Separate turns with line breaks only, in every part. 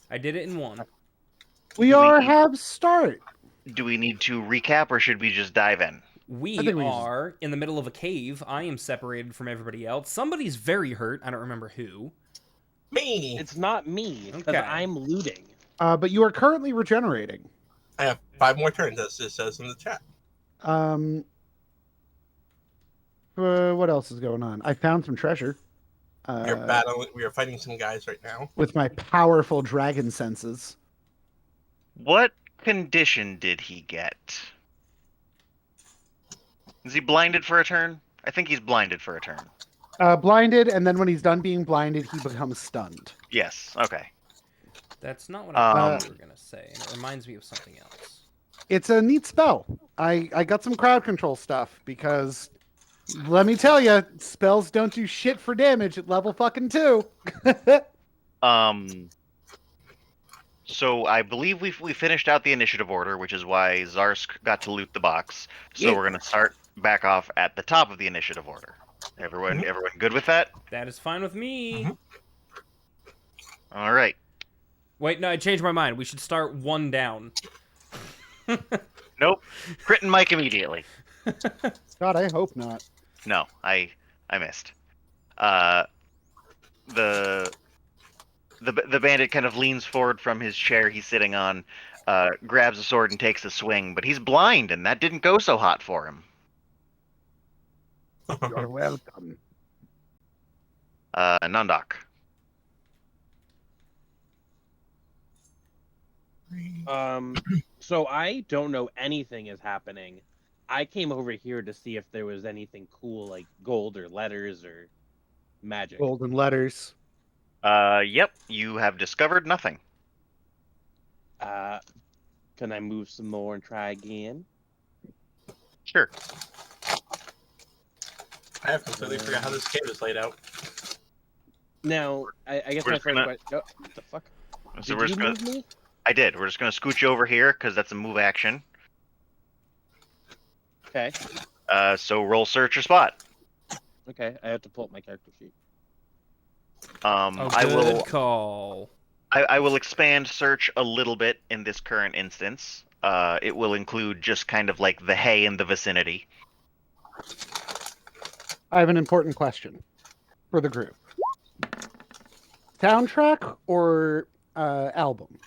I did it in one.
We have start.
Do we need to recap, or should we just dive in?
We are in the middle of a cave. I am separated from everybody else. Somebody's very hurt. I don't remember who.
Me.
It's not me, because
Okay.
I'm looting.
But you are currently regenerating.
I have 5 more turns, as it says in the chat.
What else is going on? I found some treasure.
We are fighting some guys right now.
With my powerful dragon senses.
What condition did he get? Is he blinded for a turn? I think he's blinded for a turn.
Blinded, and then when he's done being blinded, he becomes stunned.
Yes, okay.
That's not what I thought you were going to say, and it reminds me of something else.
It's a neat spell. I got some crowd control stuff, because let me tell you, spells don't do shit for damage at level fucking 2.
So I believe we finished out the initiative order, which is why Zarsk got to loot the box. So
Yeah.
we're going to start back off at the top of the initiative order. Everyone good with that?
That is fine with me.
All right.
Wait, no, I changed my mind. We should start one down.
Nope. Crit and Mike immediately.
God, I hope not.
No, I missed. The bandit kind of leans forward from his chair he's sitting on, grabs a sword and takes a swing, but he's blind, and that didn't go so hot for him.
You're welcome.
Nundok.
So I don't know anything is happening. I came over here to see if there was anything cool, like gold or letters or magic.
Golden letters.
Yep, you have discovered nothing.
Can I move some more and try again?
Sure.
I have completely forgot how this cave is laid out.
Now, I guess
We're
my
just
first
gonna-
question. Oh, what the fuck?
So
Did
we're
you
just gonna.
move me?
I did. We're just gonna scooch you over here because that's a move action.
Okay.
So roll search or spot.
Okay, I have to pull up my character sheet.
I
Good
will.
call.
I will expand search a little bit in this current instance. It will include just kind of like the hay in the vicinity.
I have an important question for the group. Soundtrack or album?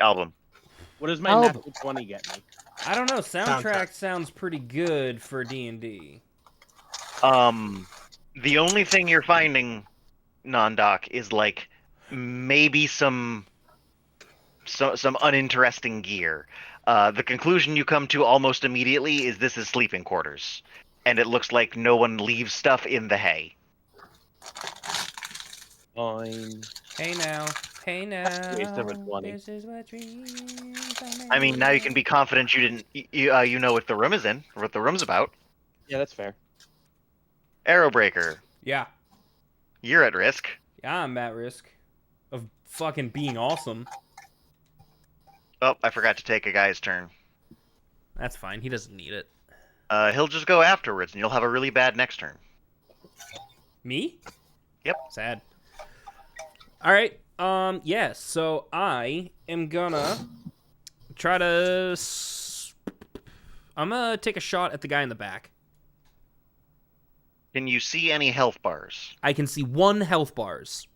Album.
What does my
Album.
natural 20 get me?
I don't know. Soundtrack
Soundtrack.
sounds pretty good for D&D.
The only thing you're finding, non-doc, is like maybe some uninteresting gear. The conclusion you come to almost immediately is this is sleeping quarters, and it looks like no one leaves stuff in the hay.
Fine.
Hey now. Hey now.
Waste of a 20.
This is what dreams are
I mean, now you can
made
be confident you didn't. You know what the room is in, or what the room's about.
Yeah, that's fair.
Arrowbreaker,
Yeah.
you're at risk.
Yeah, I'm at risk of fucking being awesome.
Oh, I forgot to take a guy's turn.
That's fine. He doesn't need it.
He'll just go afterwards, and you'll have a really bad next turn.
Me?
Yep.
Sad. All right. Yes. So I am gonna try to. I'm gonna take a shot at the guy in the back.
Can you see any health bars?
I can see one health bars.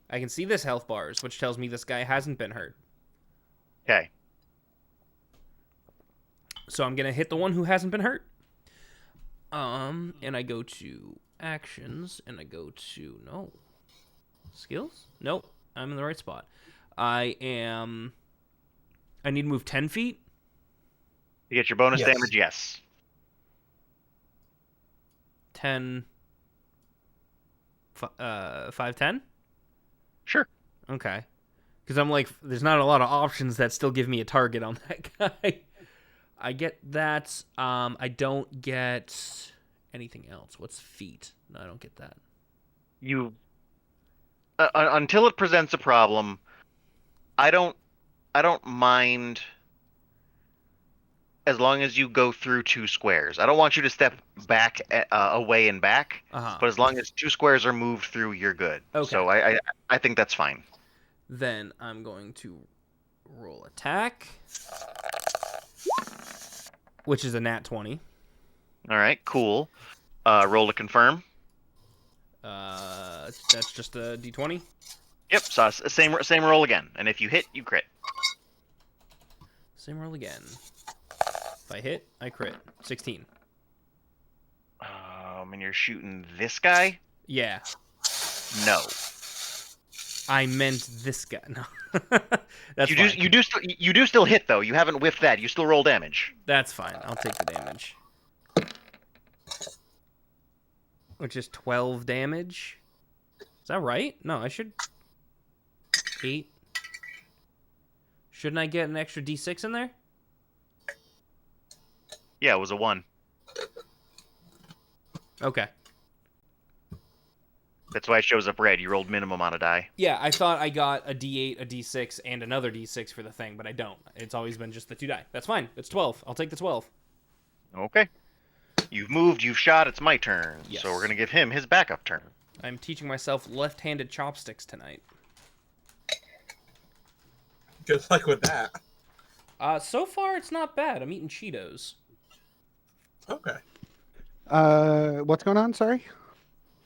I can see this health bars, which tells me this guy hasn't been hurt.
Okay.
So I'm gonna hit the one who hasn't been hurt. And I go to actions, and I go to skills. Nope, I'm in the right spot. I need to move 10 feet.
You get your bonus
Yes.
damage, yes.
10. 5'10"?
Sure.
Okay. Because I'm like, there's not a lot of options that still give me a target on that guy. I get that. I don't get anything else. What's feet? No, I don't get that.
You until it presents a problem, I don't mind as long as you go through 2 squares. I don't want you to step back away and back,
Uh-huh.
but as long as 2 squares are moved through, you're good.
Okay.
So I think that's fine.
Then I'm going to roll attack, which is a nat 20.
All right, cool. Roll to confirm.
That's just a d20.
Yep, so same roll again, and if you hit, you crit.
Same roll again. If I hit, I crit. 16.
And you're shooting this guy?
Yeah.
No.
I meant this guy. No. That's
you
fine.
you do still hit though. You haven't whiffed that. You still roll damage.
That's fine. I'll take the damage. Which is 12 damage. Is that right? No, I should... 8. Shouldn't I get an extra d6 in there?
Yeah, it was a 1.
Okay.
That's why it shows up red. You rolled minimum on a die.
Yeah, I thought I got a d8, a d6, and another d6 for the thing, but I don't. It's always been just the 2 die. That's fine. It's 12. I'll take the 12.
Okay. You've moved, you've shot, it's my turn.
Yes.
So we're going to give him his backup turn.
I'm teaching myself left-handed chopsticks tonight.
Good luck with that.
So far, it's not bad. I'm eating Cheetos.
Okay.
What's going on? Sorry.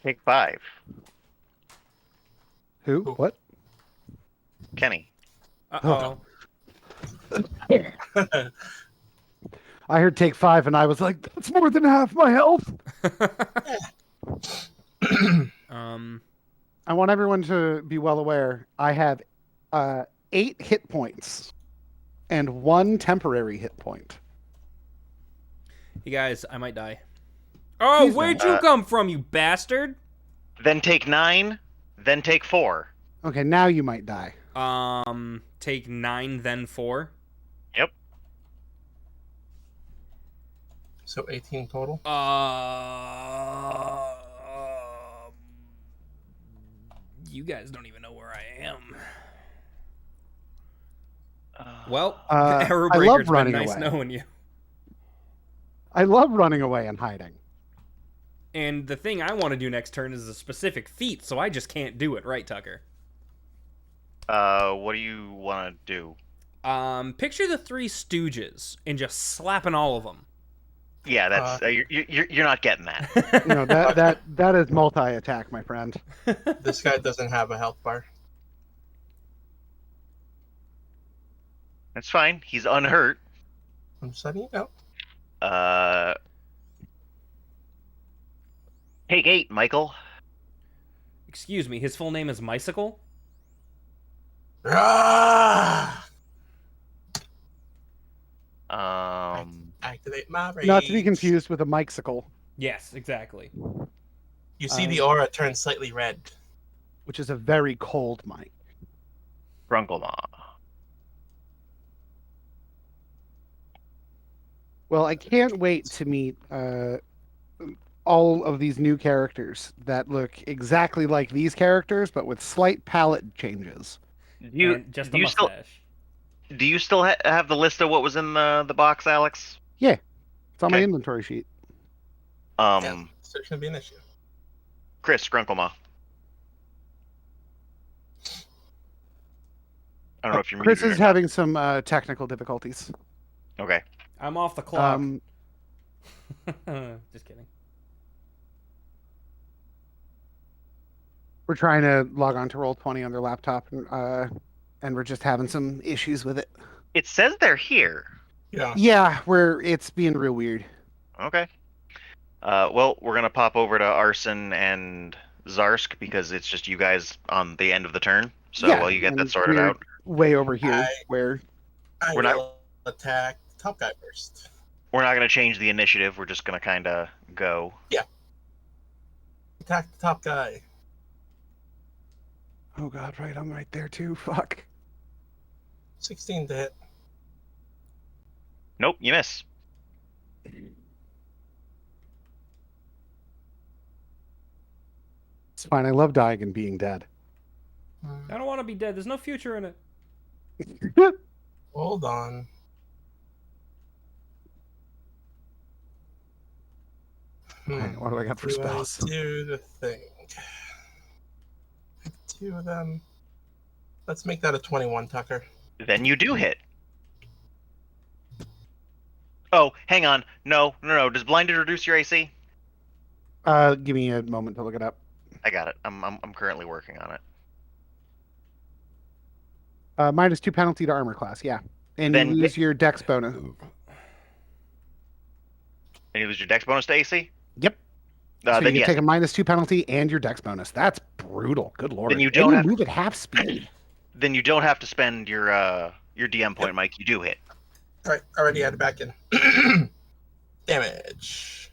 Take 5.
Who?
Who?
What?
Kenny.
Uh-oh.
I heard take 5, and I was like, that's more than half my health. I want everyone to be well aware. I have 8 hit points and 1 temporary hit point.
Hey, guys, I might die. Oh,
Please
where'd
don't.
you come from, you bastard?
Then take 9, then take 4.
Okay, now you might die.
Take 9, then 4.
Yep.
So 18 total.
You guys don't even know where I am. Well,
I
Arrow
love
Breaker's been
running
nice
away.
knowing you.
I love running away and hiding.
And the thing I want to do next turn is a specific feat, so I just can't do it, right, Tucker?
What do you want to do?
Picture the 3 Stooges and just slapping all of them.
Yeah, that's you're not getting that.
You know that is multi-attack, my friend.
This guy doesn't have a health bar.
That's fine. He's unhurt.
I'm just letting you know.
Take 8, Michael.
Excuse me, his full name is Mycicle?
Ah! Activate my rage.
Not to be confused with a Mycicle,
Yes, exactly.
You see the aura turn slightly red.
which is a very cold mic.
Grunklenaw.
Well, I can't wait to meet all of these new characters that look exactly like these characters, but with slight palette changes.
And just a
do you still
mustache.
do you still have the list of what was in the box, Alex?
It's on my
Okay.
inventory sheet.
Yeah, so it shouldn't be an issue.
Chris Grunklenaw. I don't know if you're
Chris
muted
is
or not.
having some technical difficulties.
Okay.
I'm off the clock. Just kidding.
We're trying to log on to Roll20 on their laptop, and we're just having some issues with it.
It says they're here.
Yeah.
Yeah, it's being real weird.
Okay. Well, we're gonna pop over to Arson and Zarsk because it's just you guys on the end of the turn. So
Yeah,
while you get that
and
sorted
we're
out,
way over here, where
I
We're not-
will attack the top guy first.
we're not gonna change the initiative. We're just gonna kind of go.
Attack the top guy.
oh god, right, I'm right there too. Fuck.
16 to hit.
Nope, you miss.
It's fine. I love dying and being dead.
I don't want to be dead. There's no future in it.
Hold on.
Alright, what do I got for
Do I
spells?
do the thing? Two of them. Let's make that a 21, Tucker.
Then you do hit. Oh, hang on. No. Does blinded reduce your AC?
Give me a moment to look it up.
I got it. I'm currently working on it.
-2 penalty to armor class, yeah. And
Then
you lose your dex bonus.
And you lose your dex bonus to AC?
Yep. So
Then
you
yes.
take a -2 penalty and your dex bonus. That's brutal. Good lord.
Then you
And
don't
you
have-
move at half speed.
Then you don't have to spend your DM point, Mike. You do hit.
All right, already had it back in. Damage.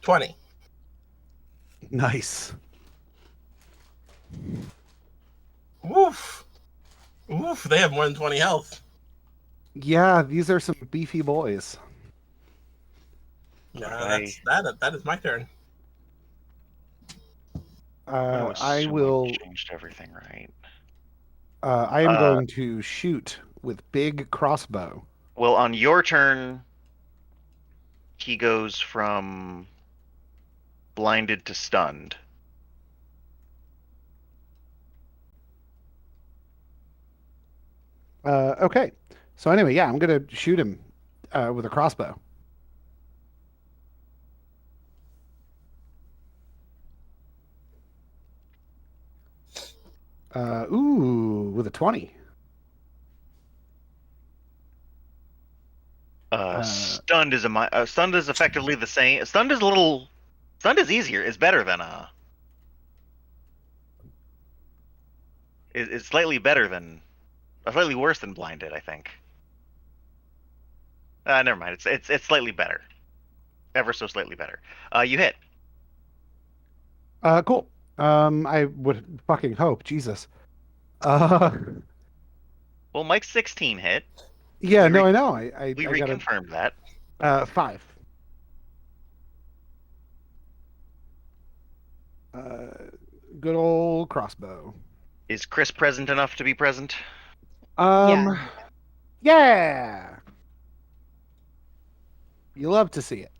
20.
Nice.
Woof. Woof, they have more than 20 health.
Yeah, these are some beefy boys.
No,
Right.
that is my turn.
I will.
Changed everything, right?
I am going to shoot with big crossbow.
Well, on your turn, he goes from blinded to stunned.
Okay. So anyway, yeah, I'm gonna shoot him with a crossbow. With a 20.
Stunned is stunned is effectively the same. Stunned is easier. Is better than Is slightly better than, slightly worse than blinded, I think. Never mind. It's slightly better, ever so slightly better. You hit.
Cool. I would fucking hope. Jesus. Uh,
Well, Mike's 16 hit.
yeah,
We
no,
re-
I know. I
We
got
reconfirmed that.
5. Good old crossbow.
Is Chris present enough to be present?
Yeah. You love to see it.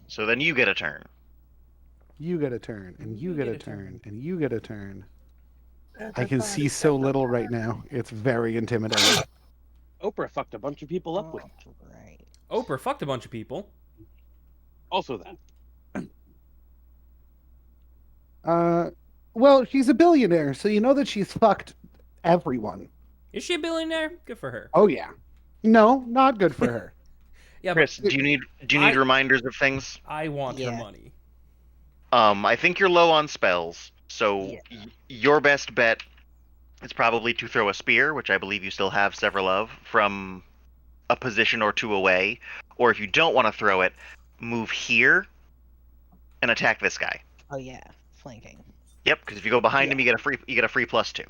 So then you get a turn.
You get a turn, and you get a turn, and you get a turn. I can
Everybody
see so
get
little
the
right now. It's very intimidating.
Oprah fucked a bunch of people up with.
Right.
Oprah fucked a bunch of people.
Also that.
Well, she's a billionaire, so you know that she's fucked everyone.
Is she a billionaire? Good for her.
Oh yeah. No, not good for her.
Yeah,
Chris,
but
do you need reminders of things?
I want her
Yeah.
money.
I think you're low on spells, so
Yeah.
Your best bet is probably to throw a spear, which I believe you still have several of, from a position or two away. Or if you don't want to throw it, move here and attack this guy.
Oh yeah, flanking.
Yep, because if you go behind
Yeah.
him, you get a free +2.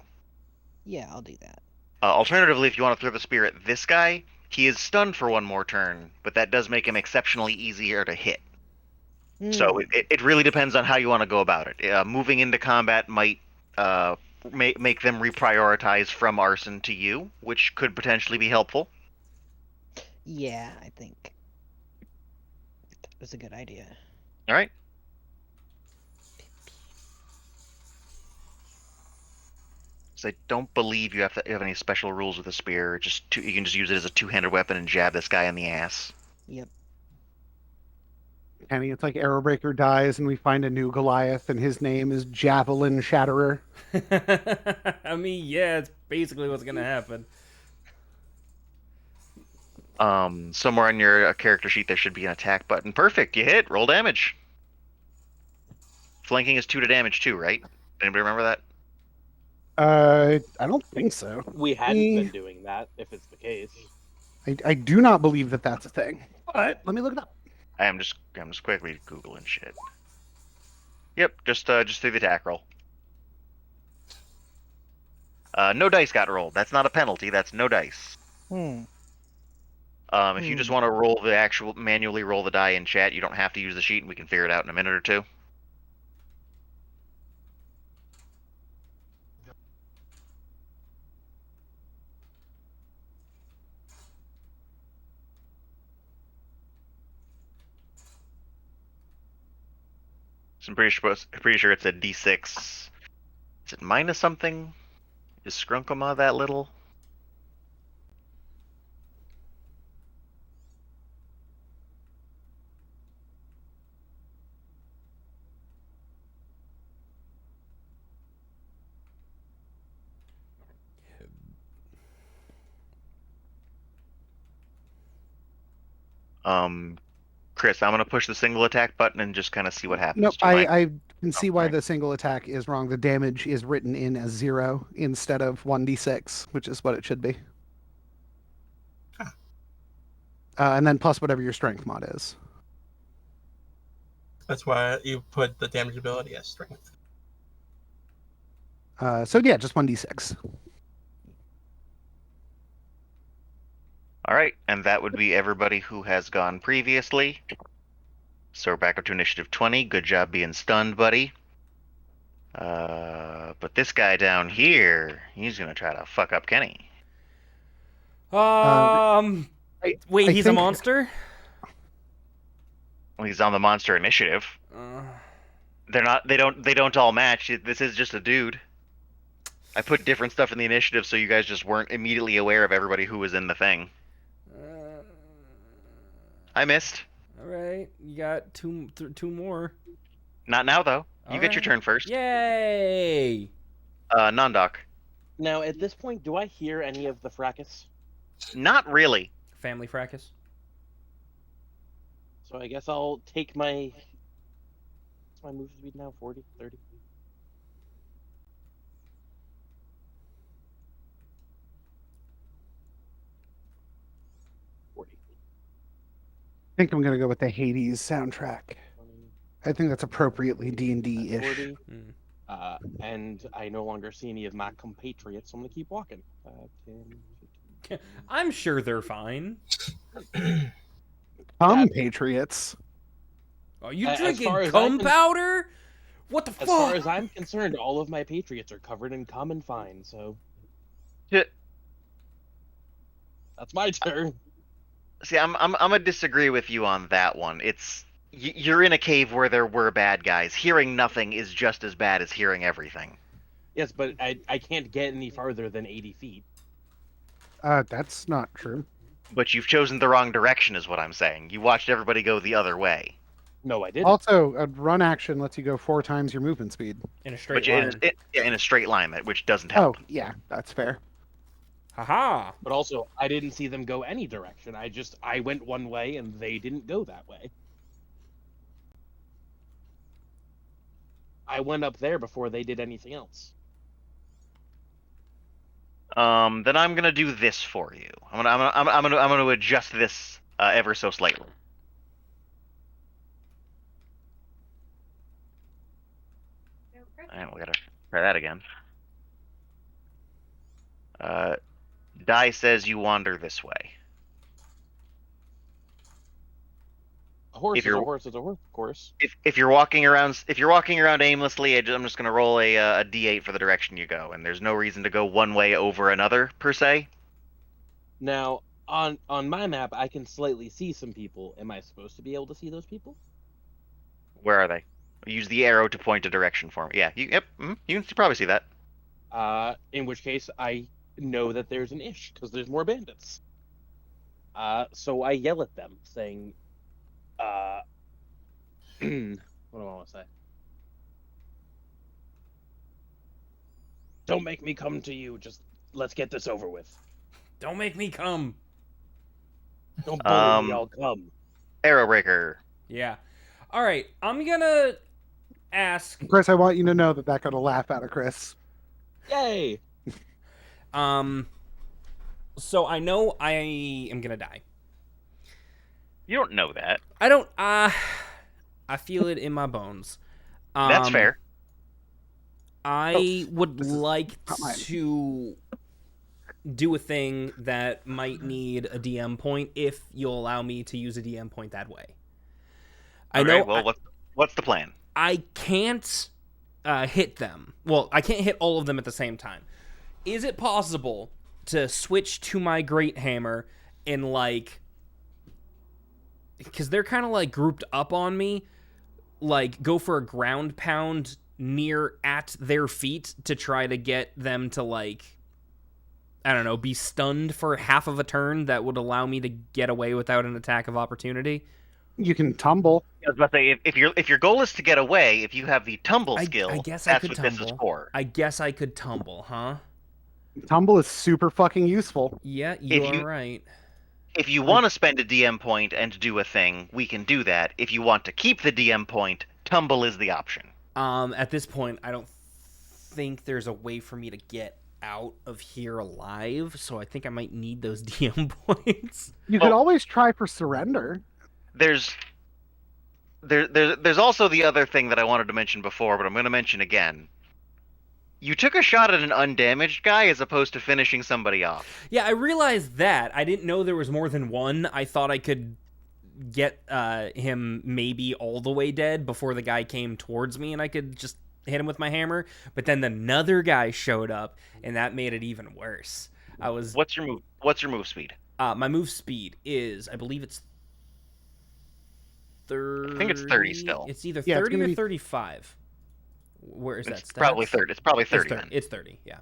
Yeah, I'll do that.
Alternatively, if you want to throw the spear at this guy, he is stunned for one more turn, but that does make him exceptionally easier to hit. So it really depends on how you want to go about it. Moving into combat might make them reprioritize from arson to you, which could potentially be helpful.
Yeah, I think that was a good idea.
All right. So I don't believe you have any special rules with the spear. You can just use it as a two-handed weapon and jab this guy in the ass.
Yep.
Kenny, it's like Arrowbreaker dies and we find a new Goliath and his name is Javelin Shatterer.
I mean, yeah, it's basically what's gonna happen.
Somewhere on your character sheet there should be an attack button. Perfect, you hit. Roll damage. Flanking is 2 to damage too, right? Anybody remember that?
I don't think so.
We hadn't been doing that, if it's the case.
I do not believe that that's a thing. But let me look it up.
I'm just quickly googling shit. Yep, just do the attack roll. No dice got rolled. That's not a penalty. That's no dice. If you just want to manually roll the die in chat, you don't have to use the sheet, and we can figure it out in a minute or two. So I'm pretty sure it's a D6. Is it minus something? Is Skrunkama that little? Chris, I'm gonna push the single attack button and just kind of see what happens.
Nope,
Do you mind?
I can see why
Okay.
the single attack is wrong. The damage is written in as 0 instead of 1d6, which is what it should be. And then plus whatever your strength mod is.
That's why you put the damage ability as strength.
So yeah, just 1d6.
All right, and that would be everybody who has gone previously. So we're back up to initiative 20. Good job being stunned, buddy. But this guy down here, he's gonna try to fuck up Kenny.
I-
Wait,
I
he's a
think-
monster?
Well, he's on the monster initiative. They're not. They don't all match. This is just a dude. I put different stuff in the initiative so you guys just weren't immediately aware of everybody who was in the thing. I missed.
All right, you got two more.
Not now though. You get your
Alright.
turn first.
Yay!
Nondoc.
Now, at this point, do I hear any of the fracas?
Not really.
Family fracas.
So I guess I'll take my... What's my move speed now? 40? 30? I
think I'm gonna go with the Hades soundtrack.
20,
I think that's appropriately D&D-ish.
40.
Mm.
And I no longer see any of my compatriots, so I'm gonna keep walking. 10, 15.
I'm sure they're fine.
Patriots.
Are you
As
drinking
far as
cum
I can-
powder? What the
As far
fuck?
as I'm concerned, all of my patriots are covered in cum and fine, so
Yeah.
that's my turn.
See, I'm gonna disagree with you on that one. It's you're in a cave where there were bad guys. Hearing nothing is just as bad as hearing everything.
Yes, but I can't get any farther than 80 feet.
That's not true.
But you've chosen the wrong direction, is what I'm saying. You watched everybody go the other way.
No, I didn't.
Also, a run action lets you go 4 times your movement speed.
In a straight
Which
line.
in a straight line, which doesn't
Oh,
help.
yeah, that's fair.
Haha.
But also, I didn't see them go any direction. I went one way and they didn't go that way. I went up there before they did anything else.
Then I'm gonna do this for you. I'm gonna adjust this ever so slightly. And we gotta try that again. Die says you wander this way.
A horse
If
is a
you're-
horse is a horse, of course.
If you're walking around aimlessly, I'm just gonna roll a d8 for the direction you go, and there's no reason to go one way over another per se.
Now, on my map, I can slightly see some people. Am I supposed to be able to see those people?
Where are they? Use the arrow to point a direction for me. Yeah, you can probably see that.
In which case, I know that there's an ish, because there's more bandits. So I yell at them, saying, what do I want to say? Don't make me come to you, just let's get this over with.
Don't make me come.
Don't bully me, I'll come.
Arrow breaker.
Yeah. All right. I'm gonna ask.
Chris, I want you to know that got a laugh out of Chris.
Yay!
So I know I am gonna die.
You don't know that.
I don't. I feel it in my bones.
That's fair.
I would
this is
like
not mine.
to do a thing that might need a DM point if you'll allow me to use a DM point that way. I know.
Okay, well, what's the plan?
I can't hit them. Well, I can't hit all of them at the same time. Is it possible to switch to my Great Hammer and, like, because they're kind of like grouped up on me, like go for a ground pound near at their feet to try to get them to, like, I don't know, be stunned for half of a turn that would allow me to get away without an attack of opportunity?
You can tumble.
I was about to say, if your goal is to get away, if you have the tumble skill,
I guess I
that's
could
what
tumble.
this is for.
I guess I could tumble, huh?
Tumble is super fucking useful.
Yeah,
If
you're
you-
right.
If you want to spend a DM point and do a thing, we can do that. If you want to keep the DM point, tumble is the option.
At this point, I don't think there's a way for me to get out of here alive, so I think I might need those DM points.
You could
Well-
always try for surrender.
There's also the other thing that I wanted to mention before, but I'm going to mention again. You took a shot at an undamaged guy as opposed to finishing somebody off.
Yeah, I realized that. I didn't know there was more than one. I thought I could get him maybe all the way dead before the guy came towards me and I could just hit him with my hammer. But then another guy showed up, and that made it even worse.
What's your move? What's your move speed?
My move speed is, I believe it's 30.
I think it's 30 still.
It's either
Yeah, it's
30
gonna
or
be-
35. Where is that?
It's probably
stats?
30. It's probably 30
It's 30.
then.
It's 30, yeah.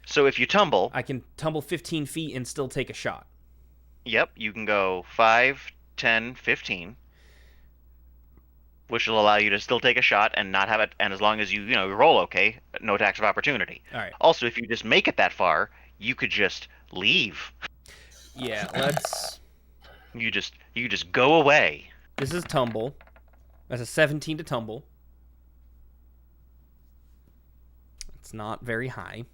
So if you tumble,
I can tumble 15 feet and still take a shot.
yep, you can go 5, 10, 15, which will allow you to still take a shot and not have it. And as long as you roll okay, no attacks of opportunity.
All right.
Also, if you just make it that far, you could just leave.
Yeah, let's...
You just go away.
This is tumble. That's a 17 to tumble. It's not very high.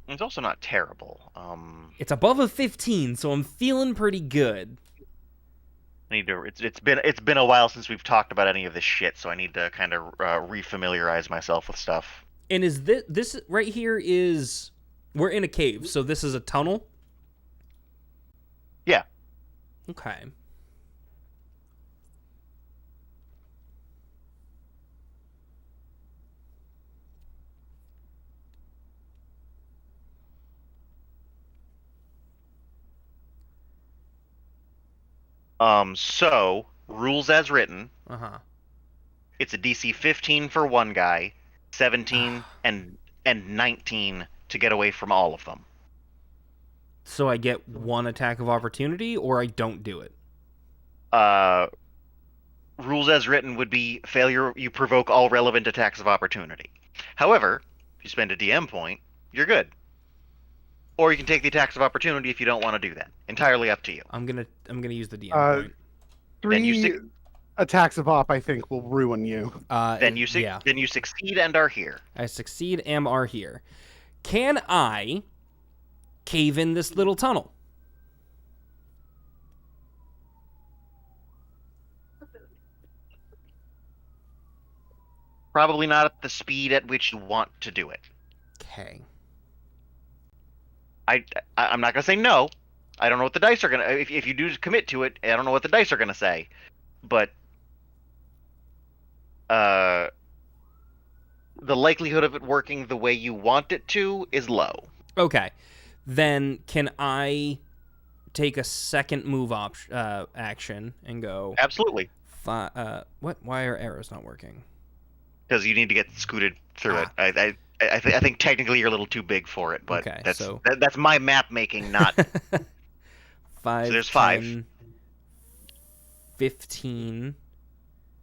It's also not terrible.
It's above a 15, so I'm feeling pretty good.
I need to. It's been a while since we've talked about any of this shit, so I need to kind of refamiliarize myself with stuff.
And is this right here is... We're in a cave, so this is a tunnel?
Yeah.
Okay.
So rules as written.
Uh-huh.
It's a DC 15 for one guy, 17 and 19 to get away from all of them.
So I get one attack of opportunity, or I don't do it?
Rules as written would be failure. You provoke all relevant attacks of opportunity. However, if you spend a DM point, you're good. Or you can take the attacks of opportunity if you don't want to do that. Entirely up to you.
I'm gonna use the DM point.
Then you
3 attacks of op, I think, will ruin you.
Then you
yeah.
then you succeed and are here.
I succeed and are here. Can I cave in this little tunnel?
Probably not at the speed at which you want to do it.
Okay.
I'm not gonna say no. I don't know what the dice are gonna. If you do commit to it, I don't know what the dice are gonna say. But the likelihood of it working the way you want it to is low.
Okay. Then can I take a second move action and go...
Absolutely,
what? Why are arrows not working?
because you need to get scooted through it. I think technically you're a little too big for it, but
Okay,
that's
so-
that's my map making, not
5,
So there's 5.
10, 15.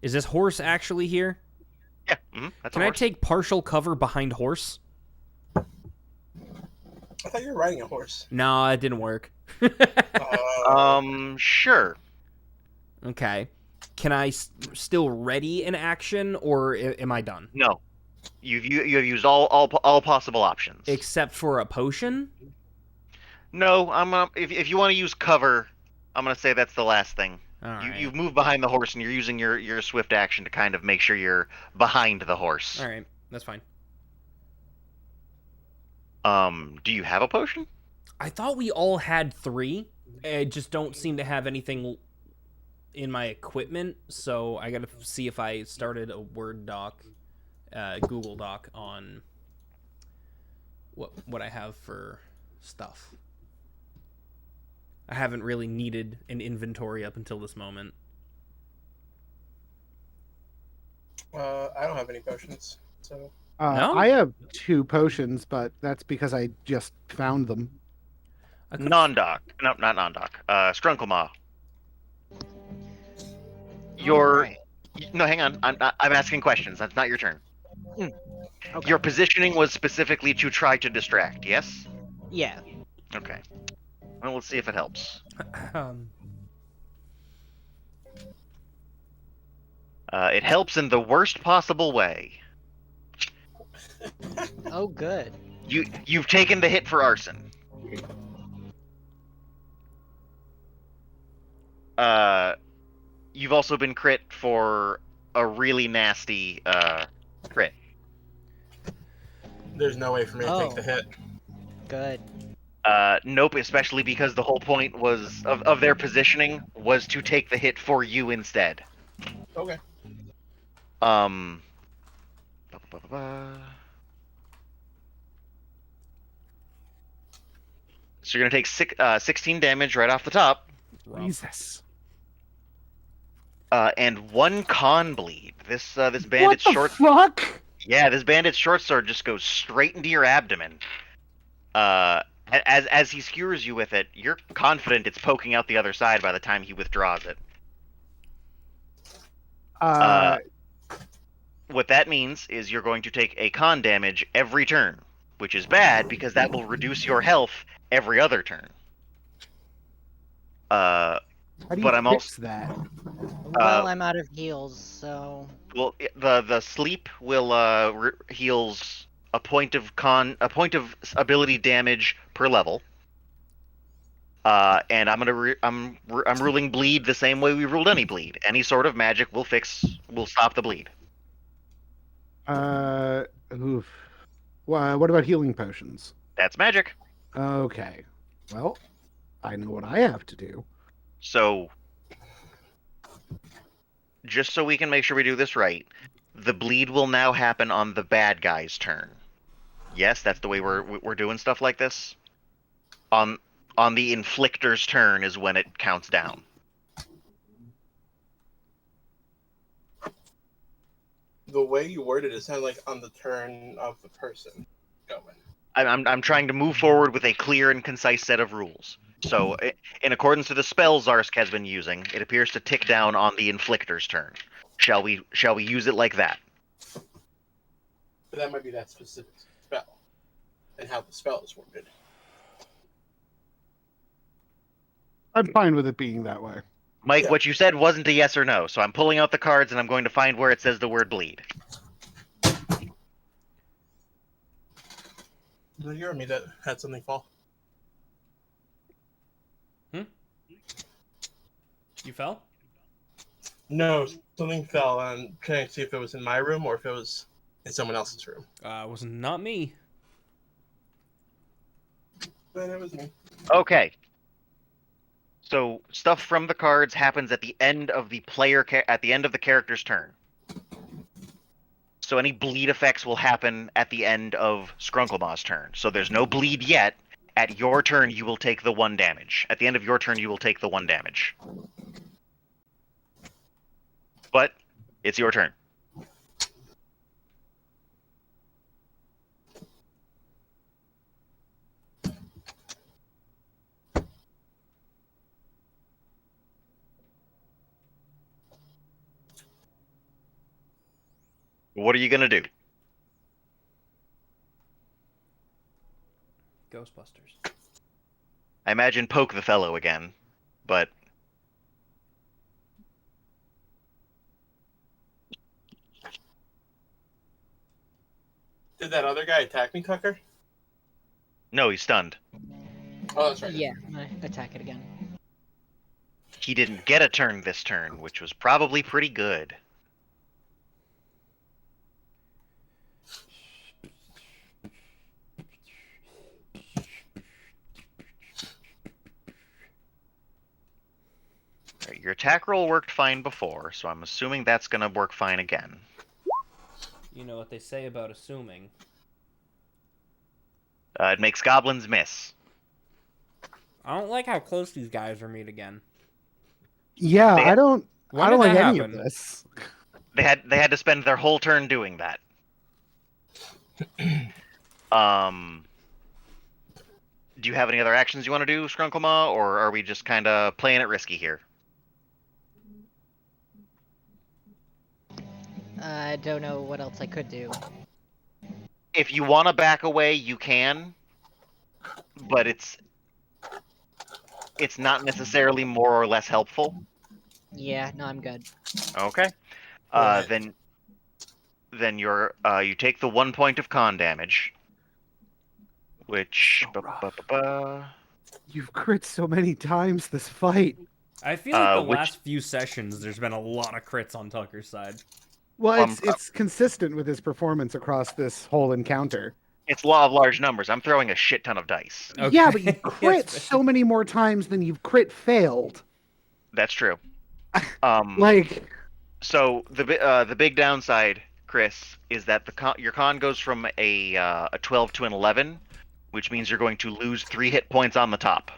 Is this horse actually here?
yeah. That's
Can
a
I
horse.
take partial cover behind horse?
I thought you were riding a horse.
No, it didn't work.
Sure.
Okay. Can I still ready an action, or am I done?
No, you have used all possible options.
Except for a potion?
No, if you want to use cover, I'm gonna say that's the last thing.
All right.
You've moved behind the horse and you're using your swift action to kind of make sure you're behind the horse.
All right. That's fine.
Do you have a potion?
I thought we all had 3. I just don't seem to have anything in my equipment, so I gotta see if I started a Word doc, Google Doc on what I have for stuff. I haven't really needed an inventory up until this moment.
I don't have any potions, so
No?
I have 2 potions, but that's because I just found them.
I could've-
Non-doc. No, not non-doc. Strunkle Your
Alright.
no, hang on. I'm asking questions. That's not your turn.
Okay.
Your positioning was specifically to try to distract. Yes.
Yeah.
Okay. Well, let's see if it helps.
Um,
It helps in the worst possible way.
Oh, good.
You've taken the hit for arson. You've also been crit for a really nasty crit.
there's no way for me to take the
Oh.
hit.
Good.
Nope, especially because the whole point was of their positioning was to take the hit for you instead.
Okay.
Um. ba-ba-ba-ba-ba. So you're gonna take 16 damage right off the top,
rough.
Jesus.
and 1 con bleed. This
What
bandit's
the
short.
fuck?
Yeah, this bandit's short sword just goes straight into your abdomen. As he skewers you with it, you're confident it's poking out the other side by the time he withdraws it. What that means is you're going to take a con damage every turn, which is bad because that will reduce your health every other turn.
How do you
but I'm
fix that?
Well, I'm out of heals, so
Well, the sleep will heals a point of ability damage per level. And I'm ruling bleed the same way we ruled any bleed. Any sort of magic will stop the bleed.
Oof. What about healing potions?
That's magic.
Okay. Well, I know what I have to do.
So, just so we can make sure we do this right, the bleed will now happen on the bad guy's turn. Yes, that's the way we're doing stuff like this. On the inflictor's turn is when it counts down.
The way you worded it sounded like on the turn of the person going.
I'm trying to move forward with a clear and concise set of rules. So, in accordance to the spell Zarsk has been using, it appears to tick down on the inflictor's turn. Shall we use it like that?
But that might be that specific spell and how the spell is worded.
I'm fine with it being that way.
Mike,
Yeah.
what you said wasn't a yes or no, so I'm pulling out the cards and I'm going to find where it says the word bleed.
Did you or me that had something fall?
You fell?
No, something fell. I'm trying to see if it was in my room or if it was in someone else's room.
It was not me.
Then it was me.
Okay. So stuff from the cards happens at the end of the character's turn. So any bleed effects will happen at the end of Scrunklemaw's turn. So there's no bleed yet. At your turn, you will take the 1 damage. At the end of your turn, you will take the 1 damage. But it's your turn. What are you gonna do?
Ghostbusters.
I imagine poke the fellow again, but
Did that other guy attack me, Tucker?
no, he's stunned.
Oh, that's right.
yeah, I'm gonna attack it again.
He didn't get a turn this turn, which was probably pretty good. Alright, your attack roll worked fine before, so I'm assuming that's gonna work fine again.
You know what they say about assuming.
It makes goblins miss.
I don't like how close these guys are meet again.
Yeah,
They-
I don't
When
I don't
did
like
that
any
happen?
of this.
They had to spend their whole turn doing that. Do you have any other actions you want to do, Skrunkle, or are we just kind of playing it risky here?
I don't know what else I could do.
If you want to back away, you can, but it's not necessarily more or less helpful.
Yeah, no, I'm good.
Okay.
Right.
Then you take the 1 point of con damage, which
So rough. You've crit so many times this fight.
I feel like the
which-
last few sessions, there's been a lot of crits on Tucker's side.
Well,
Um,
it's consistent with his performance across this whole encounter.
it's law of large numbers. I'm throwing a shit ton of dice.
Okay.
Yeah, but you
Yes,
crit
but-
so many more times than you've crit failed.
That's true.
Like,
So the big downside, Chris, is that your con goes from a 12 to an 11, which means you're going to lose 3 hit points on the top.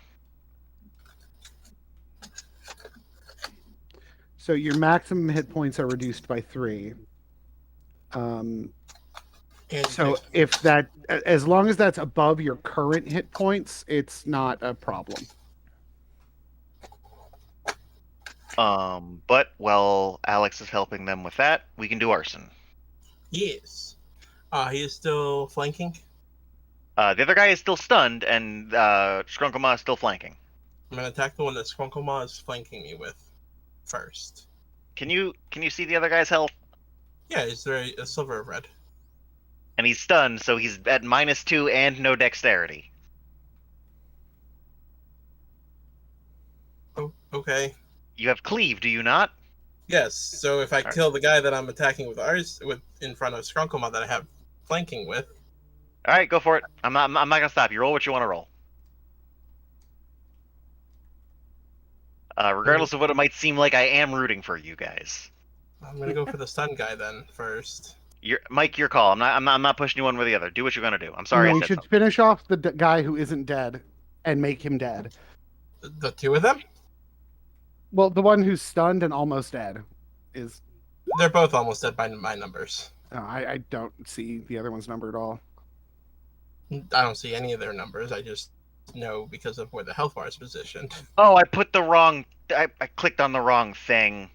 so your maximum hit points are reduced by 3.
And
So if that, as long as that's above your current hit points, it's not a problem.
But while Alex is helping them with that, we can do arson.
yes, he is still flanking.
The other guy is still stunned, and Skrunkle is still flanking.
I'm gonna attack the one that Skrunkle is flanking me with first.
Can you see the other guy's health?
Yeah, is there a silver of red?
And he's stunned, so he's at -2 and no dexterity.
Oh, okay.
You have cleave, do you not?
Yes. So if I
Alright.
kill the guy that I'm attacking with in front of Skrunkle that I have flanking with,
All right, go for it. I'm not gonna stop you. Roll what you want to roll. Regardless of what it might seem like, I am rooting for you guys.
I'm gonna go for the stun guy then first.
Mike, your call. I'm not pushing you one way or the other. Do what you're gonna do. I'm sorry.
No,
I
you
said
should
something.
finish off the guy who isn't dead and make him dead.
The two of them?
Well, the one who's stunned and almost dead is.
They're both almost dead by my numbers.
I don't see the other one's number at all.
I don't see any of their numbers. I just know because of where the health bar is positioned.
Oh, I put the wrong. I clicked on the wrong thing.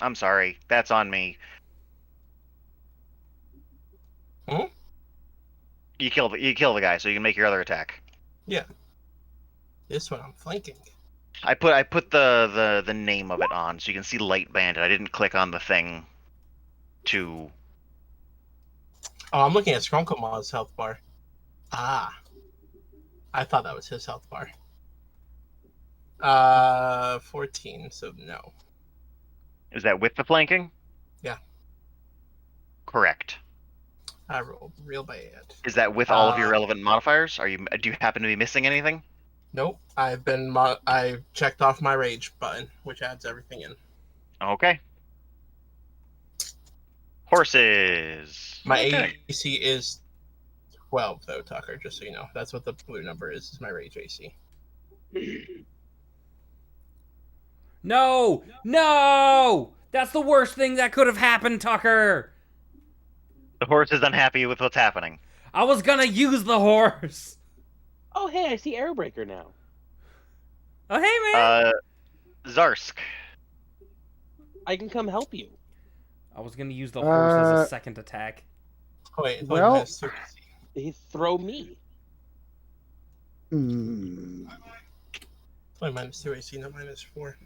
I'm sorry. That's on me.
Hmm?
You kill the guy, so you can make your other attack.
This one I'm flanking.
I put the name of it on, so you can see Light Bandit. I didn't click on the thing to.
Oh, I'm looking at Skrunkle health bar. Ah. I thought that was his health bar. 14, so no.
Is that with the flanking?
Yeah.
Correct.
I rolled real bad.
Is that with all of your
Uh,
relevant modifiers? Do you happen to be missing anything?
Nope. I've checked off my rage button, which adds everything in.
Okay. Horses.
My
Okay.
AC is 12, though, Tucker, just so you know. That's what the blue number is my rage AC.
No! No! That's the worst thing that could have happened, Tucker!
The horse is unhappy with what's happening.
I was gonna use the horse!
Oh, hey, I see Airbreaker now.
Oh, hey, man!
Zarsk.
I can come help you.
I was gonna use the horse as
Uh,
a second attack.
Oh, wait, it's
Well-
only -2 AC.
He throw me.
Hmm.
It's only -2 AC, not -4.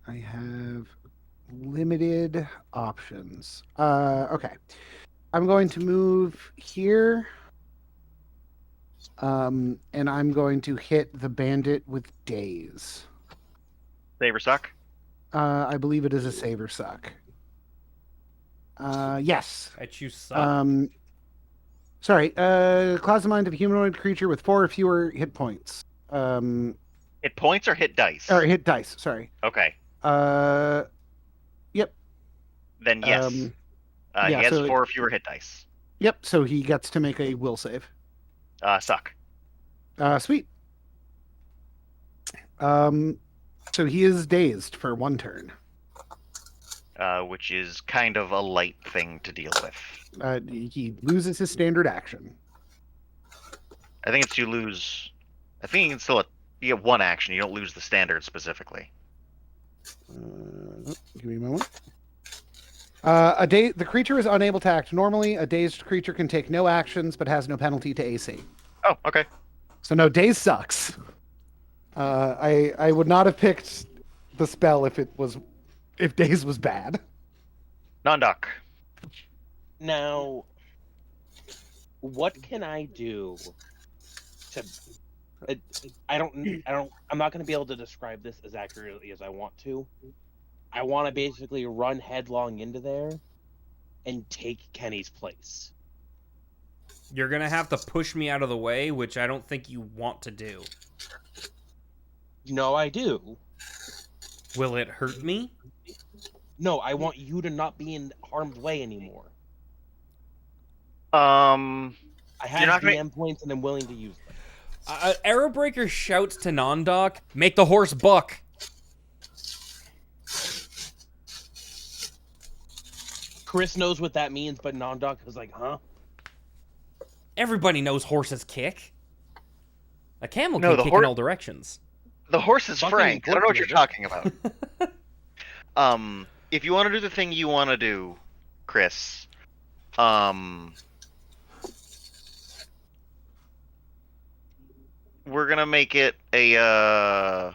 I have limited options. Okay. I'm going to move here. And I'm going to hit the bandit with daze.
Saber suck.
I believe it is a save or suck. Yes.
I choose suck.
Sorry. Clouds the mind of a humanoid creature with 4 or fewer hit points.
Hit points or hit dice?
Or hit dice. Sorry.
Okay.
Yep.
Then yes.
yeah,
he has
so-
4 or fewer hit dice.
Yep. So he gets to make a will save.
Suck.
Sweet. So he is dazed for 1 turn.
which is kind of a light thing to deal with.
He loses his standard action.
I think it's you lose. I think you can still you get one action. You don't lose the standard specifically.
Give me a moment. The creature is unable to act normally. A dazed creature can take no actions, but has no penalty to AC.
Oh, okay.
So no, daze sucks. I would not have picked the spell if daze was bad.
Non-doc.
Now, what can I do to? I'm not going to be able to describe this as accurately as I want to. I want to basically run headlong into there and take Kenny's place.
You're gonna have to push me out of the way, which I don't think you want to do.
No, I do.
Will it hurt me?
No, I want you to not be in harm's way anymore.
Um,
I
You're
have
not gonna-
DM points and I'm willing to use them.
Arrowbreaker shouts to Nondoc, "Make the horse buck."
Chris knows what that means, but Nondoc is like, huh?
Everybody knows horses kick. A camel
No,
can
the
kick
hor-
in all directions.
the horse is
Fucking
Frank. I don't know what you're talking
important,
about. If you want to do the thing you want to do, Chris, we're gonna make it a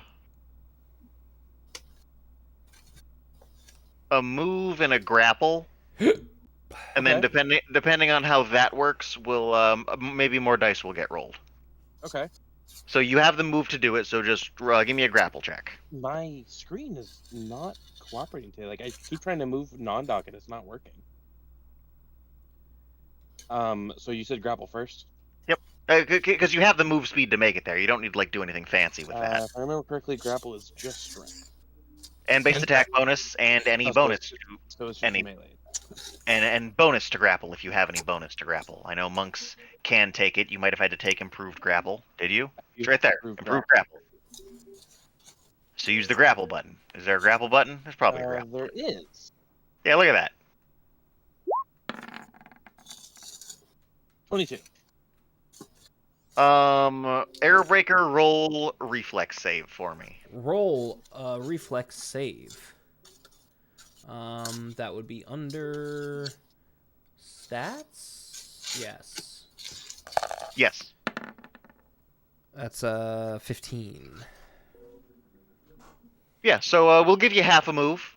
move and a grapple, and then depending on how that works, will maybe more dice will get rolled.
Okay.
So you have the move to do it. So just give me a grapple check.
My screen is not cooperating today. Like, I keep trying to move Nondoc and it's not working. So you said grapple first?
Because you have the move speed to make it there. You don't need to do anything fancy with that.
If I remember correctly, grapple is just strength.
And base attack bonus, and any
Oh, so
bonus,
So it's just
Any-
melee.
and bonus to grapple if you have any bonus to grapple. I know monks can take it. You might have had to take improved grapple. Did you? It's right there. Improved grapple. So use the grapple button. Is there a grapple button? There's probably a grapple.
There is.
Yeah, look at that.
22.
Arrowbreaker, roll reflex save for me.
Roll a reflex save. That would be under stats? Yes.
Yes.
That's 15.
Yeah, so we'll give you half a move.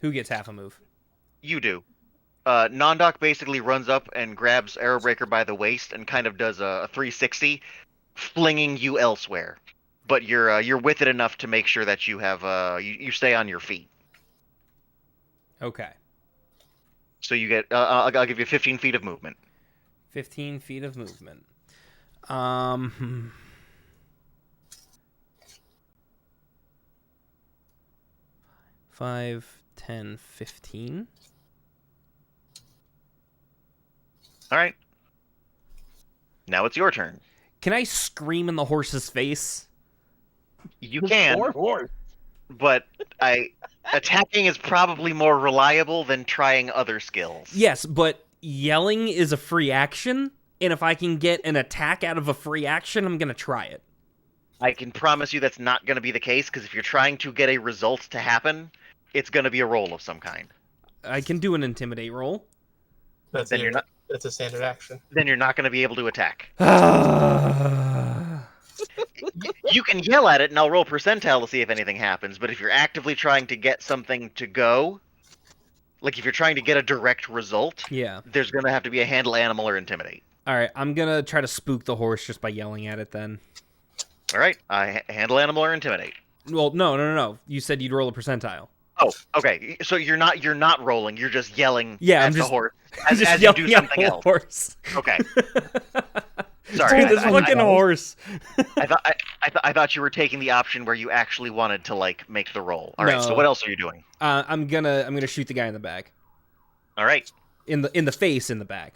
Who gets half a move?
You do. Nondoc basically runs up and grabs Arrowbreaker by the waist and kind of does a 360, flinging you elsewhere. But you're with it enough to make sure that you have you stay on your feet.
Okay.
So you get I'll give you 15 feet of movement.
15 feet of movement. 5, 10, 15.
All right. Now it's your turn.
Can I scream in the horse's face?
You can,
Or
but attacking is probably more reliable than trying other skills.
Yes, but yelling is a free action, and if I can get an attack out of a free action, I'm going to try it.
I can promise you that's not going to be the case, because if you're trying to get a result to happen, it's going to be a roll of some kind.
I can do an intimidate roll.
That's
Then
it.
you're not.
That's a standard action.
Then you're not going to be able to attack. You can yell at it, and I'll roll percentile to see if anything happens. But if you're actively trying to get something to go, like if you're trying to get a direct result,
Yeah.
there's going to have to be a handle animal or intimidate.
All right, I'm going to try to spook the horse just by yelling at it then.
All right, handle animal or intimidate.
Well, no. You said you'd roll a percentile.
Oh, okay. So you're not rolling. You're just yelling
Yeah,
at
I'm
the
just-
horse
Just
as you do
yelling at
something
the
else.
horse.
Okay. Sorry.
Dude, this fucking horse.
I thought you were taking the option where you actually wanted to make the roll. All right. So
No.
what else are you doing?
I'm gonna shoot the guy in the back.
All right.
In the face, in the back.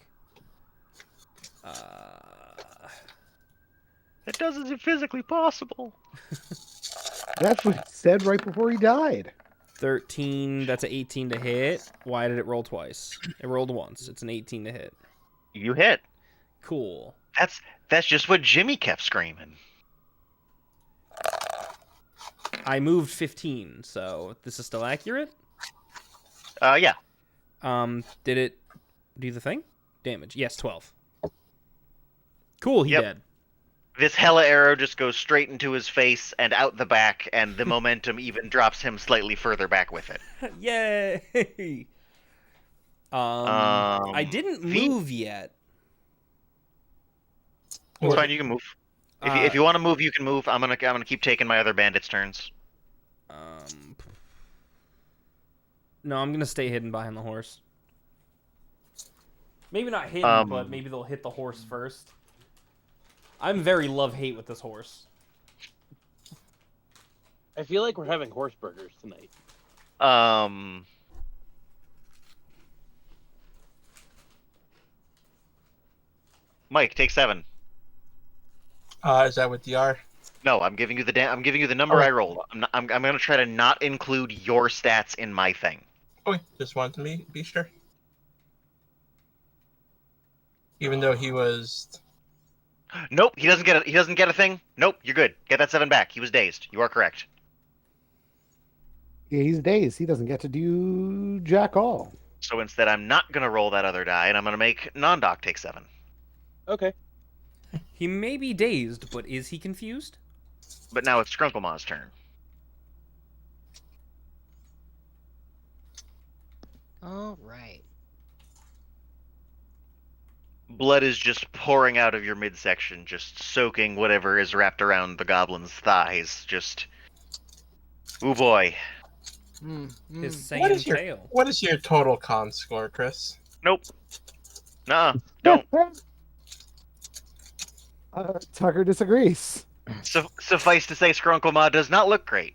It doesn't seem physically possible.
That's what he said right before he died.
13. That's an 18 to hit. Why did it roll twice? It rolled once. It's an 18 to hit.
You hit.
Cool.
That's just what Jimmy kept screaming.
I moved 15, so this is still accurate.
Yeah.
Did it do the thing? Damage. Yes, 12. Cool, he
Yep.
dead.
This hella arrow just goes straight into his face and out the back, and the momentum even drops him slightly further back with it.
Yay! I didn't
feet?
move yet.
It's fine. You can move. If you want to move, you can move. I'm gonna keep taking my other bandits' turns.
No, I'm gonna stay hidden behind the horse. Maybe not hidden, but maybe they'll hit the horse first. I'm very love-hate with this horse.
I feel like we're having horse burgers tonight.
Mike, take 7.
Is that with DR?
No, I'm giving you the number I rolled. I'm gonna try to not include your stats in my thing.
Okay, just wanted to be sure. Even though he was.
Nope, he doesn't get a thing. Nope, you're good. Get that 7 back. He was dazed. You are correct.
Yeah, he's dazed. He doesn't get to do jack all.
So instead, I'm not gonna roll that other die, and I'm gonna make Non-Doc take 7.
Okay.
He may be dazed, but is he confused?
But now it's Skrunklemaw's turn.
All right.
Blood is just pouring out of your midsection, just soaking whatever is wrapped around the goblin's thighs. Just, ooh boy.
His
What
singing tail.
What is your total con score, Chris?
Nope. Nuh-uh. Don't.
Tucker disagrees.
Suffice to say, Skrunklemawr does not look great.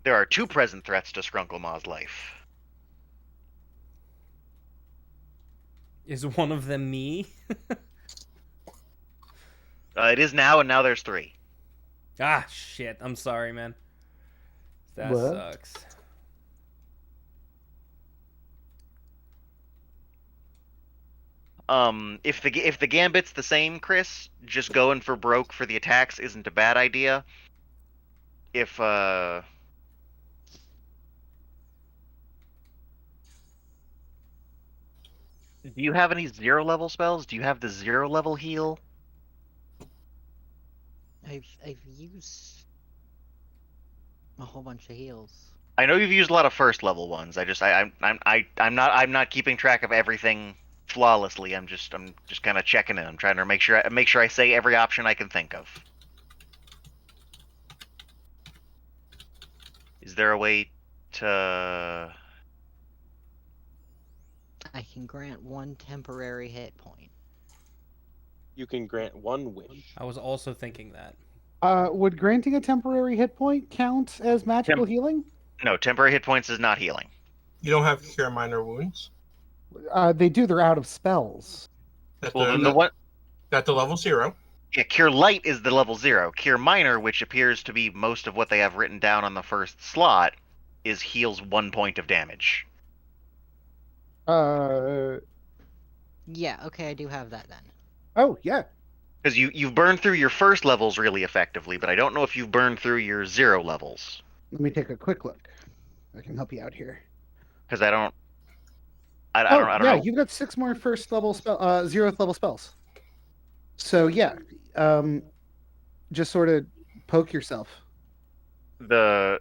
There are 2 present threats to Skrunklemawr's life.
Is one of them me?
It is now, and now there's 3.
Ah, shit. I'm sorry, man. That
What?
sucks.
If the gambit's the same, Chris, just going for broke for the attacks isn't a bad idea. If do you have any 0 level spells? Do you have the 0 level heal?
I've used a whole bunch of heals.
I know you've used a lot of 1st level ones. I'm not keeping track of everything flawlessly. I'm just kind of checking in. I'm trying to make sure I say every option I can think of. Is there a way to?
I can grant 1 temporary hit point.
You can grant 1 wish.
I was also thinking that.
Would granting a temporary hit point count as magical healing?
No, temporary hit points is not healing.
You don't have cure minor wounds.
They do. They're out of spells.
That's
Well, then the one.
That's the level 0.
Yeah, Cure Light is the level 0. Cure Minor, which appears to be most of what they have written down on the 1st slot, is heals 1 point of damage.
Yeah,
okay, I do have that then.
Oh, yeah.
Because you've burned through your 1st levels really effectively, but I don't know if you've burned through your 0 levels.
Let me take a quick look. I can help you out here.
Because I don't
yeah,
know.
you've got 6 more 1st level 0th level spells. So yeah, just sort of poke yourself.
The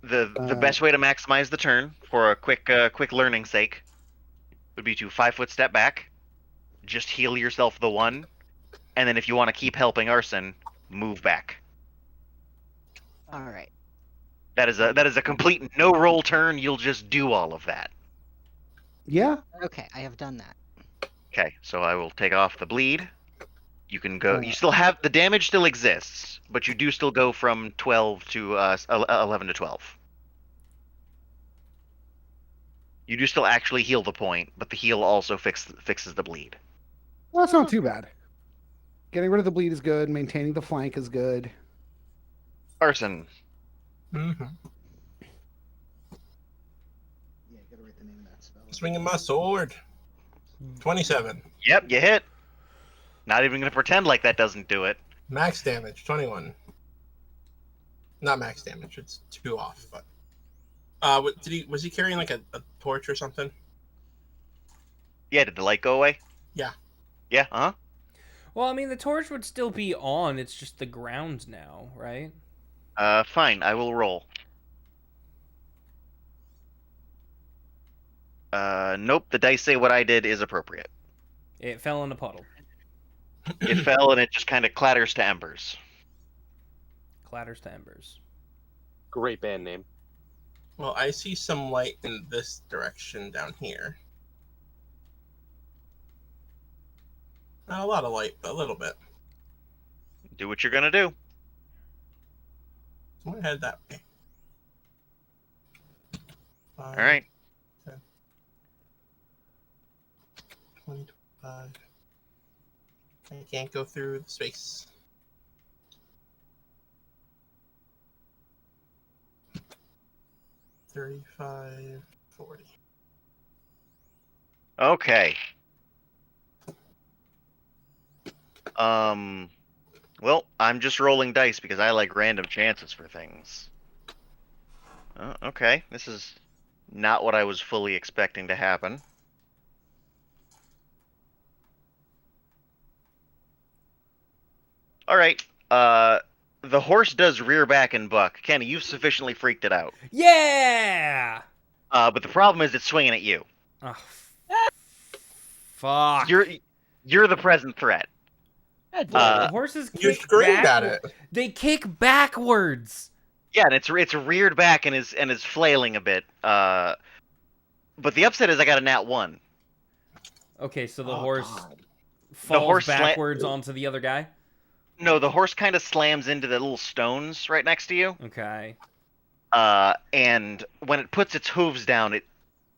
best way to maximize the turn for a quick learning sake would be to 5-foot step back, just heal yourself the 1, and then if you want to keep helping Arson, move back.
All right.
That is a complete no roll turn. You'll just do all of that.
Yeah.
Okay, I have done that.
Okay, so I will take off the bleed. You can go. You still have the damage still exists, but you do still go from 12 to 11 to 12. You do still actually heal the point, but the heal also fixes the bleed.
Well, that's not too bad. Getting rid of the bleed is good. Maintaining the flank is good.
Arson.
Mm-hmm.
Yeah, gotta write the name of that spell.
Swinging my sword. 27.
Yep, you hit. Not even gonna pretend like that doesn't do it.
Max damage, 21. Not max damage, it's 2 off, but was he carrying like a torch or something?
Yeah, did the light go away?
Yeah.
Yeah, uh-huh.
Well, I mean, the torch would still be on. It's just the ground now, right?
Fine, I will roll. Nope, the dice say what I did is appropriate.
It fell in a puddle.
It fell and it just kind of clatters to embers.
Clatters to embers.
Great band name.
Well, I see some light in this direction down here. Not a lot of light, but a little bit.
Do what you're gonna do.
I'm gonna head that way.
All right.
25. I can't go through the space. $35, $40.
Okay. Well, I'm just rolling dice because I like random chances for things. Okay, this is not what I was fully expecting to happen. All right. The horse does rear back and buck. Kenny, you've sufficiently freaked it out.
Yeah!
But the problem is it's swinging at you.
Oh, fuck.
You're the present threat.
Horses
You
kick
screamed
back-
at it.
They kick backwards.
Yeah, and it's reared back and is flailing a bit. But the upset is I got a nat 1.
Okay, so the
Oh,
horse
God.
falls
horse
backwards onto the other guy.
No, the horse kind of slams into the little stones right next to you.
Okay.
And when it puts its hooves down,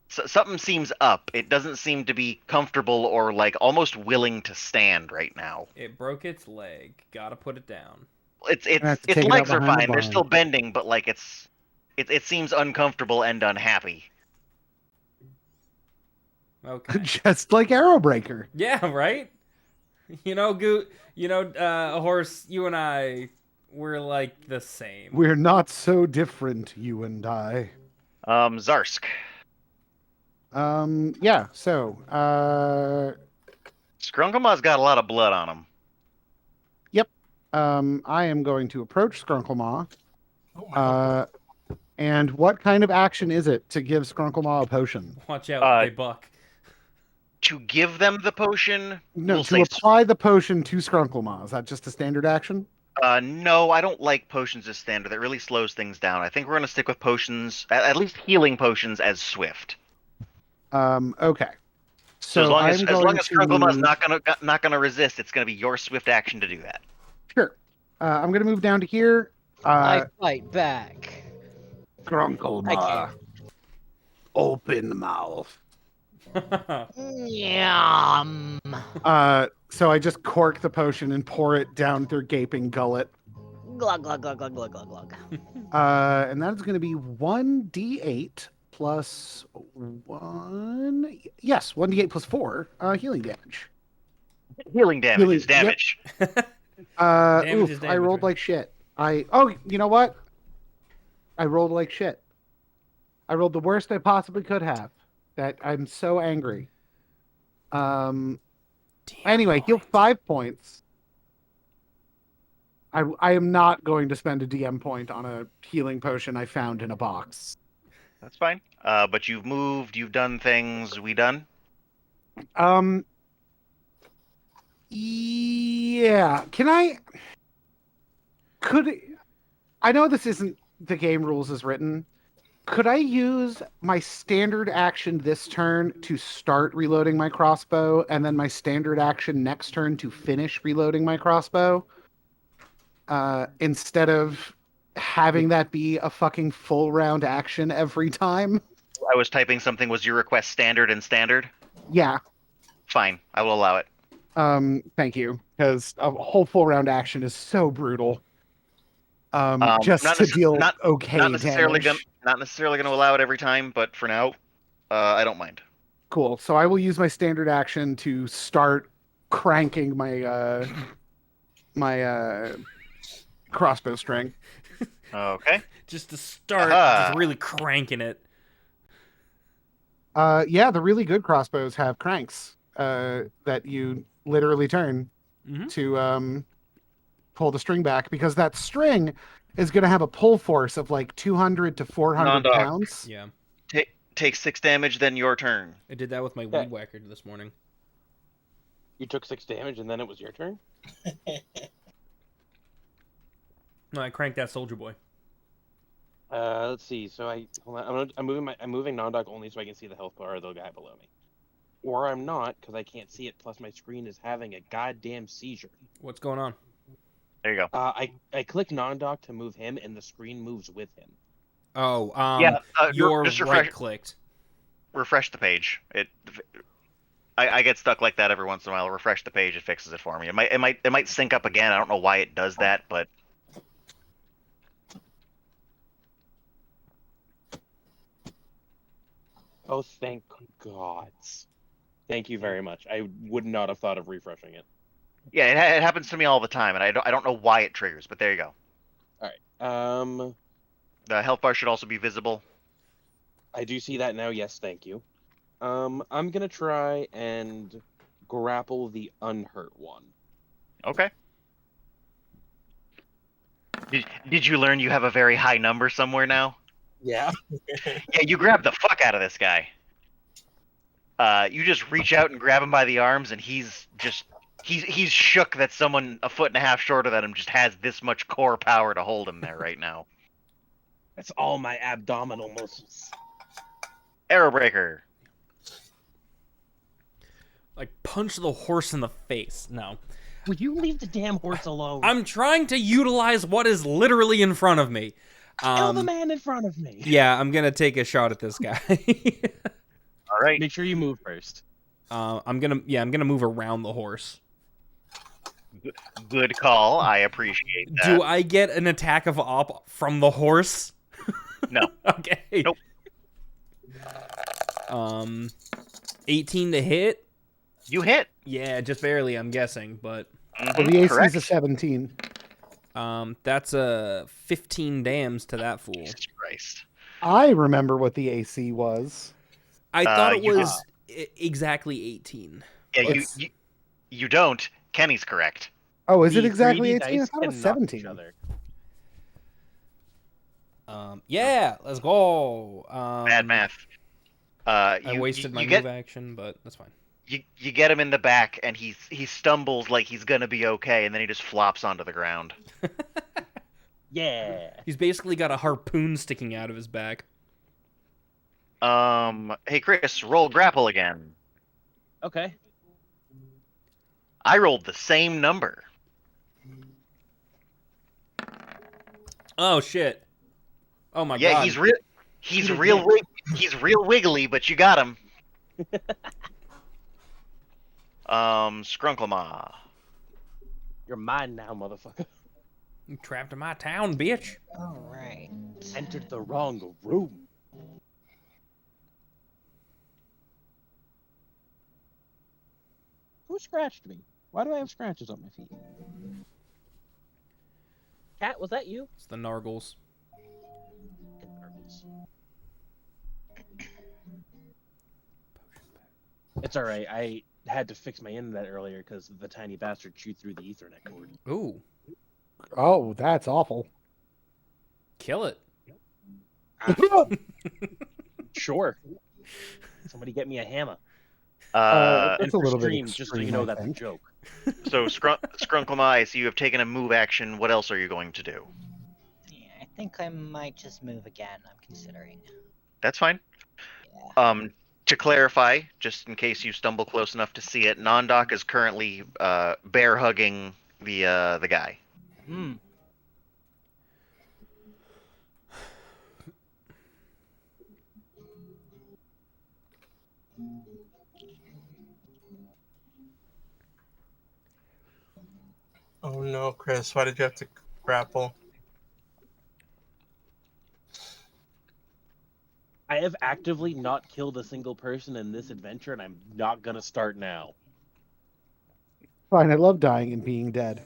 something seems up. It doesn't seem to be comfortable or like almost willing to stand right now.
It broke its leg. Gotta put it down.
Its
have to take
its
it out
legs are
behind the
fine. They're
barn.
still bending, but like it seems uncomfortable and unhappy.
Okay.
Just like Arrowbreaker.
Yeah, right? You know, a horse, you and I, we're like the same.
We're not so different, you and I.
Zarsk.
Yeah, so,
Skrunkelmaw's got a lot of blood on him.
I am going to approach Skrunkle
Oh my God.
and what kind of action is it to give Skrunkle a potion?
Watch out,
Uh,
they buck.
To give them the potion,
No,
we'll
to
say
apply the potion to Skrunkle. Is that just a standard action?
no, I don't like potions as standard. That really slows things down. I think we're going to stick with potions, at least healing potions, as swift.
Okay.
So,
So
as
I'm
long as
going to
Skrunklemaw's
move-
not gonna resist, it's gonna be your swift action to do that.
Sure. I'm going to move down to here.
I fight back.
Skrunkle,
I can't.
open the mouth.
Yum.
So I just cork the potion and pour it down their gaping gullet.
Glug glug glug glug glug glug glug.
And that is going to be 1d8 plus 1. Yes, 1d8 plus 4 healing damage.
Healing damage
Healing-
is damage.
Damage is
I
damage,
rolled
right?
like shit. You know what? I rolled like shit. I rolled the worst I possibly could have. That I'm so angry. Anyway, heal 5 points. I am not going to spend a DM point on a healing potion I found in a box.
That's fine. But you've moved, you've done things. We done?
Yeah. I know this isn't the game rules as written. Could I use my standard action this turn to start reloading my crossbow, and then my standard action next turn to finish reloading my crossbow? Instead of having that be a fucking full round action every time?
I was typing something. Was your request standard and standard?
Yeah.
Fine, I will allow it.
Thank you, because a whole full round action is so brutal. Just
not
to
necess-
deal
not
okay damage.
not necessarily gonna allow it every time, but for now, I don't mind.
Cool. So I will use my standard action to start cranking my crossbow string.
Okay.
Just to start,
Aha.
just really cranking it.
Yeah, the really good crossbows have cranks that you literally turn
Mhm.
to pull the string back, because that string is going to have a pull force of like 200 to 400
Non-dog.
pounds.
Yeah,
Take 6 damage, then your turn.
I did that with my
Yeah.
weed whacker this morning.
You took 6 damage and then it was your turn?
No, I cranked that soldier boy.
Let's see. So hold on, I'm moving non-dog only so I can see the health bar of the guy below me. Or I'm not, because I can't see it, plus my screen is having a goddamn seizure.
What's going on?
There you go.
I click non-dog to move him, and the screen moves with him.
Oh,
Yeah,
you're
just
right-clicked.
refresh the page. I get stuck like that every once in a while. Refresh the page, it fixes it for me. It might sync up again. I don't know why it does that, but
Oh, thank God. Thank you very much. I would not have thought of refreshing it.
yeah, it happens to me all the time, and I don't know why it triggers. But there you go.
All right.
The health bar should also be visible.
I do see that now. Yes, thank you. I'm gonna try and grapple the unhurt one.
Okay. Did you learn you have a very high number somewhere now?
Yeah.
Yeah, you grab the fuck out of this guy. You just reach out and grab him by the arms, and he's shook that someone a foot and a half shorter than him just has this much core power to hold him there right now.
That's all my abdominal muscles.
Arrowbreaker.
Like, punch the horse in the face. No.
Will you leave the damn horse alone?
I'm trying to utilize what is literally in front of me.
Kill the man in front of me.
Yeah, I'm gonna take a shot at this guy.
All right.
Make sure you move first.
I'm gonna move around the horse.
Good call. I appreciate that.
Do I get an attack of op from the horse?
No.
Okay.
Nope.
18 to hit.
You hit.
Yeah, just barely, I'm guessing, but
Well, the AC
correct.
is a 17.
that's a 15 dams to that fool.
Jesus Christ.
I remember what the AC was.
I thought it
you
was exactly 18.
Yeah,
It's-
you don't. Kenny's correct.
Oh, is it
The
exactly
3D
18? I
dice
thought it was
can knock each
17.
other.
Yeah, let's go.
Bad math.
I wasted my
you
move
get
action, but that's fine.
you get him in the back, and he stumbles like he's gonna be okay, and then he just flops onto the ground.
Yeah.
He's basically got a harpoon sticking out of his back.
Hey Chris, roll grapple again.
Okay.
I rolled the same number.
Oh shit. Oh my
Yeah,
god.
he's
did
real
it.
he's real wiggly, but you got him. Scrunklemah.
You're mine now, motherfucker.
You trapped in my town, bitch.
All right.
Entered the wrong room. Who scratched me? Why do I have scratches on my feet? Cat, was that you?
It's the Nargles.
It's alright. I had to fix my internet earlier because the tiny bastard chewed through the Ethernet cord.
Ooh,
Oh, that's awful.
kill it.
Sure. Somebody get me a hammer.
That's
And
a
for
little bit
stream, just so you
extreme,
know
I
that's a
think.
joke.
So Scrunklemah, I see you have taken a move action. What else are you going to do?
Yeah, I think I might just move again. I'm considering.
That's fine. To clarify, just in case you stumble close enough to see it, Nondoc is currently bear hugging the guy.
Hmm.
Oh no, Chris, why did you have to grapple?
I have actively not killed a single person in this adventure, and I'm not gonna start now.
Fine, I love dying and being dead.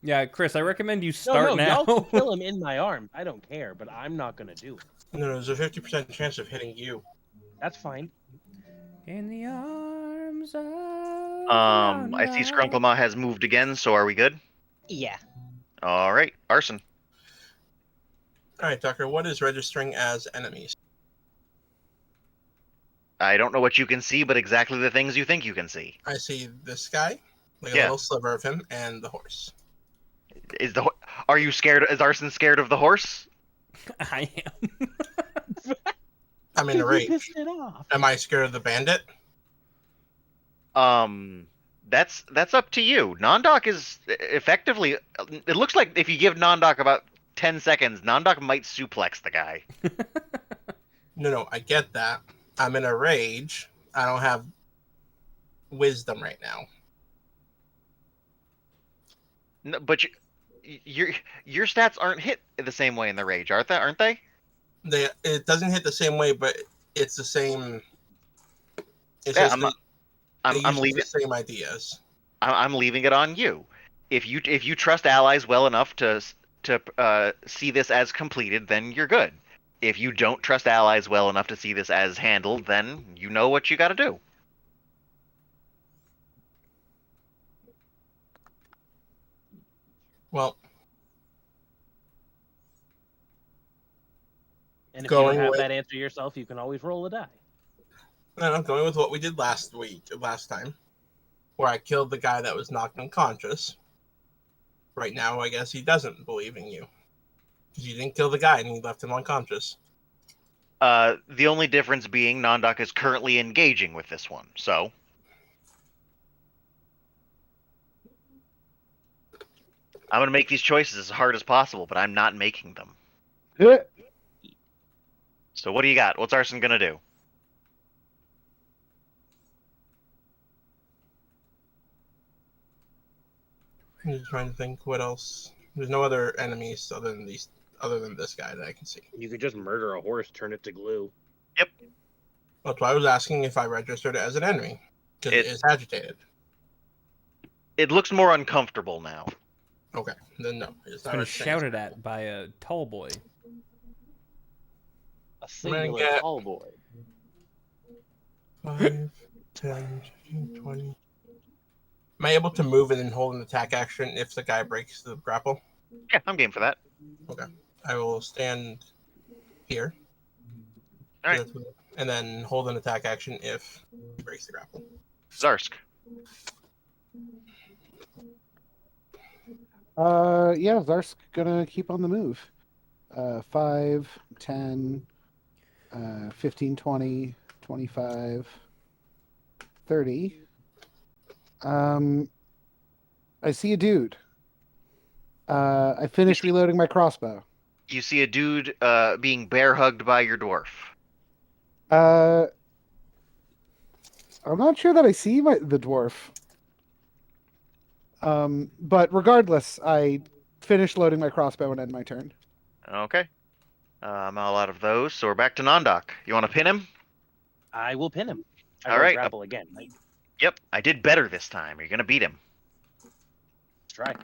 Yeah, Chris, I recommend you
No,
start now.
y'all can kill him in my arms. I don't care, but I'm not gonna do it.
No, there's a 50% chance of hitting you.
That's fine.
In the arms of
I see Scrunklema has moved again, so are we good?
Yeah.
All right, Arson.
All right, Tucker, what is registering as enemies?
I don't know what you can see, but exactly the things you think you can see.
I see this guy, like a
Yeah.
little sliver of him, and the horse.
Are you scared? Is Arson scared of the horse?
I am.
I'm in a
You
rage.
pissed it off.
Am I scared of the bandit?
That's up to you. Nondok is effectively. It looks like if you give Nondok about 10 seconds, Nondok might suplex the guy.
No, I get that. I'm in a rage. I don't have wisdom right now.
No, but your stats aren't hit the same way in the rage, aren't they?
It doesn't hit the same way, but it's the same. It's
Yeah,
just
I'm
uses
leaving.
the same ideas.
I'm leaving it on you. If you trust allies well enough to see this as completed, then you're good. If you don't trust allies well enough to see this as handled, then you know what you got to do.
Well,
And if
Going
you don't have
with-
that answer yourself, you can always roll a die.
I'm going with what we did last time, where I killed the guy that was knocked unconscious. Right now, I guess he doesn't believe in you. Because you didn't kill the guy and he left him unconscious.
The only difference being Nondok is currently engaging with this one, so I'm gonna make these choices as hard as possible, but I'm not making them. So what do you got? What's Arson gonna do?
I'm just trying to think what else. There's no other enemies other than this guy that I can see.
You could just murder a horse, turn it to glue.
That's why I was asking if I registered it as an enemy. Because it is agitated.
It looks more uncomfortable now.
Okay, then no. It's
It's
not
been
registering.
shouted at by a tall boy.
A singular
get-
tall boy.
5, 10, 15, 20. Am I able to move and then hold an attack action if the guy breaks the grapple?
Yeah, I'm game for that.
I will stand here.
All right,
And then hold an attack action if he breaks the grapple.
Zarsk.
Yeah, Zarsk gonna keep on the move. 5, 10, 15, 20, 25, 30. I see a dude. I finished reloading my crossbow.
You see a dude being bear hugged by your dwarf.
I'm not sure that I see the dwarf. But regardless, I finished loading my crossbow and end my turn.
Okay. I'm all out of those, so we're back to Nondok. You want to pin him?
I will pin him. I
All
roll
right.
grapple again. Right?
Yep, I did better this time. You're gonna beat him.
Let's try.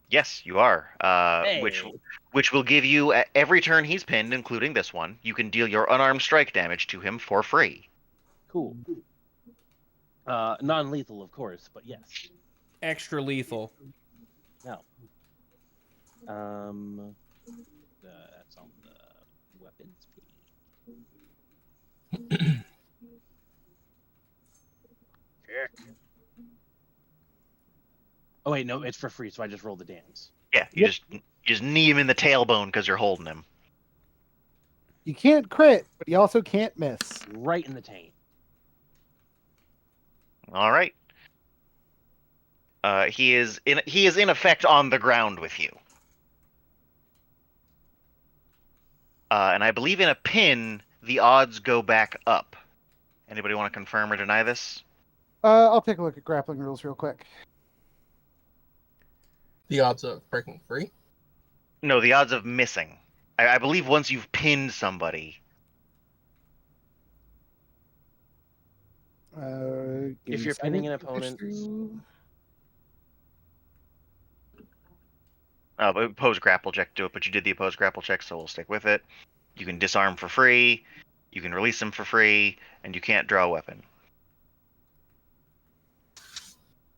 Yes, you are.
Hey.
Which will give you every turn he's pinned, including this one. You can deal your unarmed strike damage to him for free.
Cool. Non-lethal, of course, but yes.
Extra lethal.
No. That's on the weapons page. Check. Oh wait, no, it's for free, so I just rolled the dams.
Yeah, you just knee him in the tailbone because you're holding him.
You can't crit, but you also can't miss.
Right in the taint.
All right. He is in effect on the ground with you. And I believe in a pin, the odds go back up. Anybody want to confirm or deny this?
I'll take a look at grappling rules real quick.
The odds of breaking free.
No, the odds of missing. I believe once you've pinned somebody.
Give
If
me
you're
a
pinning
second
an
to push
opponent-
through.
But opposed grapple check to do it, but you did the opposed grapple check, so we'll stick with it. You can disarm for free, you can release them for free, and you can't draw a weapon.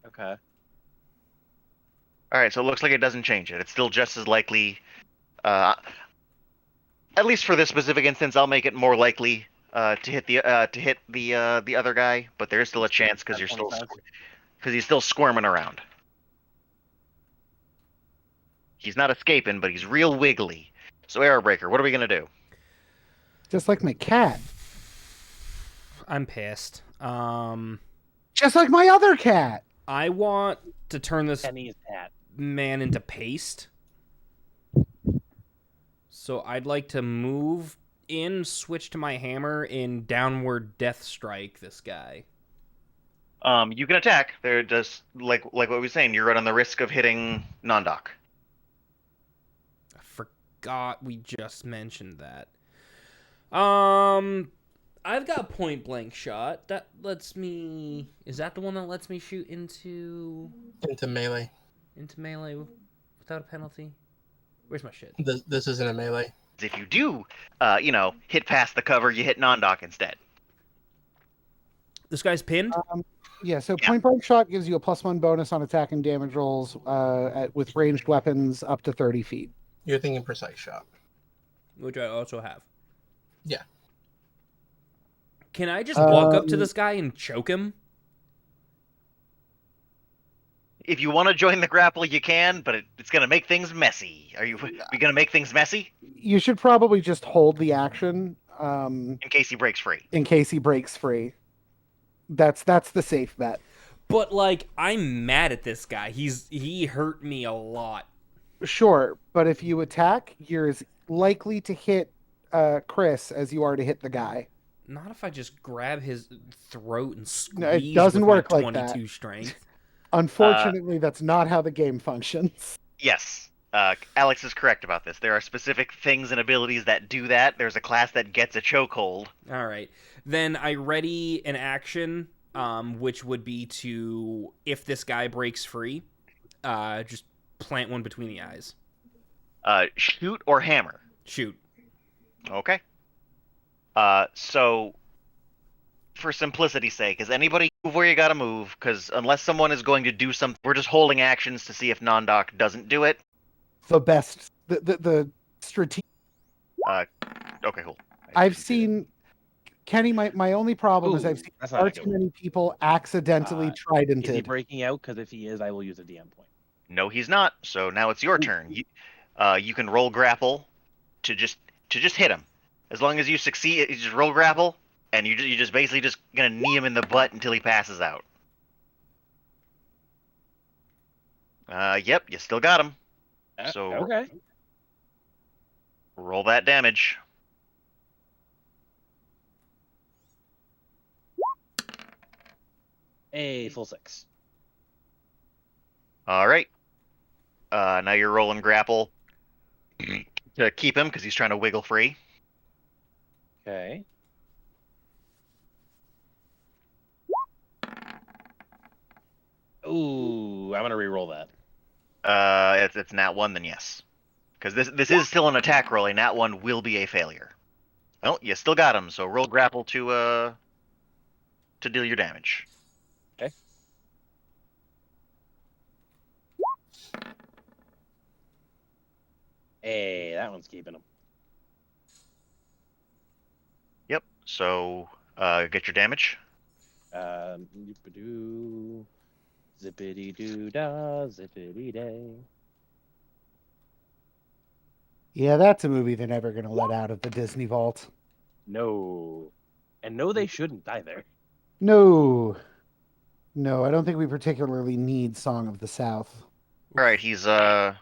Okay.
Alright, so it looks like it doesn't change it. It's still just as likely. At least for this specific instance, I'll make it more likely to hit the other guy, but there is still a chance because
At 25.
he's still squirming around. He's not escaping, but he's real wiggly. So Arrowbreaker, what are we gonna do?
Just like my cat.
I'm pissed.
Just like my other cat.
I want to turn this
Penny's hat.
man into paste. So I'd like to move in, switch to my hammer, and downward death strike this guy.
You can attack. They're just like what we were saying. You're right on the risk of hitting Nondoc.
I forgot we just mentioned that. I've got point blank shot. That lets me. Is that the one that lets me shoot into
Melee.
melee without a penalty? Where's my shit?
This isn't a melee.
If you do, hit past the cover, you hit Nondoc instead.
This guy's pinned.
Yeah, so
Yeah.
point blank shot gives you a +1 bonus on attack and damage rolls with ranged weapons up to 30 feet.
You're thinking precise shot.
Which I also have.
Yeah.
Can I just walk up to this guy and choke him?
If you want to join the grapple, you can, but it's going to make things messy. Are you going to make things messy?
You should probably just hold the action
In case he breaks free.
in case he breaks free. That's the safe bet.
But like, I'm mad at this guy. He hurt me a lot.
Sure, but if you attack, you're as likely to hit Chris as you are to hit the guy.
Not if I just grab his throat and squeeze.
No, it doesn't
with my
work like
22
that.
strength.
Unfortunately, that's not how the game functions.
Yes. Alex is correct about this. There are specific things and abilities that do that. There's a class that gets a chokehold.
All right. Then I ready an action, which would be to, if this guy breaks free, just plant one between the eyes.
Shoot or hammer.
Shoot.
Okay. So, for simplicity's sake, is anybody move where you gotta move? Because unless someone is going to do something, we're just holding actions to see if Nondoc doesn't do it.
The best, the strategic.
Okay, cool.
I've seen Kenny. My only problem is I've seen
That's
far
not a
too
good one.
many people accidentally
Is he
tridented.
breaking out? Because if he is, I will use a DM point.
No, he's not. So now it's your turn. You can roll grapple to just hit him. As long as you succeed, you just roll grapple, and you just basically just gonna knee him in the butt until he passes out. Yep, you still got him. So
Okay.
roll that damage.
A full 6.
All right. Now you're rolling grapple to keep him because he's trying to wiggle free.
Okay. Ooh, I'm gonna re-roll that.
It's nat 1, then yes. Because this is still an attack roll. A nat 1 will be a failure. Well, you still got him, so roll grapple to deal your damage.
Okay. Hey, that one's keeping him.
Yep. So get your damage.
Doop-a-doo, zippity doo dah, zippity day.
Yeah, that's a movie they're never going to let out of the Disney vault.
No, and no, they shouldn't either.
No, I don't think we particularly need Song of the South.
All right, he's trying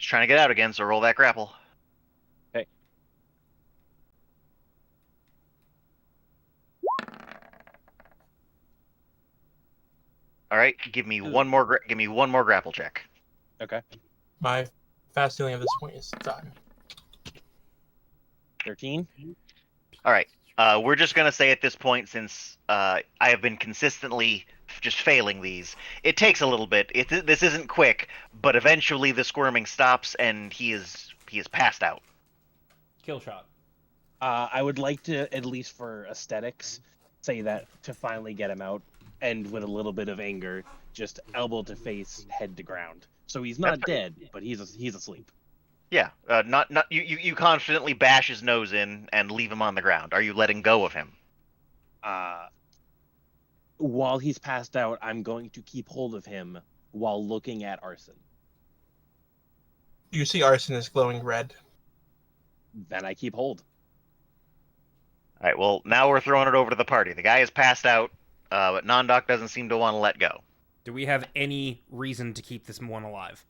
to get out again, so roll that grapple.
Okay.
All right, give me one more grapple check.
Okay.
My fast healing at this point is done.
13.
All right. We're just gonna say at this point, since I have been consistently just failing these, it takes a little bit. This isn't quick, but eventually the squirming stops and he is passed out.
Kill shot.
I would like to, at least for aesthetics, say that to finally get him out, and with a little bit of anger, just elbow to face, head to ground. So he's not dead, but he's asleep.
Yeah. Not you confidently bash his nose in and leave him on the ground. Are you letting go of him?
While he's passed out, I'm going to keep hold of him while looking at Arson.
You see Arson is glowing red.
Then I keep hold.
All right. Well, now we're throwing it over to the party. The guy is passed out, but Nondoc doesn't seem to want to let go.
Do we have any reason to keep this one alive?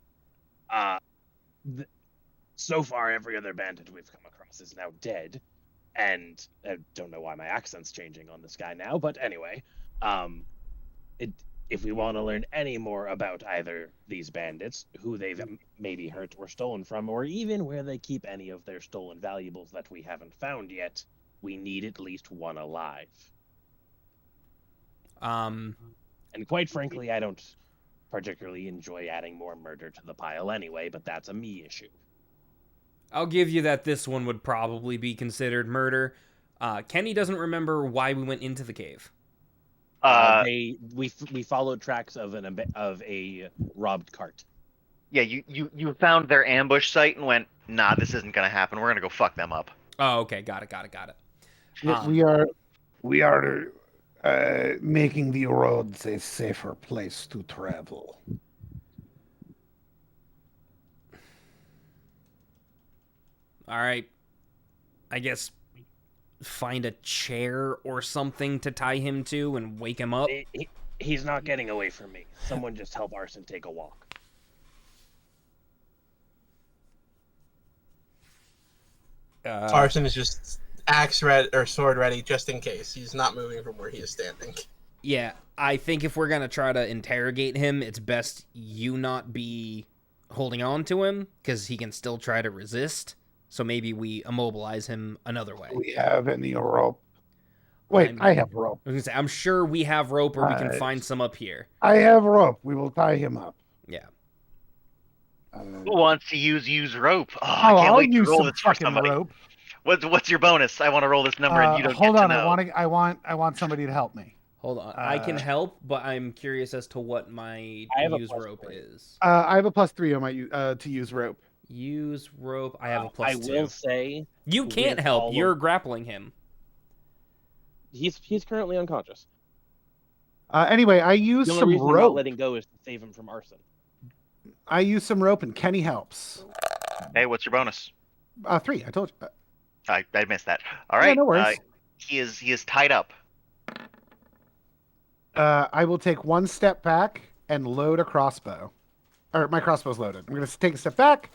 So far, every other bandit we've come across is now dead, and I don't know why my accent's changing on this guy now, but anyway, if we want to learn any more about either these bandits, who they've maybe hurt or stolen from, or even where they keep any of their stolen valuables that we haven't found yet, we need at least one alive. And quite frankly, I don't particularly enjoy adding more murder to the pile anyway, but that's a me issue.
I'll give you that this one would probably be considered murder. Kenny doesn't remember why we went into the cave.
We followed tracks of a robbed cart.
Yeah, you found their ambush site and went, nah, this isn't gonna happen. We're gonna go fuck them up.
Oh, okay, got it.
Yeah, we are making the roads a safer place to travel.
All right. I guess find a chair or something to tie him to and wake him up.
He's not getting away from me. Someone just help Arson take a walk.
Arson is just axe ready or sword ready just in case. He's not moving from where he is standing.
Yeah, I think if we're going to try to interrogate him, it's best you not be holding on to him because he can still try to resist. So maybe we immobilize him another way.
Do we have any rope? Wait, I have rope.
I was gonna say, I'm sure we have rope or we can find some up here.
I have rope. We will tie him up.
Yeah.
Who wants to use rope? Oh, I can't
I'll
wait to
use
roll
some
this for
fucking
somebody.
rope.
What's your bonus? I want to roll this number and you don't
Hold
get
on,
to know.
I want somebody to help me.
Hold on. I can help, but I'm curious as to what my use rope is.
I have a +3 on my to use rope.
Use rope. I have a +2.
I will say
you can't help. You're grappling him.
He's currently unconscious.
Anyway, I use
The only
some
reason I'm
rope.
not letting go is to save him from Arson.
I use some rope and Kenny helps.
Hey, what's your bonus?
3. I told you.
I missed that. All right.
no worries.
He is tied up.
I will take one step back and load a crossbow. Or my crossbow's loaded. I'm going to take a step back.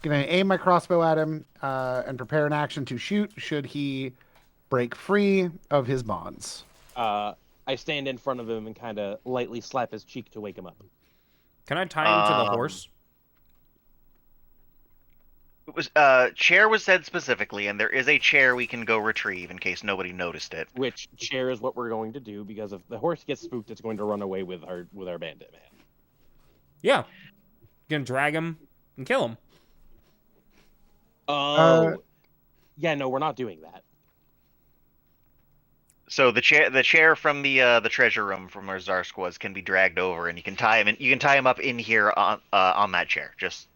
Going to aim my crossbow at him and prepare an action to shoot should he break free of his bonds.
I stand in front of him and kind of lightly slap his cheek to wake him up.
Can I tie him to the horse?
It was chair was said specifically, and there is a chair we can go retrieve in case nobody noticed it.
Which chair is what we're going to do because if the horse gets spooked, it's going to run away with our bandit man.
Yeah. Gonna drag him and kill him.
Oh, yeah. No, we're not doing that.
So the chair from the treasure room from where Zarsk was can be dragged over, and you can tie him. You can tie him up in here on that chair. Just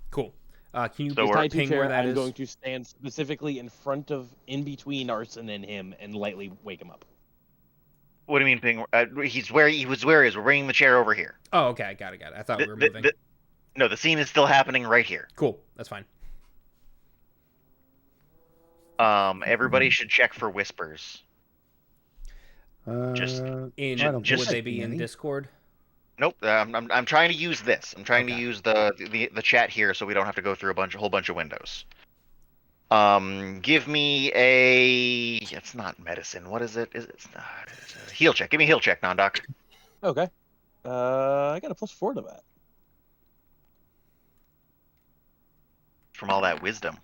cool. Can you
So
ping where that
I'm
is?
going to stand specifically in between Arson and him and lightly wake him up.
what do you mean ping? He's where he is. We're bringing the chair over here.
Oh, okay. Got it. I thought we were moving.
No, the scene is still happening right here.
Cool. That's fine.
Everybody should check for whispers. Just
Would
just-
they be in Discord?
Nope. I'm trying to use this. I'm trying to
Okay.
use the chat here so we don't have to go through a whole bunch of windows. Give me a. It's not medicine. What is it? It's not heal check. Give me a heal check, Nondoc.
Okay. I got a +4 to that.
from all that wisdom.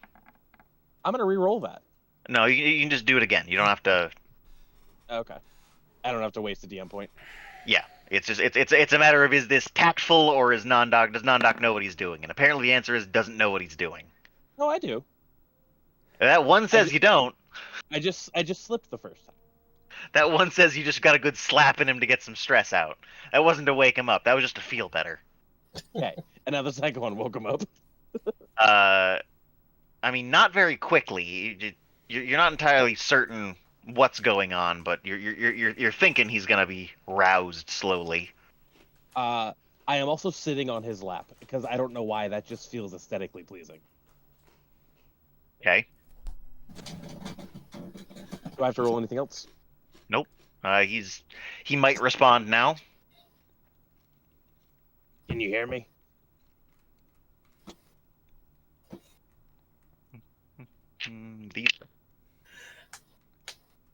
I'm gonna re-roll that.
No, you can just do it again. You don't have to.
Okay. I don't have to waste a DM point.
Yeah, it's just it's a matter of, is this tactful, or does non-doc know what he's doing? And apparently the answer is doesn't know what he's doing.
Oh, I do.
That one says you don't.
I just slipped the first time.
That one says you just got a good slap in him to get some stress out. That wasn't to wake him up. That was just to feel better.
Okay. And now the second one woke him up.
I mean, not very quickly. You're not entirely certain what's going on, but you're thinking he's gonna be roused slowly.
I am also sitting on his lap because I don't know why that just feels aesthetically pleasing.
Okay.
Do I have to roll anything else?
Nope. He might respond now.
Can you hear me?
These.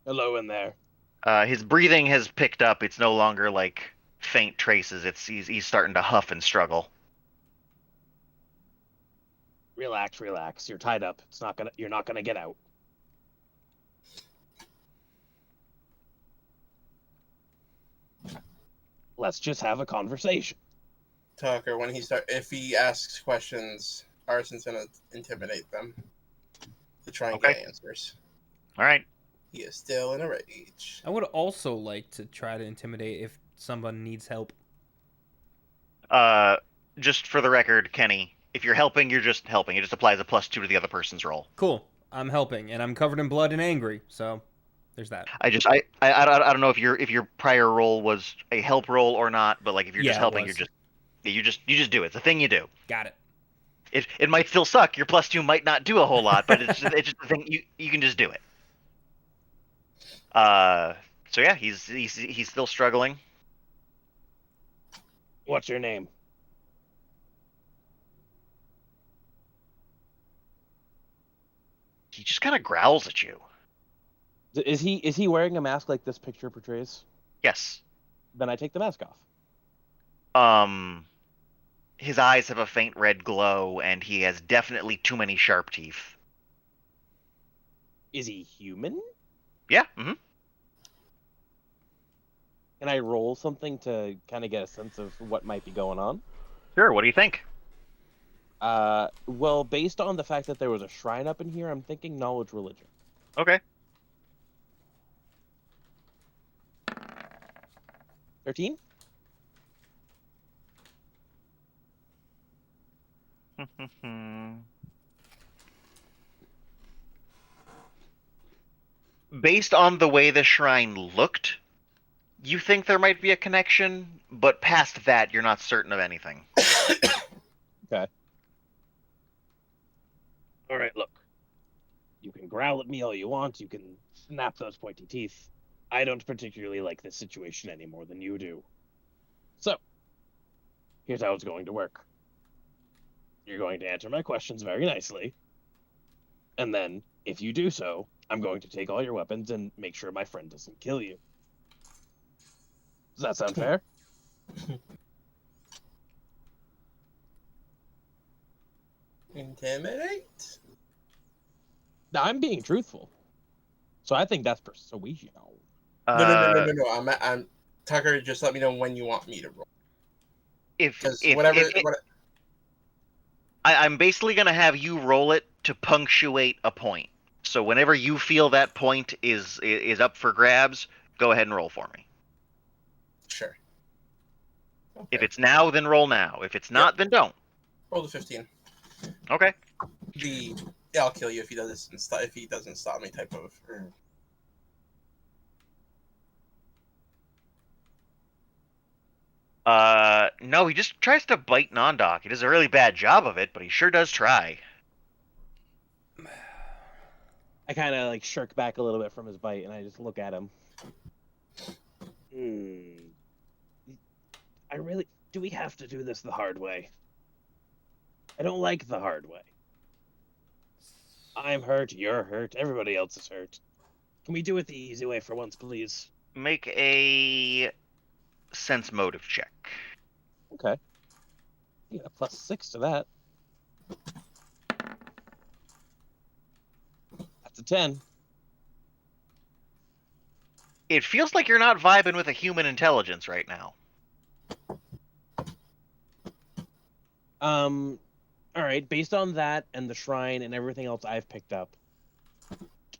Hello in there.
His breathing has picked up. It's no longer like faint traces. He's starting to huff and struggle.
Relax. You're tied up. You're not gonna get out. Let's just have a conversation.
Tucker, if he asks questions, Arson's gonna intimidate them to try and get answers.
All right.
He is still in a rage.
I would also like to try to intimidate if someone needs help.
Just for the record, Kenny, if you're helping, you're just helping. It just applies a +2 to the other person's roll.
Cool. I'm helping, and I'm covered in blood and angry, so there's that.
I don't know if your prior roll was a help roll or not, but like if you're just helping, you just do it. It's a thing you do.
Got it.
It might still suck. Your +2 might not do a whole lot, but it's just a thing you can just do it. So yeah, he's still struggling.
What's your name?
He just kind of growls at you.
Is he wearing a mask like this picture portrays?
Yes.
Then I take the mask off.
His eyes have a faint red glow, and he has definitely too many sharp teeth.
Is he human?
Yeah. Mm-hmm.
Can I roll something to kind of get a sense of what might be going on?
Sure. What do you think?
Well, based on the fact that there was a shrine up in here, I'm thinking knowledge religion.
Okay.
13?
Based on the way the shrine looked, you think there might be a connection, but past that, you're not certain of anything.
Okay. All right, look. You can growl at me all you want. You can snap those pointy teeth. I don't particularly like this situation any more than you do. So, here's how it's going to work. You're going to answer my questions very nicely. And then, if you do so, I'm going to take all your weapons and make sure my friend doesn't kill you. Does that sound fair?
Intimidate?
Now, I'm being truthful. So I think that's persuasion.
No. I'm Tucker. Just let me know when you want me to roll.
I'm basically gonna have you roll it to punctuate a point. So whenever you feel that point is up for grabs, go ahead and roll for me.
Sure. Okay.
If it's now, then roll now. If it's not, then don't.
Roll the 15.
Okay.
I'll kill you if he doesn't stop me type of.
No, he just tries to bite Non-Doc. He does a really bad job of it, but he sure does try.
I kind of like shirk back a little bit from his bite, and I just look at him. Do we have to do this the hard way? I don't like the hard way. I'm hurt, you're hurt, everybody else is hurt. Can we do it the easy way for once, please?
Make a sense motive check.
Okay. You got a +6 to that. That's a 10.
It feels like you're not vibing with a human intelligence right now.
All right. Based on that and the shrine and everything else I've picked up,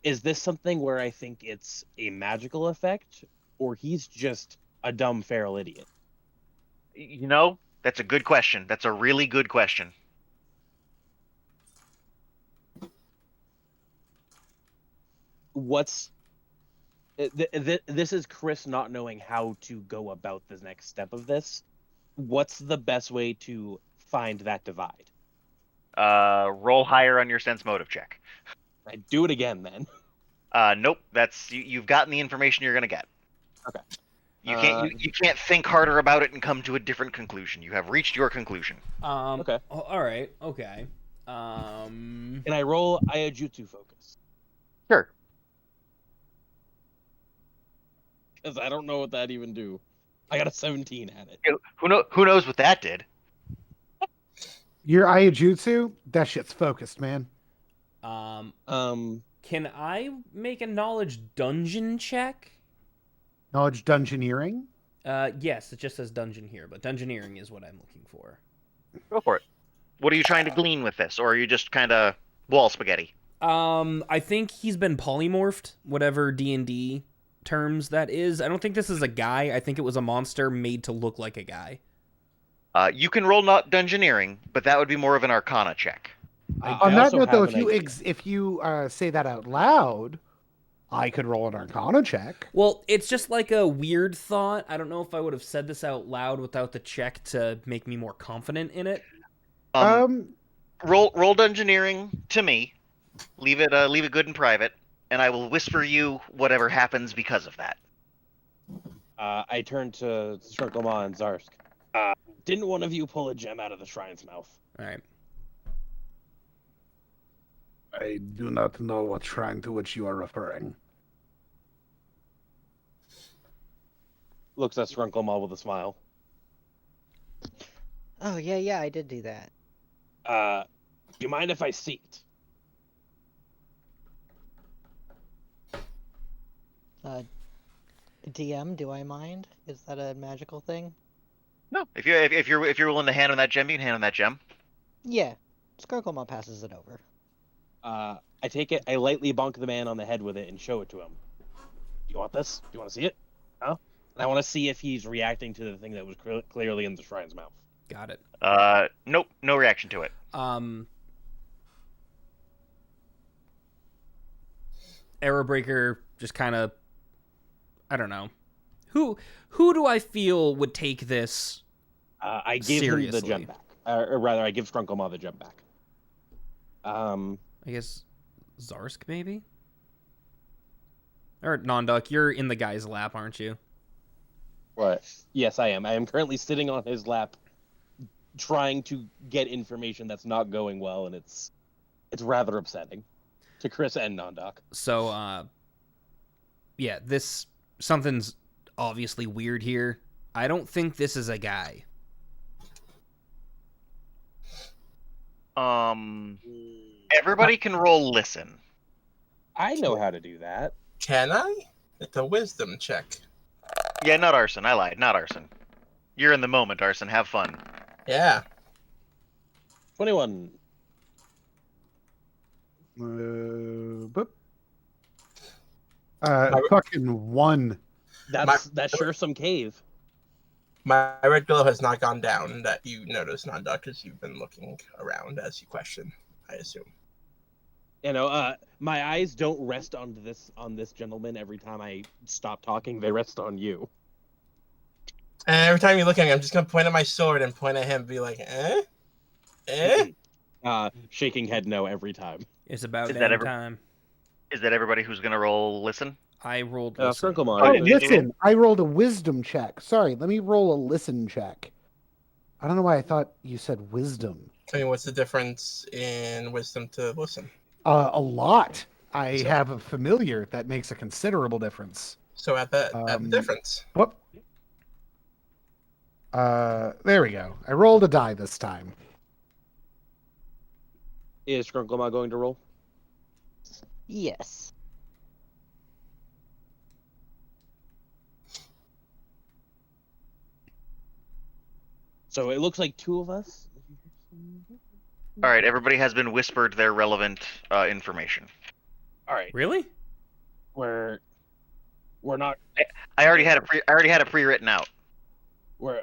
is this something where I think it's a magical effect, or he's just a dumb feral idiot?
You know, that's a good question. That's a really good question.
What's this is Chris not knowing how to go about the next step of this. What's the best way to find that divide?
Roll higher on your sense motive check.
I do it again then.
Nope. That's you've gotten the information you're gonna get.
Okay.
You can't you can't think harder about it and come to a different conclusion. You have reached your conclusion.
Okay.
All right. Okay.
Can I roll Ayajutsu focus?
Sure.
Because I don't know what that even do. I got a 17 at it.
Who knows what that did?
Your Ayajutsu, that shit's focused, man.
Can I make a knowledge dungeon check?
Knowledge dungeoneering?
Yes, it just says dungeon here, but dungeoneering is what I'm looking for.
Go for it. What are you trying to glean with this, or are you just kind of wall spaghetti?
I think he's been polymorphed, whatever D&D terms that is. I don't think this is a guy. I think it was a monster made to look like a guy.
You can roll not dungeoneering, but that would be more of an Arcana check.
On that note, though, if you say that out loud, I could roll an Arcana check.
Well, it's just like a weird thought. I don't know if I would have said this out loud without the check to make me more confident in it.
Roll dungeoneering to me. Leave it good and private, and I will whisper you whatever happens because of that.
I turn to Strunklemon and Zarsk. Didn't one of you pull a gem out of the shrine's mouth?
All right.
I do not know what shrine to which you are referring.
Looks at Strunklemon with a smile.
Oh, yeah, I did do that.
Do you mind if I see it?
DM, do I mind? Is that a magical thing?
No, if you're willing to hand him that gem, you can hand him that gem.
Yeah, Skirklemon passes it over.
I take it, I lightly bonk the man on the head with it and show it to him. Do you want this? Do you want to see it? Huh? And I want to see if he's reacting to the thing that was clearly in the shrine's mouth.
Got it.
Nope, no reaction to it.
Arrowbreaker just kind of, I don't know. Who do I feel would take this
I give
seriously?
him the gem back. Or rather, I give Strunklemon the gem back.
I guess Zarsk, maybe? Or Nonduck, you're in the guy's lap, aren't you?
What? Yes, I am. I am currently sitting on his lap, trying to get information that's not going well, and it's rather upsetting to Chris and Nonduck.
So, yeah, something's obviously weird here. I don't think this is a guy.
Everybody can roll listen.
I know how to do that.
Can I? It's a wisdom check.
Yeah, not arson. I lied. Not arson. You're in the moment, Arson. Have fun.
Yeah.
21.
Fucking 1.
That's sure some cave.
My red glow has not gone down that you notice, Nonduck, as you've been looking around as you question, I assume.
You know, my eyes don't rest on this gentleman every time I stop talking. They rest on you.
And every time you look at me, I'm just gonna point at my sword and point at him and be like, eh?
Shaking head no every time.
It's about
Is that
damn time.
Is that everybody who's gonna roll listen?
I rolled listen.
Strunklemon.
Oh, listen, I rolled a wisdom check. Sorry, let me roll a listen check. I don't know why I thought you said wisdom.
I mean, what's the difference in wisdom to listen?
A lot. I have a familiar that makes a considerable difference.
So at the difference.
Whoop. There we go. I rolled a die this time.
Is Strunklemon going to roll?
Yes.
So it looks like 2 of us.
All right, everybody has been whispered their relevant information.
All right,
Really?
we're not
I already had a pre-written out.
we're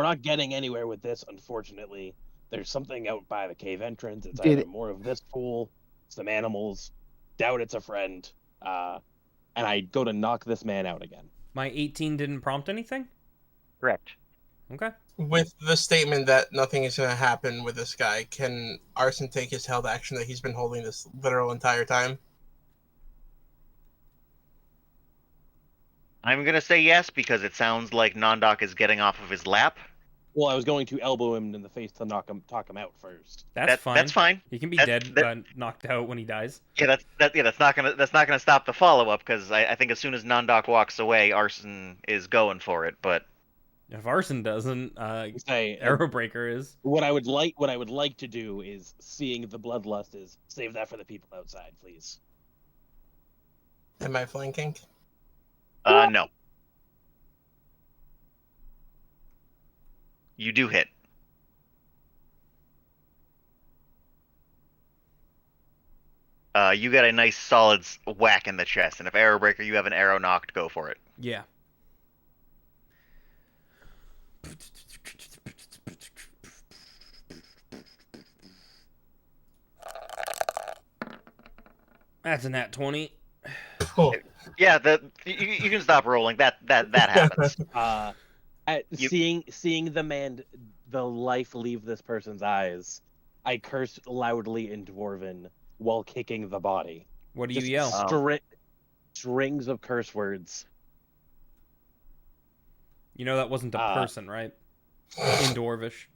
not getting anywhere with this, unfortunately. There's something out by the cave entrance. It's
Did-
either more of this pool, some animals. Doubt it's a friend. And I go to knock this man out again.
My 18 didn't prompt anything?
Correct.
Okay.
With the statement that nothing is going to happen with this guy, can Arson take his held action that he's been holding this literal entire time?
I'm gonna say yes because it sounds like Nondok is getting off of his lap.
Well, I was going to elbow him in the face to talk him out first.
That's fine.
That's fine.
He can be
That's-
dead, knocked out when he dies.
Yeah, that's not gonna stop the follow up because I think as soon as Nondok walks away, Arson is going for it. But
If Arson doesn't,
Say,
Arrowbreaker is.
what I would like to do is, seeing the bloodlust, is save that for the people outside, please.
Am I flanking?
no, you do hit. You get a nice solid whack in the chest, and if Arrowbreaker, you have an arrow knocked, go for it.
Yeah. That's a nat 20.
Cool.
Yeah, you can stop rolling. That happens.
Seeing the life leave this person's eyes, I cursed loudly in Dwarven while kicking the body.
What do you
Just
yell?
strings of curse words.
You know that wasn't a person, right? In Dwarvish.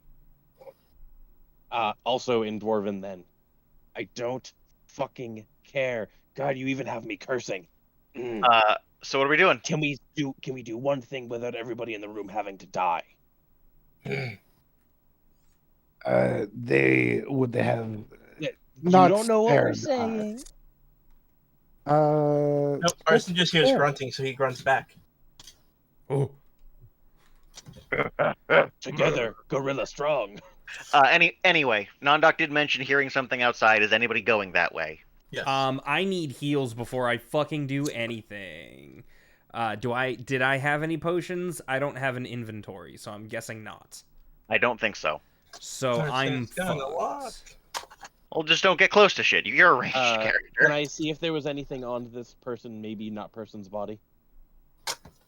Also in Dwarven, then. I don't fucking care. God, you even have me cursing.
So what are we doing?
Can we do one thing without everybody in the room having to die?
They have
You
not
don't know what we're
spared
saying.
Nope, Arson just hears
fair.
grunting, so he grunts back.
Oh.
Together, gorilla strong.
Anyway, Nondok did mention hearing something outside. Is anybody going that way?
Yes.
I need heals before I fucking do anything. Did I have any potions? I don't have an inventory, so I'm guessing not.
I don't think so.
So
Arson's
I'm
gonna
fucked.
walk.
Well, just don't get close to shit. You're a ranged
Can
character.
I see if there was anything on this person, maybe not person's body?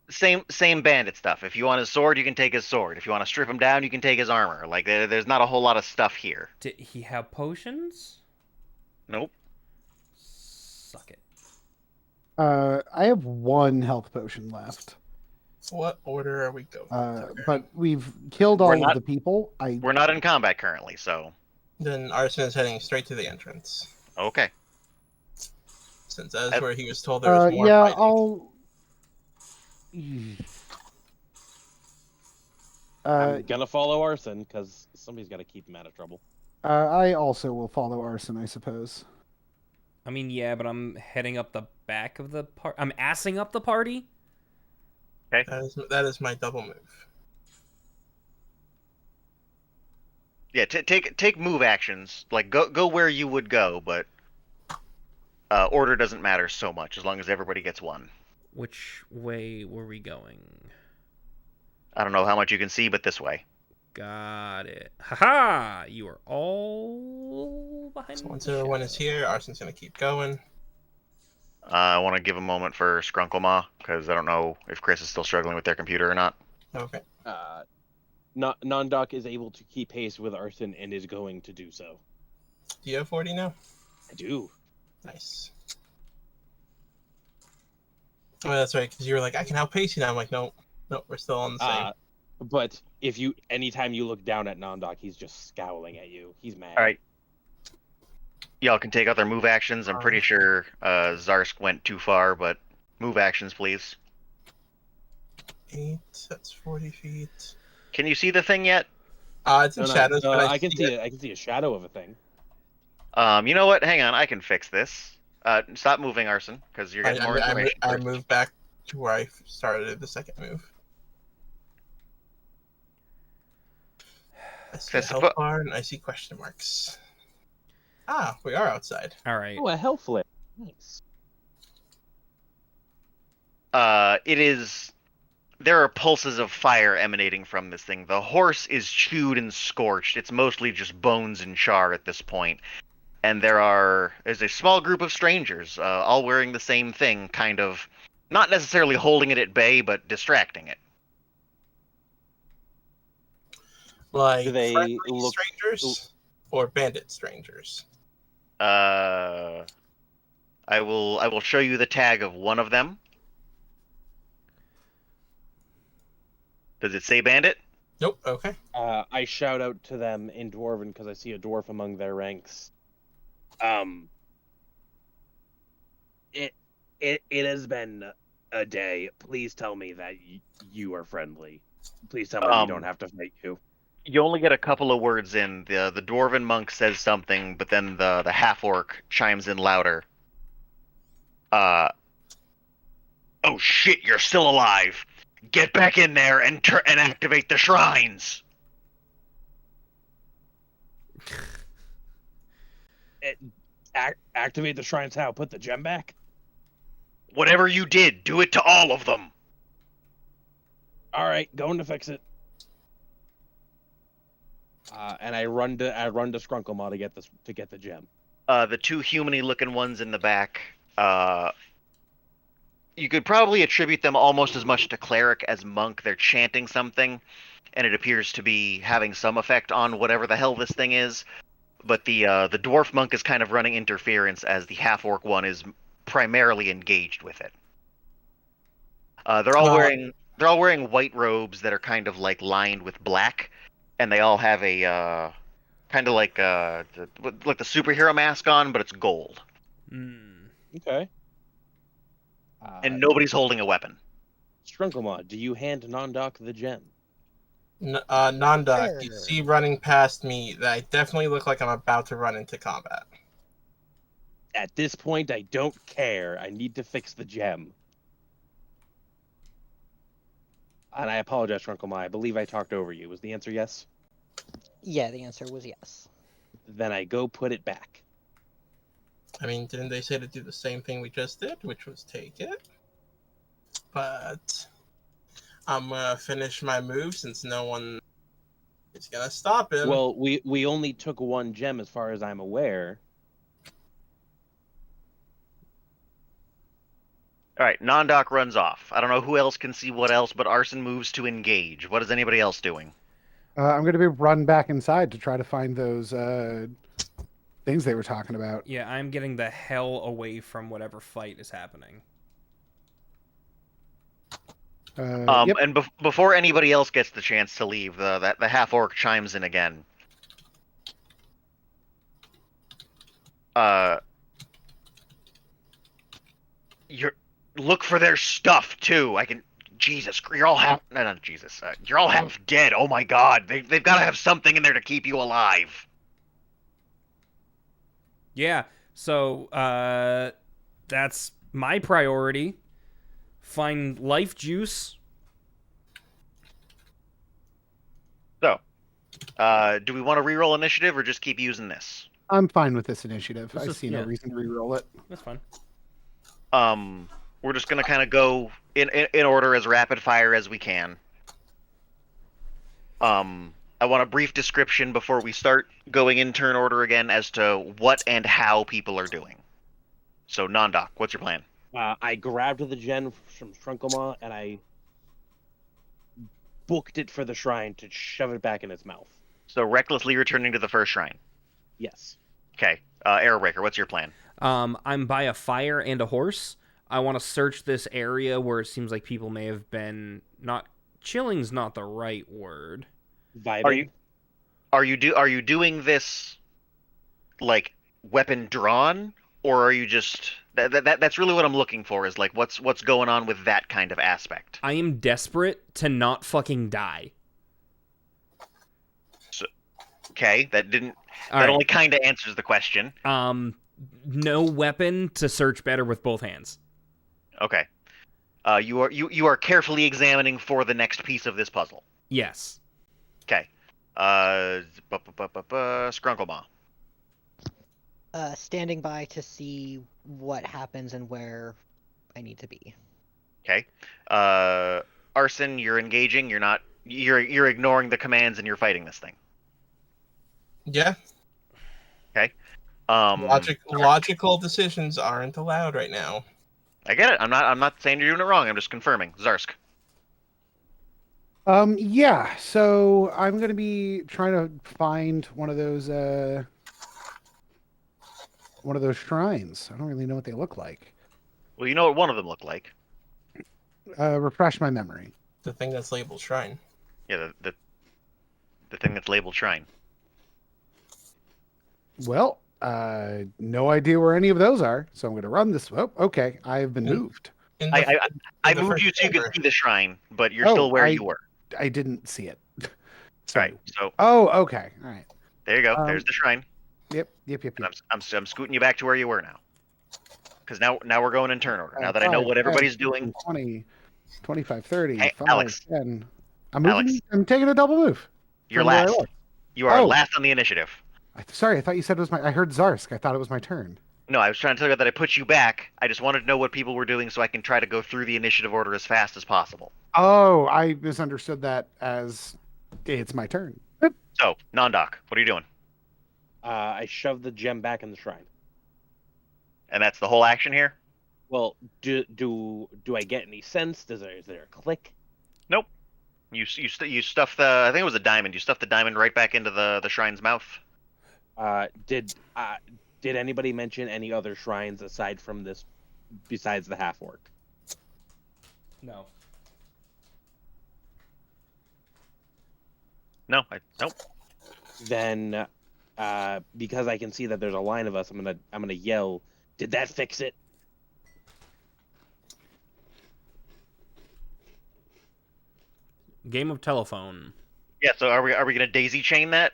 Same bandit stuff. If you want his sword, you can take his sword. If you want to strip him down, you can take his armor. Like there's not a whole lot of stuff here.
Did he have potions?
Nope.
Suck it.
I have one health potion left.
What order are we going?
But we've killed
We're
all
not-
of the people.
We're not in combat currently, so
Then Arson is heading straight to the entrance,
okay.
since that is where he was told there was more
yeah,
fighting.
I'll.
I'm gonna follow Arson because somebody's got to keep him out of trouble.
I also will follow Arson, I suppose.
I mean, yeah, but I'm heading up the back of the part. I'm assing up the party.
That is my double move.
Yeah, take move actions. Like go where you would go, but order doesn't matter so much as long as everybody gets one.
Which way were we going?
I don't know how much you can see, but this way.
Got it. Haha! You are all behind
So
the
once everyone is
shadow.
here, Arson's gonna keep going.
I want to give a moment for Skrunkle because I don't know if Chris is still struggling with their computer or not.
Okay.
Nondok is able to keep pace with Arson and is going to do so.
Do you have 40 now?
I do.
Nice. Oh, that's right, because you were like, I can outpace you now. I'm like, nope, we're still on the same.
But anytime you look down at Nondok, he's just scowling at you. He's mad.
All right. Y'all can take out their move actions. I'm pretty sure Zarsk went too far, but move actions, please.
8, that's 40 feet.
Can you see the thing yet?
It's in
No,
shadows, but
I can see it. I can see a shadow of a thing.
You know what? Hang on, I can fix this. Stop moving, Arson, because you're getting more information.
I
first.
moved back to where I started the second move. I see a
That's the
health
foot.
bar and I see question marks. Ah, we are outside.
All right.
Oh, a health flare. Nice.
It is. There are pulses of fire emanating from this thing. The horse is chewed and scorched. It's mostly just bones and char at this point. And there's a small group of strangers, all wearing the same thing, kind of not necessarily holding it at bay, but distracting it.
Like
Do they
friendly
look-
strangers or bandit strangers?
I will show you the tag of one of them. Does it say bandit?
Nope. Okay.
I shout out to them in Dwarven because I see a dwarf among their ranks. It has been a day. Please tell me that you are friendly. Please tell me we don't have to fight you.
You only get a couple of words in. The dwarven monk says something, but then the half orc chimes in louder. Oh shit! You're still alive. Get back in there and activate the shrines.
Activate the shrines. How? Put the gem back.
Whatever you did, do it to all of them.
All right, going to fix it. And I run to Skrunkle to get the gem.
The two humany looking ones in the back. You could probably attribute them almost as much to cleric as monk. They're chanting something, and it appears to be having some effect on whatever the hell this thing is. But the dwarf monk is kind of running interference, as the half orc one is primarily engaged with it. They're all wearing white robes that are kind of like lined with black, and they all have a kind of like the superhero mask on, but it's gold.
Okay.
And nobody's holding a weapon.
Strunklemon, do you hand Nondok the gem?
Nanda, you
Sure.
see running past me that I definitely look like I'm about to run into combat.
At this point, I don't care. I need to fix the gem. And I apologize, Strunklemon. I believe I talked over you. Was the answer yes?
Yeah, the answer was yes.
Then I go put it back.
I mean, didn't they say to do the same thing we just did, which was take it? But I'm gonna finish my move since no one is gonna stop him.
Well, we only took one gem as far as I'm aware.
All right, Nondok runs off. I don't know who else can see what else, but Arson moves to engage. What is anybody else doing?
I'm going to be run back inside to try to find those things they were talking about.
Yeah, I'm getting the hell away from whatever fight is happening.
Yep.
And before anybody else gets the chance to leave, the half orc chimes in again. Look for their stuff too. Jesus, you're all half. No, not Jesus. You're all half dead. Oh my God, they've got to have something in there to keep you alive.
Yeah, so that's my priority. Find life juice.
So, do we want to reroll initiative or just keep using this?
I'm fine with this initiative. I
This is-
see no
yeah.
reason to reroll it.
That's fine.
We're just gonna kind of go in order as rapid fire as we can. I want a brief description before we start going in turn order again as to what and how people are doing. So, Nondok, what's your plan?
I grabbed the gem from Strunklemon and I booked it for the shrine to shove it back in its mouth.
So, recklessly returning to the first shrine.
Yes.
Okay, Arrowbreaker, what's your plan?
I'm by a fire and a horse. I want to search this area where it seems like people may have been. Not chilling's not the right word.
Vibing.
Are you doing this like weapon drawn, or are you just that's really what I'm looking for, is like what's going on with that kind of aspect?
I am desperate to not fucking die.
Okay, that
All right.
only kind of answers the question.
no weapon to search better with both hands.
Okay. You are carefully examining for the next piece of this puzzle.
Yes.
Okay. Skrunkle
Standing by to see what happens and where I need to be.
Okay. Arson, you're engaging. You're not. You're ignoring the commands and you're fighting this thing.
Yeah.
Okay.
Logical decisions aren't allowed right now.
I get it. I'm not saying you're doing it wrong. I'm just confirming. Zarsk.
Yeah, so I'm gonna be trying to find one of those shrines. I don't really know what they look like.
Well, you know what one of them looked like.
Refresh my memory.
The thing that's labeled shrine.
Yeah, the thing that's labeled shrine.
Well, no idea where any of those are, so I'm gonna run this. Oh, okay, I have been moved.
I moved you so you could see the shrine, but you're
Oh,
still where you were.
I didn't see it.
Right. So
Oh, okay. All right.
there you go. There's the shrine.
Yep.
And I'm scooting you back to where you were now. Because now we're going in turn order. Now that I know what everybody's doing.
20, 25, 30,
Hey,
5,
Alex.
10. I'm moving.
Alex.
I'm taking a double move.
You're
from where I
last.
was.
You are
Oh.
last on the initiative.
Sorry, I thought you said it was my. I heard Zarsk. I thought it was my turn.
No, I was trying to tell you that I put you back. I just wanted to know what people were doing so I can try to go through the initiative order as fast as possible.
Oh, I misunderstood that as it's my turn.
So, Nondoc, what are you doing?
I shoved the gem back in the shrine.
And that's the whole action here?
Well, do I get any sense? Is there a click?
Nope. You stuff the. I think it was a diamond. You stuffed the diamond right back into the shrine's mouth.
Did anybody mention any other shrines aside from this, besides the half orc?
No.
No, nope.
Then, because I can see that there's a line of us, I'm gonna yell, "Did that fix it?"
Game of telephone.
Yeah. So are we gonna daisy chain that?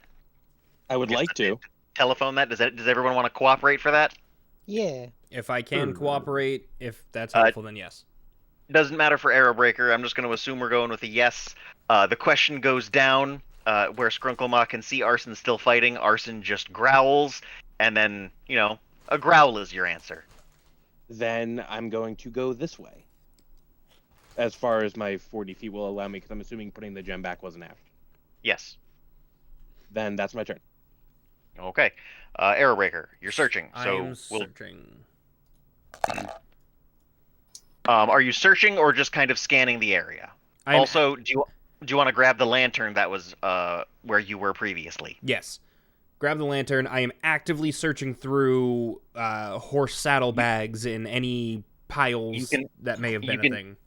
I would like to.
Telephone that? Does everyone want to cooperate for that?
Yeah.
If I can cooperate, if that's helpful, then yes.
Doesn't matter for Arrow Breaker. I'm just going to assume we're going with a yes. The question goes down where Skrunklemach can see Arson still fighting. Arson just growls, and then, a growl is your answer.
Then I'm going to go this way. As far as my 40 feet will allow me, because I'm assuming putting the gem back was an action.
Yes.
Then that's my turn.
Okay. Arrow Breaker, you're searching.
I
So
am searching.
are you searching or just kind of scanning the area? Also, do you want to grab the lantern that was where you were previously?
Yes. Grab the lantern. I am actively searching through horse saddlebags in any piles that may have been a thing.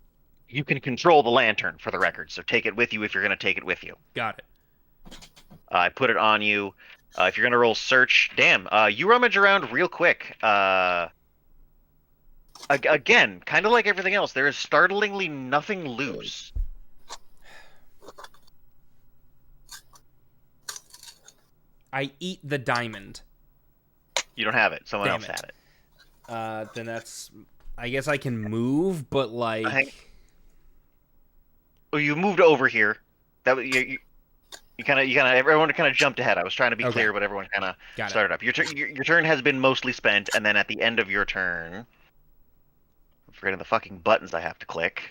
You can control the lantern, for the record, so take it with you if you're going to take it with you.
Got it.
I put it on you. If you're going to roll search, you rummage around real quick. Again, kind of like everything else, there is startlingly nothing loose.
I eat the diamond.
You don't have it. Someone
Damn
else
it.
had it.
Then that's... I guess I can move, but
Oh, you moved over here. That you kind of everyone kind of jumped ahead. I was trying to be clear, but everyone kind of started up. Your turn has been mostly spent, and then at the end of your turn, I'm forgetting the fucking buttons I have to click.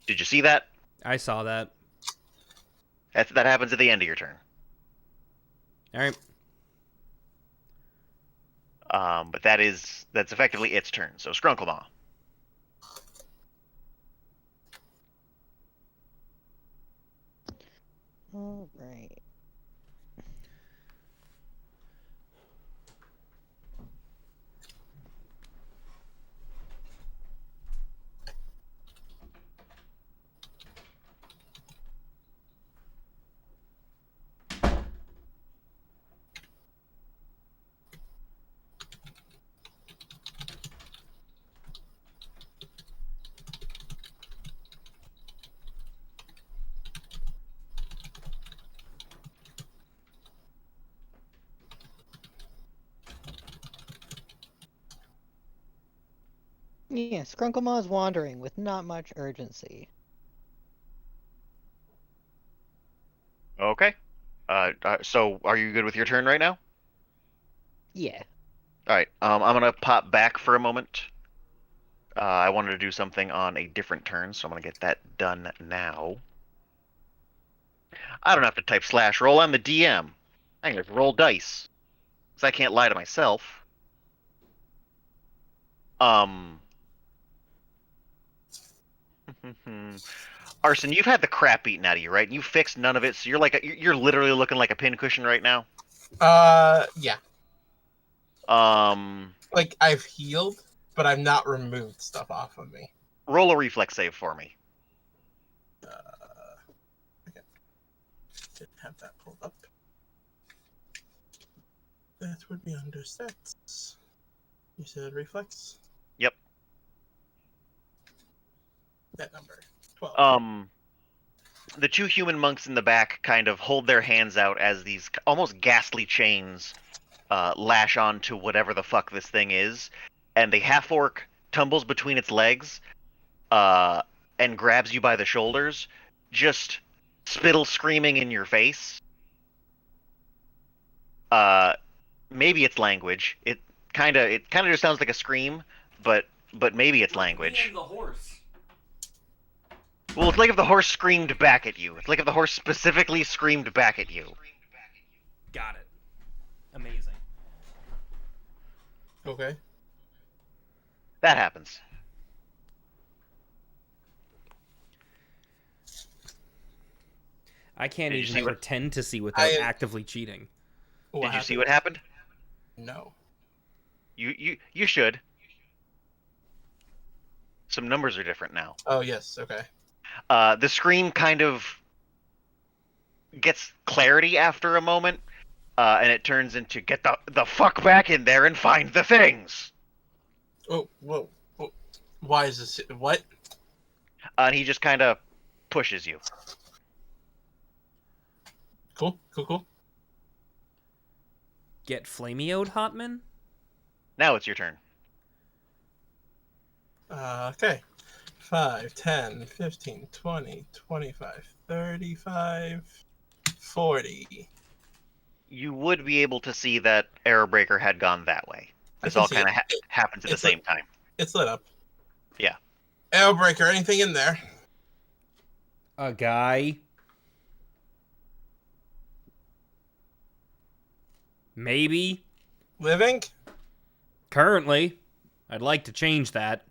Did you see that?
I saw that.
That happens at the end of your turn.
All right.
But that's effectively its turn. So Skrunklemach.
All right. Yeah, Skrunkle is wandering with not much urgency.
Okay. So are you good with your turn right now?
Yeah.
All right. I'm gonna pop back for a moment. I wanted to do something on a different turn, so I'm gonna get that done now. I don't have to type /roll. I'm the DM. I can just roll dice, because I can't lie to myself. Arson, you've had the crap beaten out of you, right? You fixed none of it, so you're literally looking like a pincushion right now.
Yeah.
Um,
Like I've healed, but I've not removed stuff off of me.
roll a reflex save for me.
Okay. Didn't have that pulled up. That would be under stats. You said reflex?
Yep.
That number. 12.
The two human monks in the back kind of hold their hands out as these almost ghastly chains lash on to whatever the fuck this thing is, and the half-orc tumbles between its legs and grabs you by the shoulders, just spittle screaming in your face. Maybe it's language. It kind of just sounds like a scream, but maybe it's language.
The horse.
Well, it's like if the horse screamed back at you. It's like if the horse specifically screamed back at you.
Got it. Amazing.
Okay.
That happens.
I can't
Did you
even
see what-
pretend to see without actively cheating.
Did you see what happened?
No.
You should. Some numbers are different now.
Oh, yes. Okay.
The scream kind of gets clarity after a moment, and it turns into "Get the fuck back in there and find the things."
Oh, whoa. Why is this? What?
And he just kind of pushes you.
Cool.
Get flamioed, Hotman?
Now it's your turn.
Okay. 5, 10, 15, 20, 25, 35, 40.
You would be able to see that Arrowbreaker had gone that way.
I
This
can
all
see
kind of
it.
happens at the
It's
same time.
It's lit up.
Yeah.
Arrowbreaker, anything in there?
A guy. Maybe.
Living?
Currently. I'd like to change that.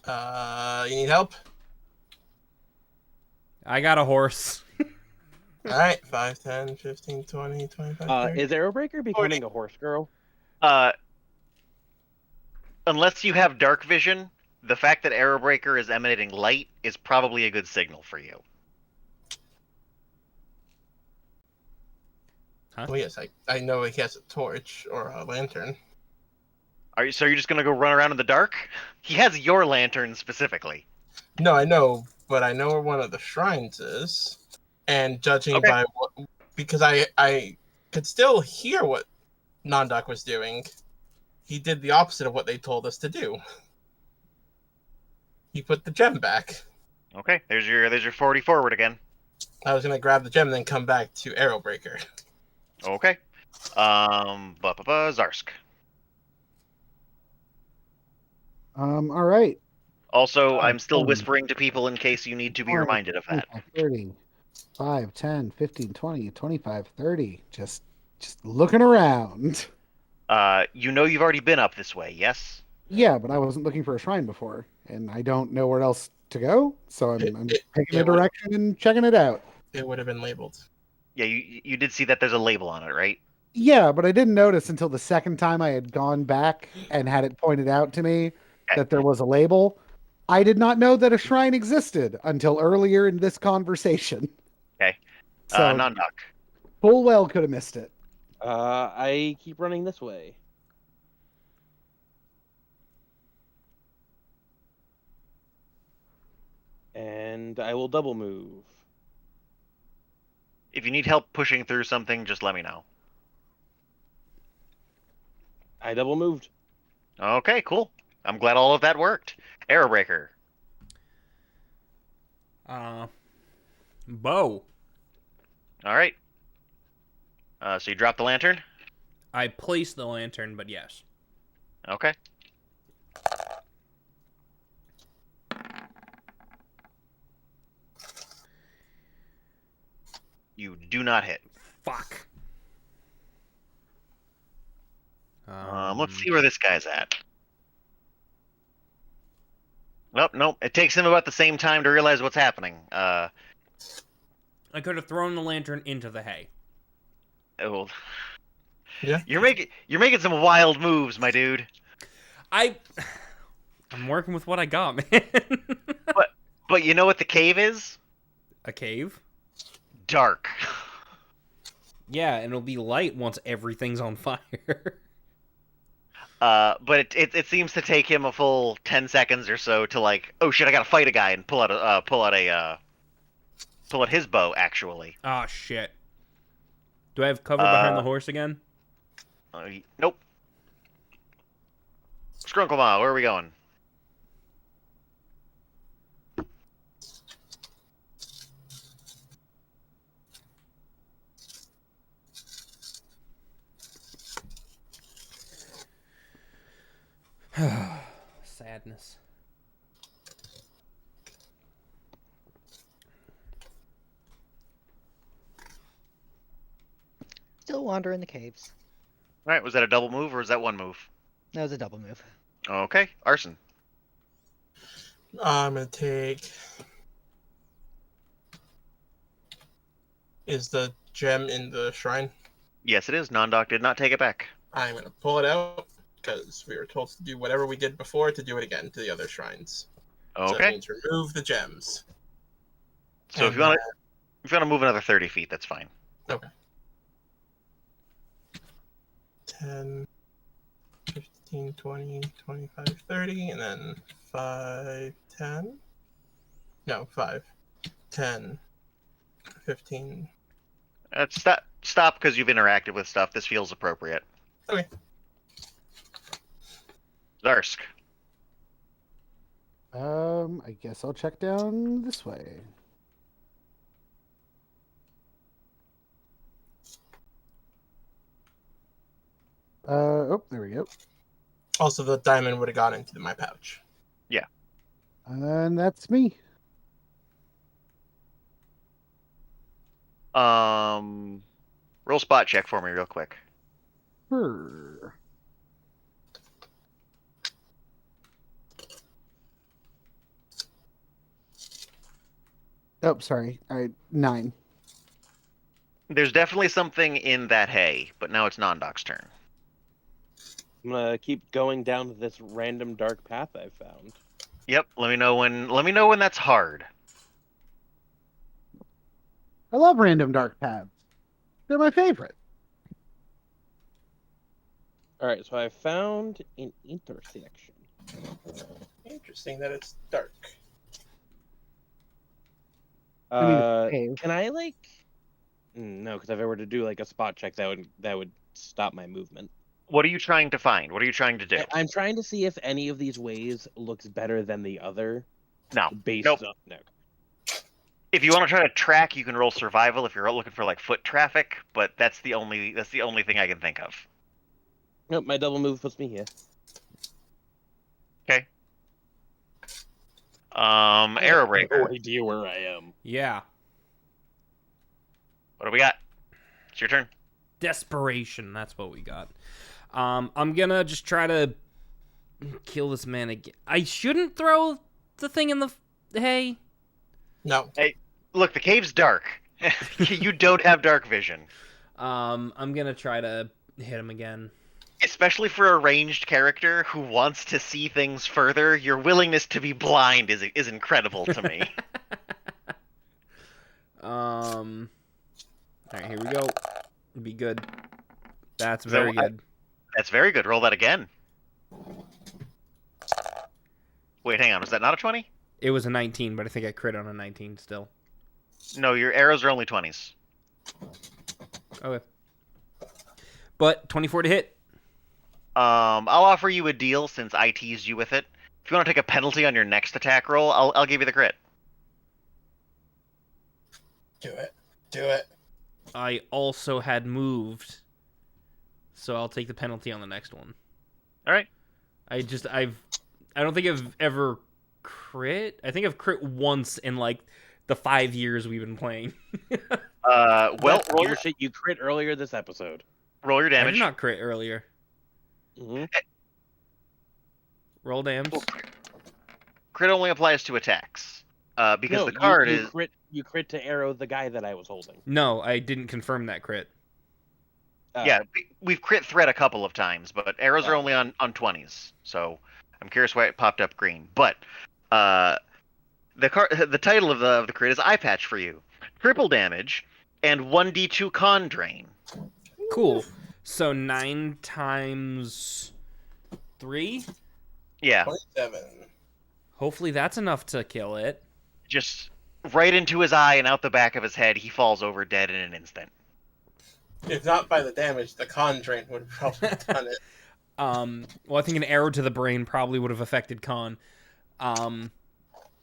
You need help?
I got a horse.
Alright, 5, 10, 15, 20, 25, 30.
Is Arrowbreaker becoming a horse girl?
Unless you have dark vision, the fact that Arrowbreaker is emanating light is probably a good signal for you.
Huh?
Well, yes, I know he has a torch or a lantern.
So you're just gonna go run around in the dark? He has your lantern specifically.
No, I know, but I know where one of the shrines is. And judging
Okay.
by what... Because I could still hear what Nondak was doing. He did the opposite of what they told us to do. He put the gem back.
Okay, there's your 40 forward again.
I was going to grab the gem and then come back to Arrowbreaker.
Okay. Zarsk.
All right.
Also, I'm still
10,
whispering to people in case you need to be
20,
reminded of that.
30, 5, 10, 15, 20, 25, 30. Just looking around.
You know you've already been up this way, yes?
Yeah, but I wasn't looking for a shrine before, and I don't know where else to go, so I'm taking a
it would-
direction and checking it out.
It would have been labeled.
Yeah, you did see that there's a label on it, right?
Yeah, but I didn't notice until the second time I had gone back and had it pointed out to me that there was a label. I did not know that a shrine existed until earlier in this conversation.
Okay.
So
Nondak.
full well could have missed it.
I keep running this way. And I will double move.
If you need help pushing through something, just let me know.
I double moved.
Okay, cool. I'm glad all of that worked. Arrow Breaker.
Bow.
All right. So you drop the lantern?
I placed the lantern, but yes.
Okay. You do not hit.
Fuck.
Let's see where this guy's at. Nope, nope. It takes him about the same time to realize what's happening.
I could have thrown the lantern into the hay.
Oh,
Yeah.
you're making some wild moves, my dude.
I'm working with what I got, man.
But you know what the cave is?
A cave?
Dark.
Yeah, and it'll be light once everything's on fire.
But it seems to take him a full 10 seconds or so to like, oh shit, I gotta fight a guy and pull out his bow actually.
Ah, shit. Do I have cover behind the horse again?
Nope. Skrunkle where are we going?
Sadness.
Still wander in the caves.
All right, was that a double move or was that one move?
That was a double move.
Okay, Arson.
I'm gonna take. Is the gem in the shrine?
Yes, it is. Nondoc did not take it back.
I'm gonna pull it out because we were told to do whatever we did before to do it again to the other shrines. So that
Okay.
means remove the gems.
So if you want to move another 30 feet, that's fine.
10, 15, 20, 25, 30, and then 5, 10. No, 5, 10, 15.
Stop because you've interacted with stuff. This feels appropriate.
Okay.
Zarsk.
I guess I'll check down this way. Oh, there we go.
Also, the diamond would have gone into my pouch.
And that's me.
Roll spot check for me real quick.
Brr. Oh, sorry. 9.
There's definitely something in that hay, but now it's Nondoc's turn.
I'm gonna keep going down this random dark path I found.
Yep. Let me know when that's hard.
I love random dark paths. They're my favorite.
All right, so I found an intersection.
Interesting that it's dark.
Cave.
Can I like? No, because if I were to do like a spot check, that would stop my movement.
What are you trying to find? What are you trying to do?
I'm trying to see if any of these ways looks better than the other.
No.
Based
Nope.
on no.
If you want to try to track, you can roll survival if you're looking for like foot traffic, but that's the only thing I can think of.
Nope, my double move puts me here.
Okay. Arrow Breaker.
No idea where I am.
Yeah.
What do we got? It's your turn.
Desperation. That's what we got. I'm gonna just try to kill this man again. I shouldn't throw the thing in the hay.
No.
Look, the cave's dark. You don't have dark vision.
I'm gonna try to hit him again.
Especially for a ranged character who wants to see things further, your willingness to be blind is incredible to me.
All right, here we go. Be good. That's very good.
That's very good. Roll that again. Wait, hang on. Was that not a 20?
It was a 19, but I think I crit on a 19 still.
No, your arrows are only 20s.
Okay. But 24 to hit.
I'll offer you a deal since I teased you with it. If you want to take a penalty on your next attack roll, I'll give you the crit.
Do it. Do it.
I also had moved, so I'll take the penalty on the next one.
All right.
I don't think I've ever crit. I think I've crit once in like the 5 years we've been playing.
Well,
That's
roll your,
bullshit. You crit earlier this episode.
roll your
I
damage.
did not crit earlier.
Mm-hmm.
Roll damage.
Crit only applies to attacks. Because
No,
the card
you
is
crit. You crit to arrow the guy that I was holding.
No, I didn't confirm that crit.
yeah. We've crit threat a couple of times, but arrows are
Oh.
only on 20s. So I'm curious why it popped up green. But the title of the crit is eye patch for you. Triple damage and 1d2 con drain.
Cool. So 9 times 3.
Yeah,
27.
Hopefully that's enough to kill it.
just right into his eye and out the back of his head. He falls over dead in an instant.
If not by the damage, the con drain would have probably done it.
Well, I think an arrow to the brain probably would have affected Khan.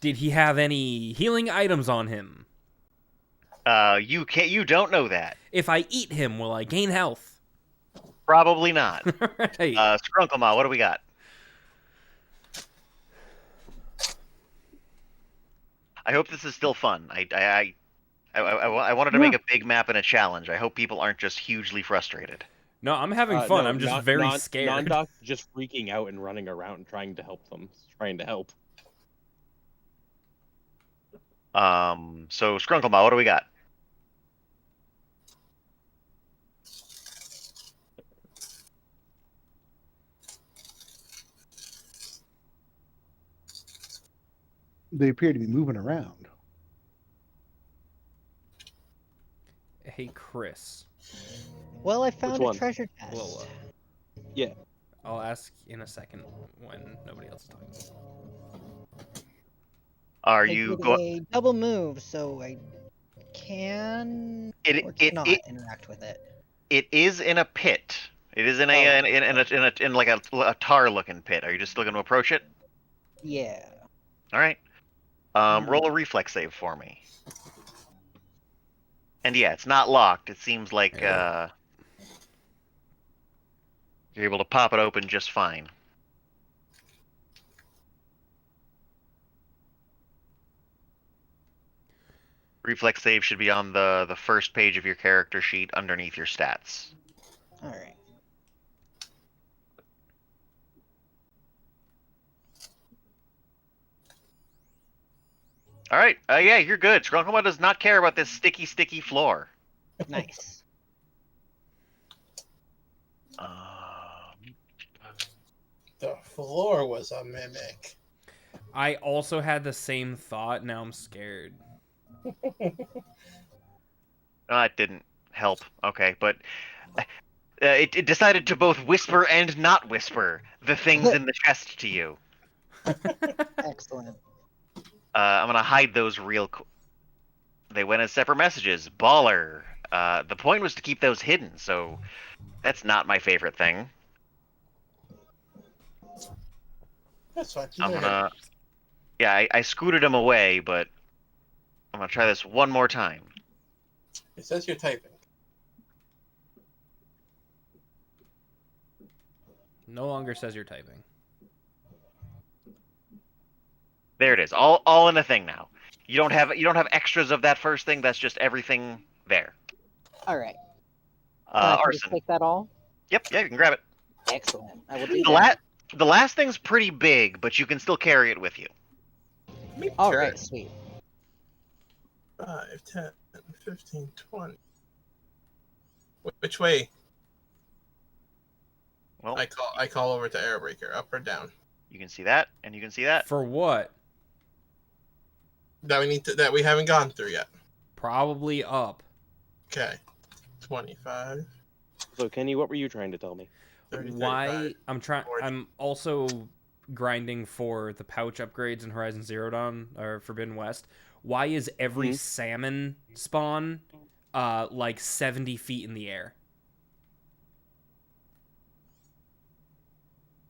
Did he have any healing items on him?
You don't know that.
If I eat him, will I gain health?
Probably not.
Right.
Skrunklemah, what do we got? I hope this is still fun. I wanted to make a big map and a challenge. I hope people aren't just hugely frustrated.
No, I'm having fun.
No,
I'm just very scared.
Non-doc just freaking out and running around trying to help them. Trying to help.
So Skrunklemah, what do we got?
They appear to be moving around.
Hey, Chris.
Well, I found a
one?
treasure chest.
Lola.
Yeah.
I'll ask in a second when nobody else is talking.
Are
I
you
did
going?
a double move, so I can or cannot interact with it.
It is in a pit. It is in in like a tar looking pit. Are you just looking to approach it?
Yeah.
All right. Roll a reflex save for me. And yeah, it's not locked. It seems like you're able to pop it open just fine. Reflex save should be on the first page of your character sheet underneath your stats.
All right.
All right. Yeah, you're good. Skrunklemah does not care about this sticky floor.
Nice.
The floor was a mimic.
I also had the same thought. Now I'm scared.
It didn't help. Okay, but it decided to both whisper and not whisper the things in the chest to you.
Excellent.
I'm gonna hide those they went as separate messages. Baller. The point was to keep those hidden, so that's not my favorite thing.
That's fine.
I'm gonna. Yeah, I scooted him away, but I'm gonna try this one more time.
It says you're typing.
No longer says you're typing.
There it is. All in a thing now. You don't have extras of that first thing. That's just everything there.
All right. Can I just
Arson.
take that all?
Yep, yeah, you can grab it.
Excellent. I will do
The
that.
the last thing's pretty big, but you can still carry it with you.
All right. Sweet.
5, 10, 15, 20. Which way?
Well,
I call over to Airbreaker, up or down.
you can see that, and you can see that.
For what?
That we haven't gone through yet.
Probably up.
Okay. 25.
So, Kenny, what were you trying to tell me?
30,
Why
35.
I'm also grinding for the pouch upgrades in Horizon Zero Dawn or Forbidden West. Why is every salmon spawn like 70 feet in the air?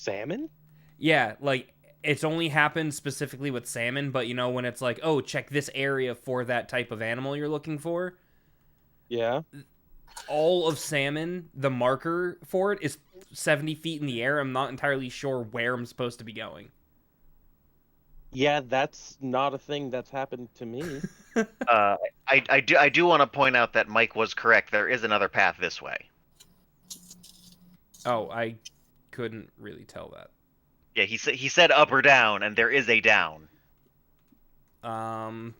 Salmon?
Yeah, like it's only happened specifically with salmon, but you know when it's like, oh, check this area for that type of animal you're looking for.
Yeah.
All of salmon, the marker for it is 70 feet in the air. I'm not entirely sure where I'm supposed to be going.
Yeah, that's not a thing that's happened to me.
I do want to point out that Mike was correct. There is another path this way.
Oh, I couldn't really tell that.
Yeah, he said up or down, and there is a down.
I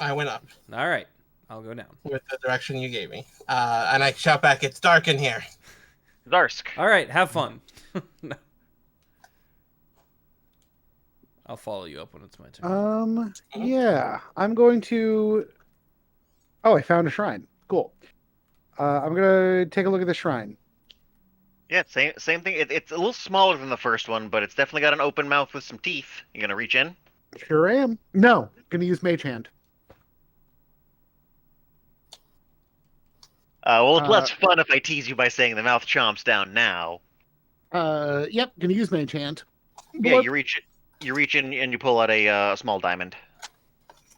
went up
All right, I'll go down.
with the direction you gave me. And I shout back, "It's dark in here."
Zarsk.
All right, have fun. No. I'll follow you up when it's my turn.
Yeah, I'm going to. Oh, I found a shrine. Cool. I'm gonna take a look at the shrine.
Yeah, same thing. It's a little smaller than the first one, but it's definitely got an open mouth with some teeth. You gonna reach in?
Sure am. No, gonna use Mage Hand.
Well, it's less fun if I tease you by saying the mouth chomps down now.
Yep, gonna use Mage Hand.
Yeah, you reach in and you pull out a small diamond.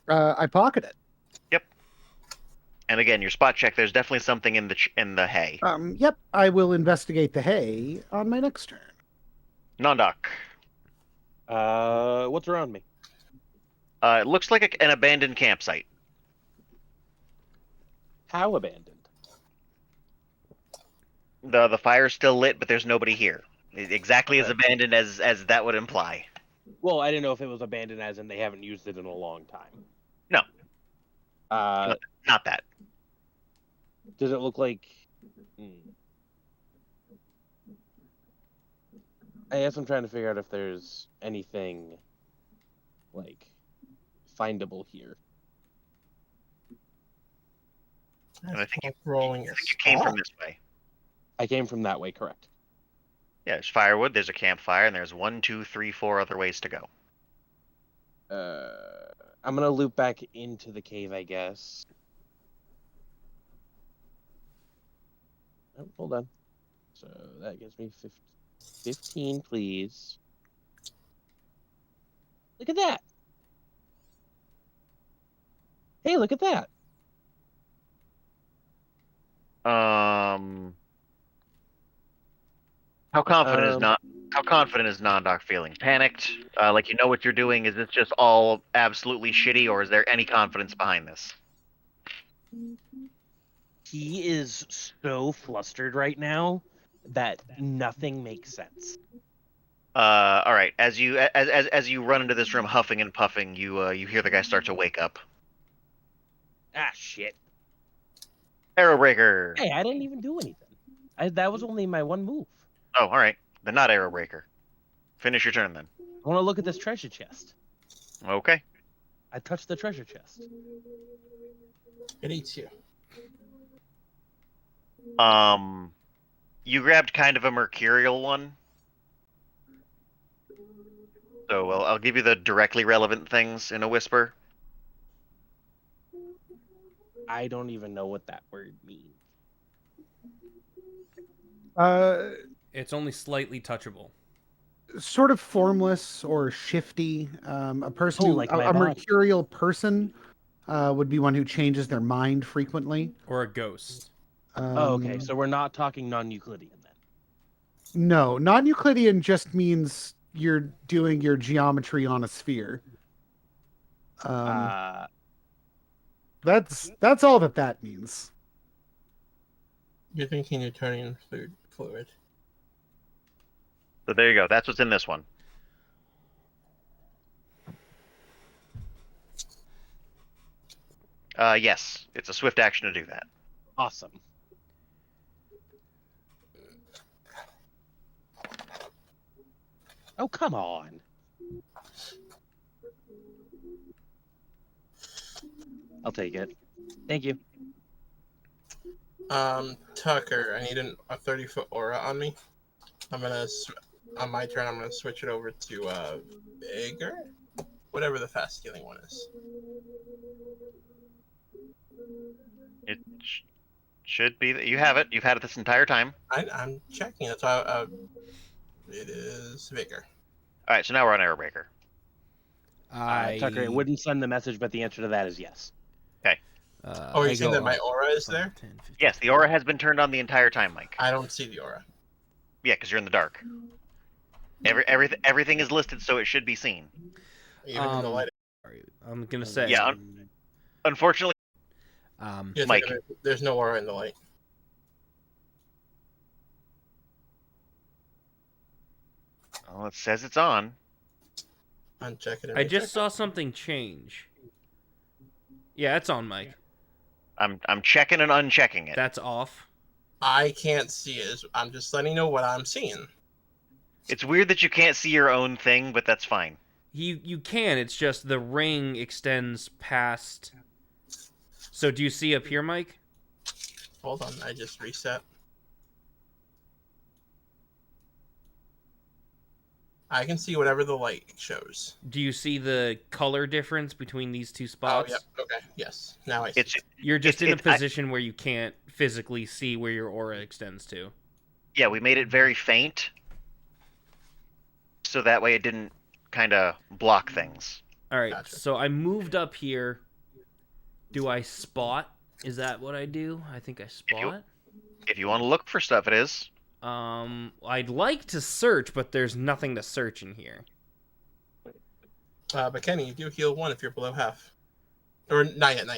I pocket it.
And again, your spot check. There's definitely something in the hay.
Yep, I will investigate the hay on my next turn.
Nondoc.
What's around me?
It looks like an abandoned campsite.
How abandoned?
The fire's still lit, but there's nobody here. Exactly as
Okay.
abandoned as that would imply.
Well, I didn't know if it was abandoned as in they haven't used it in a long time.
No.
Uh,
Not that.
does it look like? I guess I'm trying to figure out if there's anything like findable here.
And I think
rolling
I
your
think you came
spot.
from this way.
I came from that way, correct?
Yeah, there's firewood, there's a campfire, and there's 1, 2, 3, 4 other ways to go.
I'm gonna loop back into the cave, I guess. Oh, hold on. So that gives me 15, please. Look at that. Hey, look at that.
How confident is Nondoc feeling? Panicked? Like you know what you're doing? Is this just all absolutely shitty, or is there any confidence behind this?
He is so flustered right now that nothing makes sense.
All right. As you run into this room huffing and puffing, you hear the guy start to wake up.
Ah, shit.
Arrowbreaker.
Hey, I didn't even do anything. That was only my one move.
Oh, all right. Then not Arrowbreaker. Finish your turn then.
I want to look at this treasure chest.
Okay.
I touched the treasure chest.
It eats you.
You grabbed kind of a mercurial one. So I'll give you the directly relevant things in a whisper.
I don't even know what that word means.
It's only slightly touchable.
Sort of formless or shifty. A person,
like my
a
body.
mercurial person, would be one who changes their mind frequently.
Or a ghost.
Okay. So we're not talking non-Euclidean then.
No, non-Euclidean just means you're doing your geometry on a sphere. That's all that means.
You're thinking you're turning fluid.
So there you go. That's what's in this one. Yes, it's a swift action to do that.
Awesome. Oh, come on. I'll take it. Thank you.
Tucker, I need a 30-foot aura on me. I'm gonna on my turn. I'm gonna switch it over to bigger, whatever the fast healing one is.
It should be that you have it. You've had it this entire time.
I'm checking. That's why It is Vigor.
All right, so now we're on Error Breaker.
Tucker, it wouldn't send the message, but the answer to that is yes.
Oh, are you saying that my aura is there?
10, 15.
Yes, the aura has been turned on the entire time, Mike.
I don't see the aura.
Yeah, because you're in the dark. Everything is listed, so it should be seen.
Even in the light.
I'm gonna say.
Yeah, unfortunately,
Yes,
Mike.
There's no aura in the light.
Well, it says it's on.
Uncheck it.
I just saw something change. Yeah, it's on, Mike.
I'm checking and unchecking it.
That's off.
I can't see it. I'm just letting you know what I'm seeing.
It's weird that you can't see your own thing, but that's fine.
You can. It's just the ring extends past. So do you see up here, Mike?
Hold on, I just reset. I can see whatever the light shows.
Do you see the color difference between these two spots?
Oh, yeah. Okay. Yes. Now I see.
You're just in a
it's-
position where you can't physically see where your aura extends to.
Yeah, we made it very faint, so that way it didn't kind of block things.
All right.
Gotcha.
So I moved up here. Do I spot? Is that what I do? I think I spot.
If you want to look for stuff, it is.
I'd like to search, but there's nothing to search in here.
But Kenny, you do heal 1 if you're below half. Or not yet.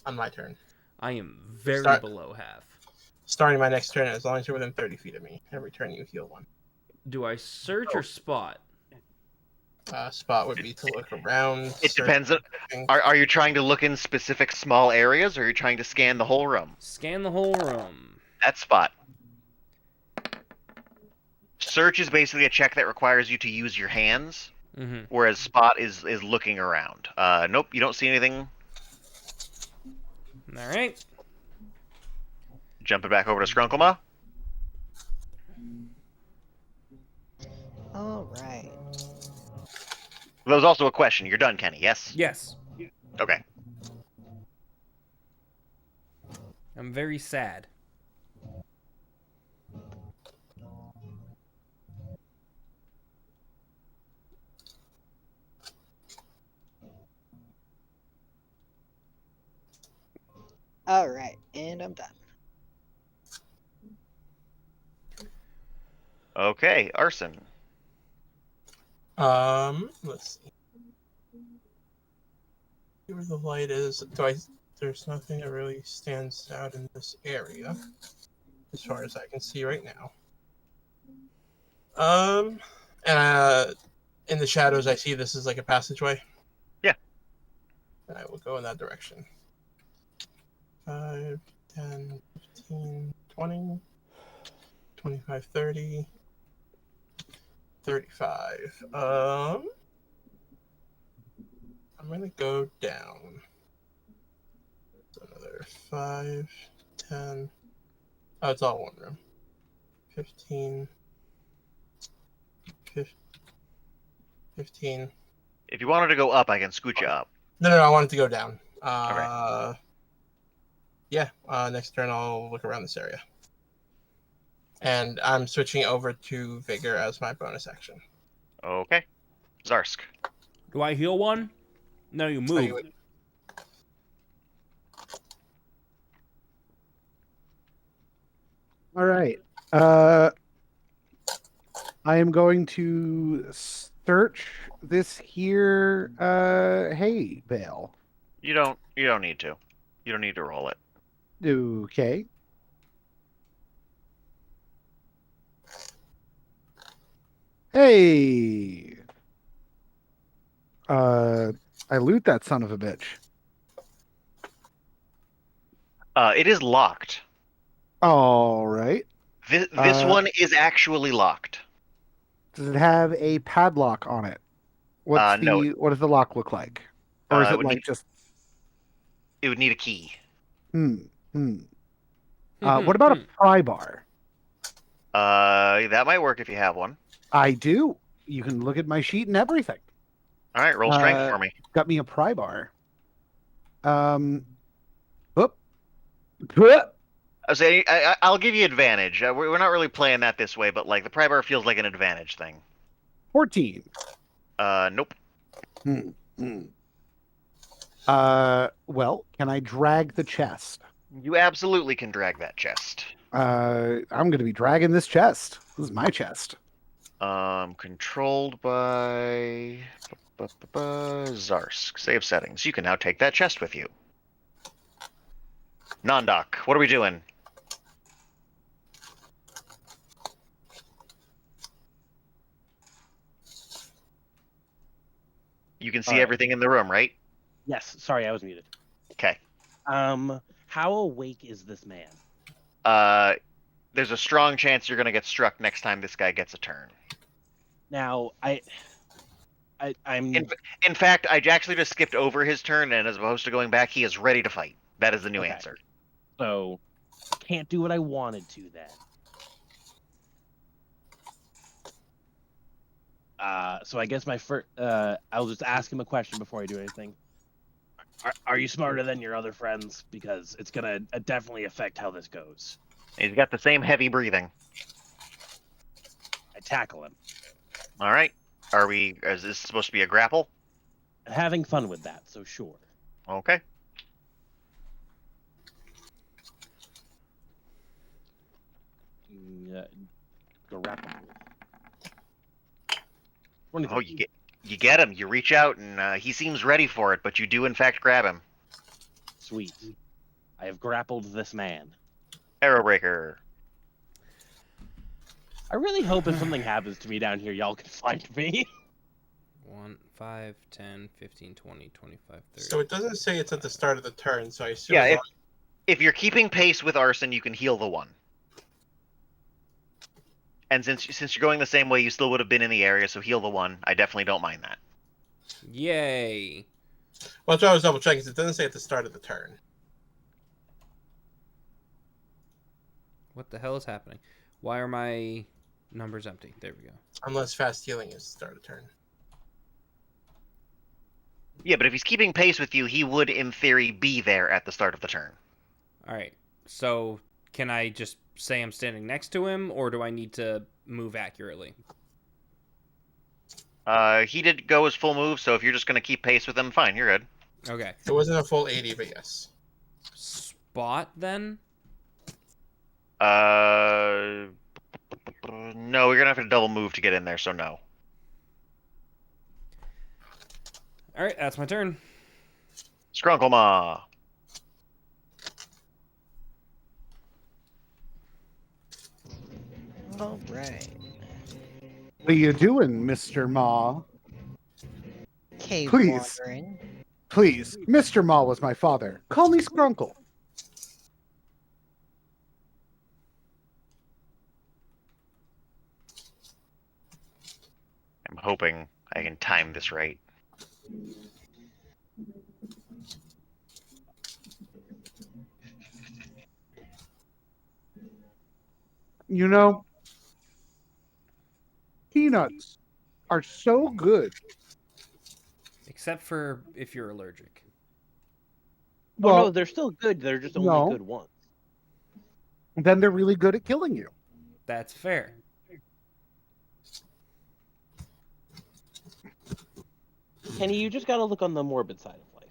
On my turn.
I am very
Start-
below half.
Starting my next turn, as long as you're within 30 feet of me. Every turn you heal 1.
Do I search or spot?
Spot would be to look around.
It
search
depends.
everything.
Are you trying to look in specific small areas, or are you trying to scan the whole room?
Scan the whole room.
That's spot. Search is basically a check that requires you to use your hands,
Mm-hmm.
whereas spot is looking around. Nope, you don't see anything.
All right.
Jumping back over to Skrunkle.
All right.
That was also a question. You're done, Kenny, yes?
Yes.
Okay.
I'm very sad.
All right, and I'm done.
Okay, Arson.
Let's see. See where the light is. There's nothing that really stands out in this area, as far as I can see right now. And in the shadows, I see this is like a passageway.
Yeah.
And I will go in that direction. 5, 10, 15, 20, 25, 30, 35. I'm gonna go down. So another 5, 10. Oh, it's all one room. 15. 15.
If you wanted to go up, I can scoot you up.
No, I wanted to go down. Yeah, next turn I'll look around this area. And I'm switching over to Vigor as my bonus action.
Okay. Zarsk.
Do I heal 1? No, you
So
move.
you would-
All right. I am going to search this here hay bale.
You don't need to. You don't need to roll it.
Okay. Hey. I loot that son of a bitch.
It is locked.
All right.
This
Uh,
one is actually locked.
Does it have a padlock on it? What's
No.
what does the lock look like? Or is
It
it
would
like
need-
just
It would need a key.
What about a pry bar?
That might work if you have one.
I do. You can look at my sheet and everything.
All right, roll strength
Uh,
for me.
Got me a pry bar. Whoop. Whoop.
I'll give you advantage. We're not really playing that this way, but like the pry bar feels like an advantage thing.
14.
Nope.
Well, can I drag the chest?
You absolutely can drag that chest.
I'm going to be dragging this chest. This is my chest.
Controlled by Zarsk. Save settings. You can now take that chest with you. Nondoc, what are we doing? You can see
Alright.
everything in the room, right?
Yes, sorry, I was muted.
Okay.
How awake is this man?
There's a strong chance you're gonna get struck next time this guy gets a turn.
Now, I'm
In fact, I actually just skipped over his turn, and as opposed to going back, he is ready to fight. That is the new
Okay.
answer.
so can't do what I wanted to then. So I guess my first, I'll just ask him a question before I do anything. Are you smarter than your other friends? Because it's gonna definitely affect how this goes.
He's got the same heavy breathing.
I tackle him.
All right. Is this supposed to be a grapple?
Having fun with that, so sure.
Okay.
Grapple.
Oh, you get him. You reach out, and he seems ready for it, but you do in fact grab him.
Sweet. I have grappled this man.
Arrow breaker.
I really hope if something happens to me down here, y'all can find me.
1, 5, 10, 15, 20, 25, 30.
So it doesn't say it's at the start of the turn, so I assume.
Yeah, if you're keeping pace with Arson, you can heal the one. And since you're going the same way, you still would have been in the area, so heal the one. I definitely don't mind that.
Yay.
Well, that's what I was double checking. 'Cause it doesn't say at the start of the turn.
What the hell is happening? Why are my numbers empty? There we go.
Unless fast healing is the start of turn.
Yeah, but if he's keeping pace with you, he would, in theory, be there at the start of the turn.
All right. So can I just say I'm standing next to him, or do I need to move accurately?
He did go his full move, so if you're just going to keep pace with him, fine, you're good.
Okay.
It wasn't a full 80, but yes.
Spot then?
No, we're going to have to double move to get in there, so no.
All right, that's my turn.
Skrunkle-ma.
All right.
What are you doing, Mr. Ma?
Cave
Please.
wandering.
Please, Mr. Ma was my father. Call me Skrunkle.
I'm hoping I can time this right.
You know, peanuts are so good.
Except for if you're allergic.
Oh
Well,
no, they're still good. They're just only
no.
good ones.
then they're really good at killing you.
That's fair.
Kenny, you just gotta look on the morbid side of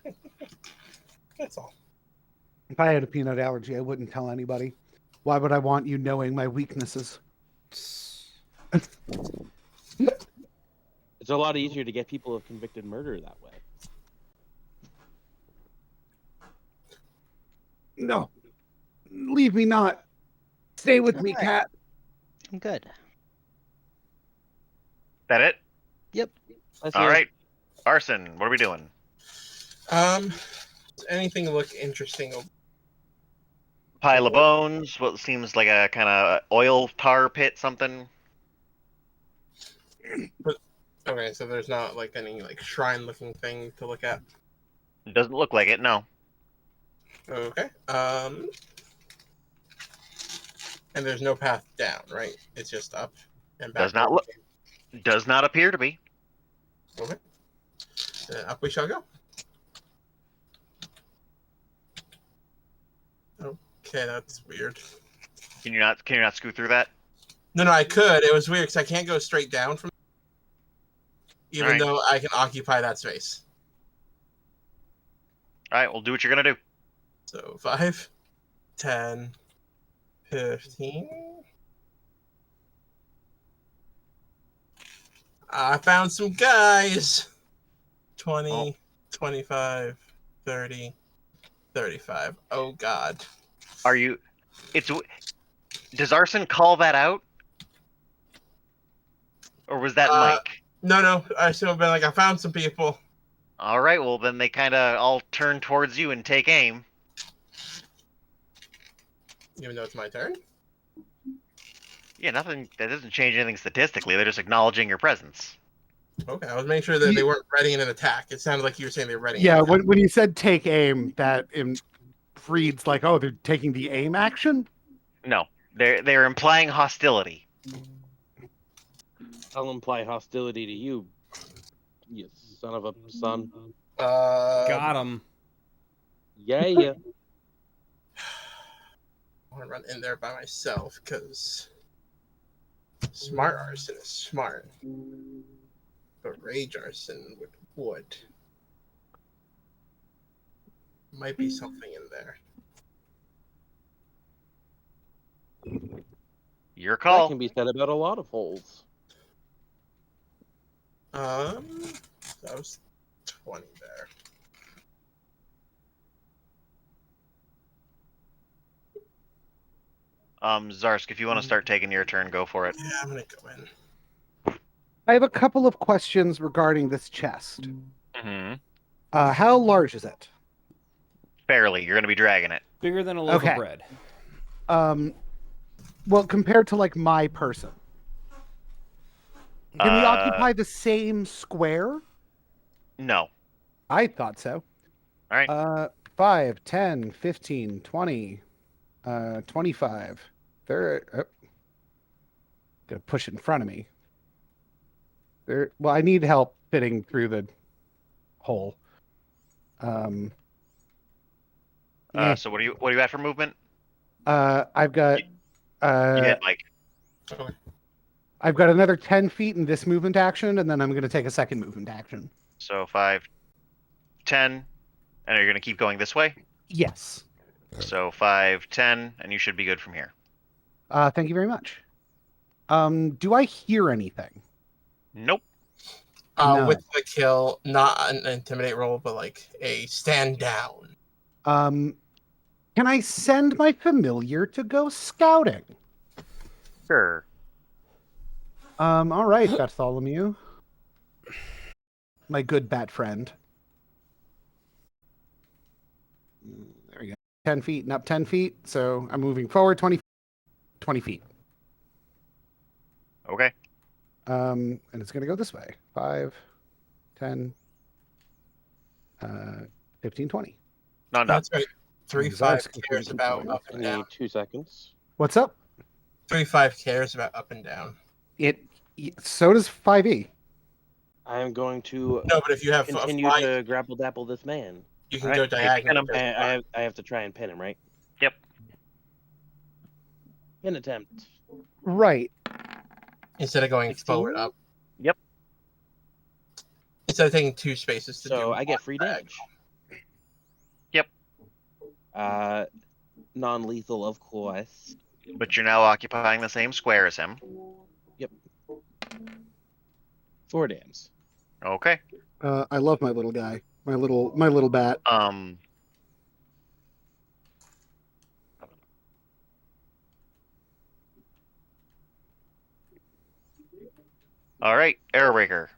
life.
That's all.
If I had a peanut allergy, I wouldn't tell anybody. Why would I want you knowing my weaknesses?
It's a lot easier to get people of convicted murder that way.
No. Leave me not. Stay with me,
Alright.
cat.
I'm good.
That it?
Yep.
Let's
All
hear it.
right. Arson, what are we doing?
Does anything look interesting?
Pile of bones, what seems like a kind of oil tar pit, something.
Okay, so there's not like any like shrine-looking thing to look at.
It doesn't look like it, no.
Okay. And there's no path down, right? It's just up and back.
Does not appear to be.
Okay. Then up we shall go. Oh, Okay, that's weird.
Can you not scoot through that?
No, I could. It was weird because I can't go straight down from, even
Alright.
though I can occupy that space.
All right, we'll do what you're gonna do.
So 5, 10, 15. I found some guys. 20, 25, 30, 35. Oh God.
Are you? Does Arson call that out, or was that Mike?
No. I should have been like, I found some people.
All right, well then they kind of all turn towards you and take aim.
Even though it's my turn.
Yeah, nothing. That doesn't change anything statistically. They're just acknowledging your presence.
Okay, I was making sure that they weren't readying an attack. It sounded like you were saying they were readying.
Yeah,
an attack.
when you said take aim, that reads like, oh, they're taking the aim action.
No, they're implying hostility.
I'll imply hostility to you, you son of a son.
Got him.
Yeah.
I want to run in there by myself because smart arson is smart, but rage arson would. Might be something in there.
Your
That
call.
can be said about a lot of holes.
That was 20 there.
Zarsk, if you want to start taking your turn, go for it.
Yeah, I'm gonna go in.
I have a couple of questions regarding this chest.
Mm-hmm.
How large is it?
Barely. You're gonna be dragging it.
Bigger than a loaf
Okay.
of bread.
Well, compared to like my person, can we
Uh,
occupy the same square?
No.
I thought so.
All right.
5, 10, 15, 20, 25, 30. Oh. Gonna push it in front of me. Well, I need help fitting through the hole. Yeah.
So what do you at for movement?
I've got
You hit Mike.
Okay.
I've got another 10 feet in this movement action, and then I'm gonna take a second movement action.
So 5, 10, and you're gonna keep going this way.
Yes.
So 5, 10, and you should be good from here.
Thank you very much. Do I hear anything?
Nope.
No.
With the kill, not an intimidate roll, but like a stand down.
Can I send my familiar to go scouting?
Sure.
All right, Bartholomew. My good bat friend. There we go. 10 feet and up 10 feet. So I'm moving forward 20 feet.
Okay.
And it's going to go this way. 5, 10, 15, 20.
No.
That's right. 3, 5
Zarsk
cares
can
about
control
up
I
and
need
down.
2 seconds.
What's up?
3, 5 cares about up and down.
So does 5e.
I am going to
No, but if you have
continue
fly,
to grapple dapple this man.
you can
Alright,
go
hey, pin
diagonal.
him.
I have to try and pin him, right?
Yep.
Pin attempt.
Right.
Instead of going
16?
forward up.
Yep.
Instead of taking 2 spaces to do
So I get
one
free
diagonal.
damage.
Yep.
Non-lethal, of course.
But you're now occupying the same square as him.
4 dams.
Okay.
I love my little guy. My little bat.
All right, Airbreaker.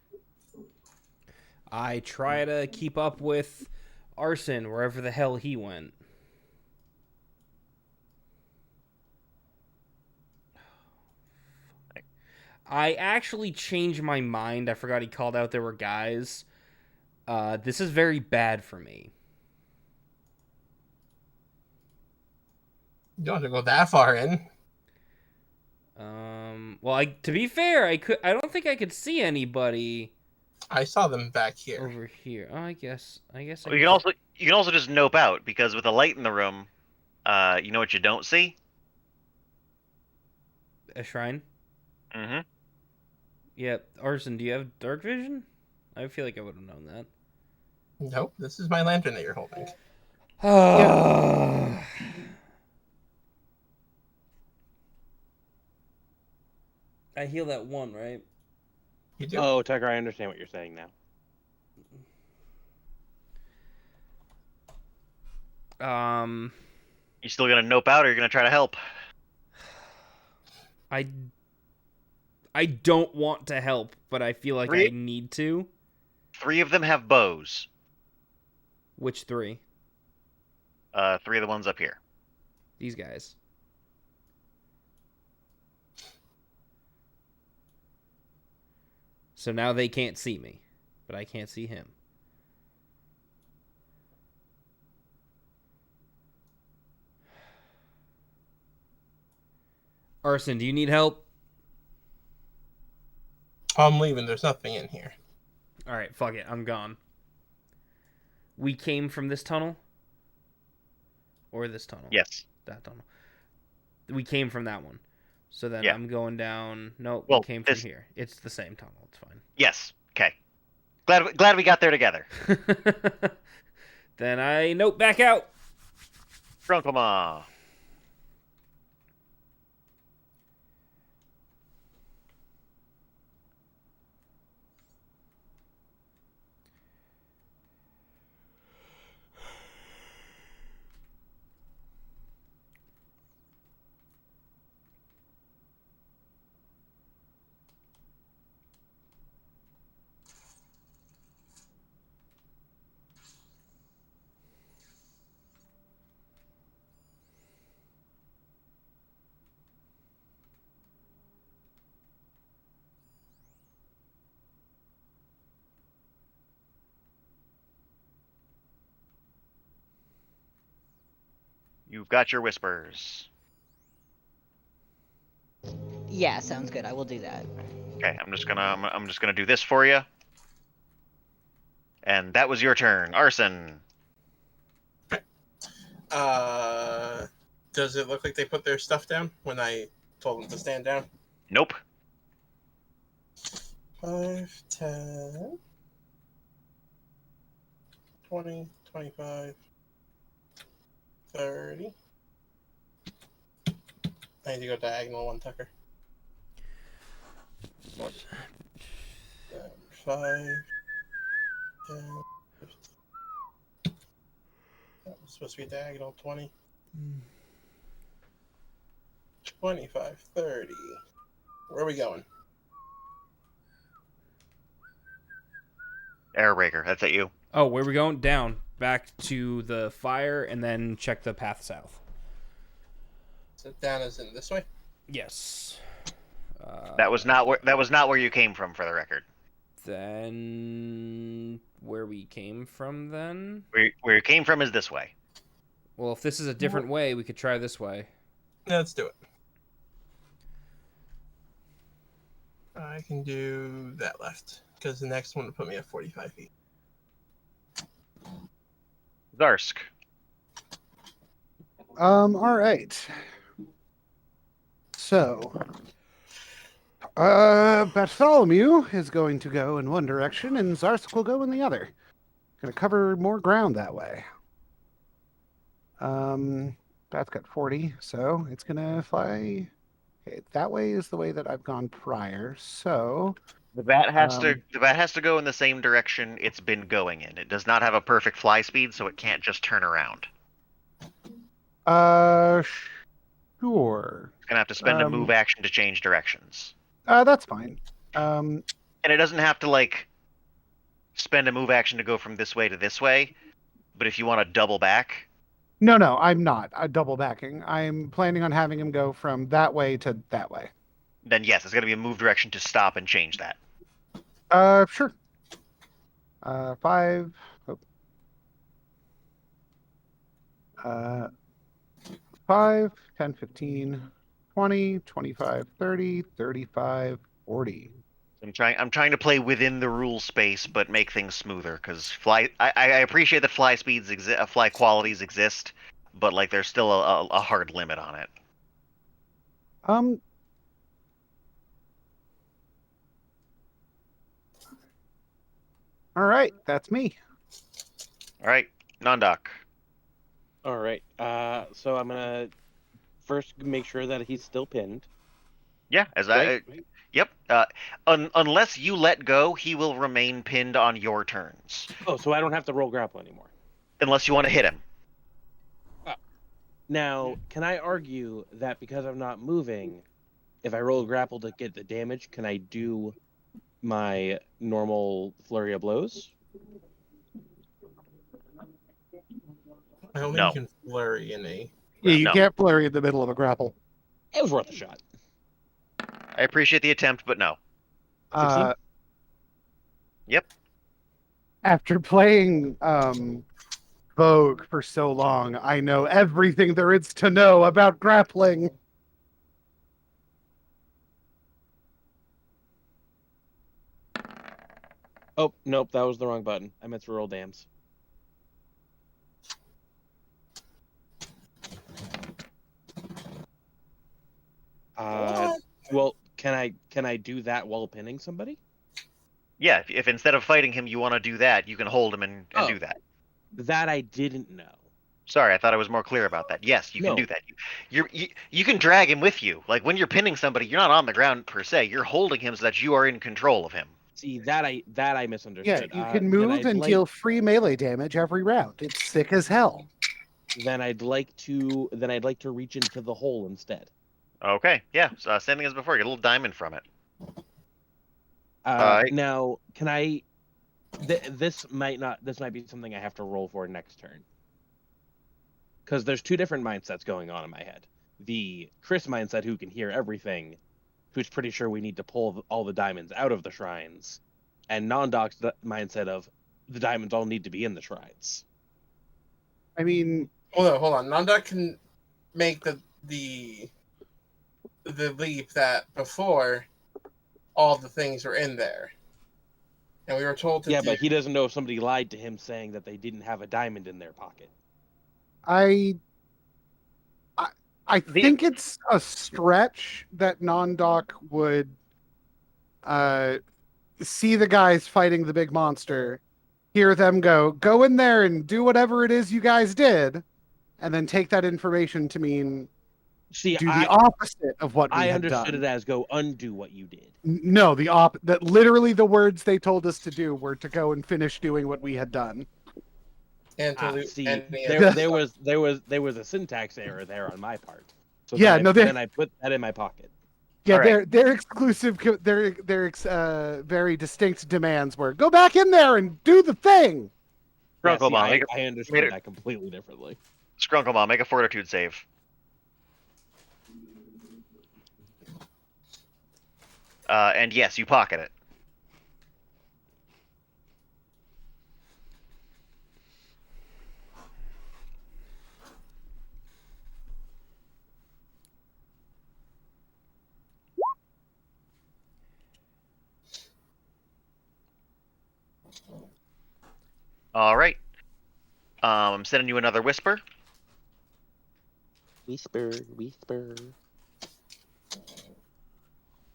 I try to keep up with Arson wherever the hell he went. I actually changed my mind. I forgot he called out there were guys. This is very bad for me.
You don't have to go that far in.
Well, to be fair, I don't think I could see anybody
I saw them back here.
over here. Oh, I guess.
You can also just nope out because with a light in the room, You know what you don't see?
A shrine.
Mm-hmm.
Yeah, Arson, do you have dark vision? I feel like I would have known that.
Nope, this is my lantern that you're holding.
I heal that one, right?
You do.
Oh, Tucker, I understand what you're saying now.
You still gonna nope out, or you're gonna try to help?
I don't want to help, but I feel like I need to.
3 of them have bows.
Which 3?
3 of the ones up here.
These guys. So now they can't see me, but I can't see him. Arson, do you need help?
I'm leaving. There's nothing in here.
All right, fuck it. I'm gone. We came from this tunnel? Or this tunnel?
Yes.
That tunnel. We came from that one. So then
Yeah.
I'm going down. No,
Well,
we came from here. It's the same tunnel. It's fine.
Yes. Okay. Glad we got there together.
Then I nope back out.
Grunklemah. You've got your whispers.
Yeah, sounds good. I will do that.
Okay, I'm just gonna do this for you. And that was your turn, Arson.
Does it look like they put their stuff down when I told them to stand down?
Nope.
5, 10, 20, 25, 30. I need to go diagonal one, Tucker. 5, 10, 15. That was supposed to be diagonal 20. 25, 30. Where are we going?
Airbreaker, that's at you.
Oh, where are we going? Down. Back to the fire and then check the path south.
So down is in this way?
Yes.
That was not where you came from, for the record.
Then where we came from then?
Where you came from is this way.
Well, if this is a different way, we could try this way.
Yeah, let's do it. I can do that left, because the next one will put me at 45 feet.
Zarsk.
All right. So, Bartholomew is going to go in one direction, and Zarsk will go in the other. Going to cover more ground that way. That's got 40, so it's going to fly. Okay, that way is the way that I've gone prior. So
The bat has to go in the same direction it's been going in. It does not have a perfect fly speed, so it can't just turn around.
Sure.
It's gonna have to spend a move action to change directions.
That's fine.
And it doesn't have to like spend a move action to go from this way to this way. But if you want to double back,
No, I'm not double backing. I'm planning on having him go from that way to that way.
then yes, it's gonna be a move direction to stop and change that.
Sure. 5. Oh. 5, 10, 15, 20, 25, 30, 35, 40.
I'm trying to play within the rule space, but make things smoother. Because I appreciate that fly speeds exist, fly qualities exist, but like there's still a hard limit on it.
Um. All right, that's me.
All right, Nondoc.
All right. So I'm gonna first make sure that he's still pinned.
Yeah, as
Right?
yep. Unless you let go, he will remain pinned on your turns.
Oh, so I don't have to roll grapple anymore.
Unless you want to hit him.
Now, can I argue that because I'm not moving, if I roll grapple to get the damage, can I do my normal flurry of blows?
I don't
No.
think you can flurry in a.
Yeah, you
No.
can't flurry in the middle of a grapple.
It was worth a shot.
I appreciate the attempt, but no.
16?
Yep.
After playing Vogue for so long, I know everything there is to know about grappling.
Oh, nope, that was the wrong button. I meant to roll dams.
What?
Well, can I do that while pinning somebody?
Yeah, if instead of fighting him you want to do that, you can hold him and
Oh.
do that.
That I didn't know.
Sorry, I thought I was more clear about that. Yes, you
No.
can do that. You can drag him with you. Like when you're pinning somebody, you're not on the ground per se. You're holding him so that you are in control of him.
See, that I misunderstood.
Yeah, you can move and deal free melee damage every round. It's sick as hell.
Then I'd like to reach into the hole instead.
Okay, yeah. So, same thing as before. You get a little diamond from it.
Now, can I? This might be something I have to roll for next turn. Because there's two different mindsets going on in my head. The Chris mindset, who can hear everything, who's pretty sure we need to pull all the diamonds out of the shrines, and Nondoc's mindset of the diamonds all need to be in the shrines.
I mean,
Hold on. Nanda can make the leap that before all the things were in there, and we were told to.
Yeah, but he doesn't know if somebody lied to him saying that they didn't have a diamond in their pocket.
I think it's a stretch that Nondoc would see the guys fighting the big monster, hear them go in there and do whatever it is you guys did, and then take that information to mean
See,
do the opposite of what we
I
had
understood
done.
it as go undo what you did.
No, that literally the words they told us to do were to go and finish doing what we had done.
And to loot
See,
any
there was a syntax error there on my part. So
Yeah,
then I put that in my pocket.
Yeah,
All right.
their exclusive, their very distinct demands were go back in there and do the thing.
Yeah,
Grunkle
see,
Mom,
I understood that completely differently.
Skrunkle Mom, make a fortitude save. And yes, you pocket it. All right. I'm sending you another whisper.
Whisper, whisper.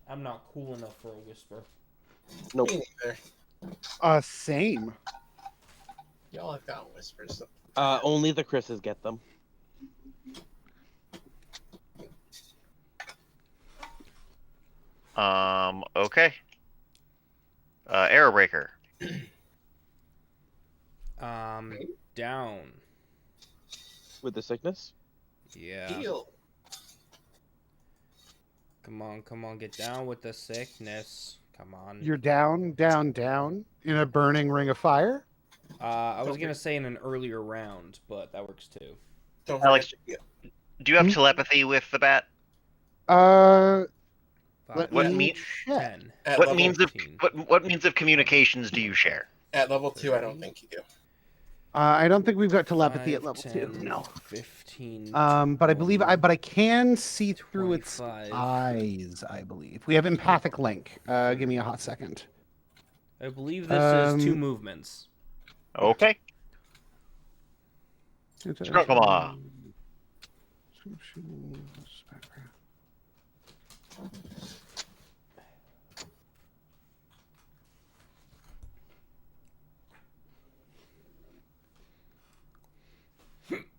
I'm not cool enough for a whisper.
Nope.
Me neither.
Same.
Y'all have got whispers.
Only the Chris's get them.
Okay. Arrow Breaker.
Down.
With the sickness?
Yeah.
Heal.
Come on, get down with the sickness. Come on.
You're down in a burning ring of fire.
I was gonna say in an earlier round, but that works too.
Don't
Alex,
forget.
do you have telepathy with the bat?
Let
What
me
mean-
check.
10.
At
What
level,
means of communications do you share?
at level 2, I don't think you do.
I don't think we've got telepathy at
5,
level
10,
2. No.
15.
But I believe I can see through its
25.
eyes. I believe we have empathic link. Give me a hot second.
I believe this is 2 movements.
Okay. Skrunkle Mom.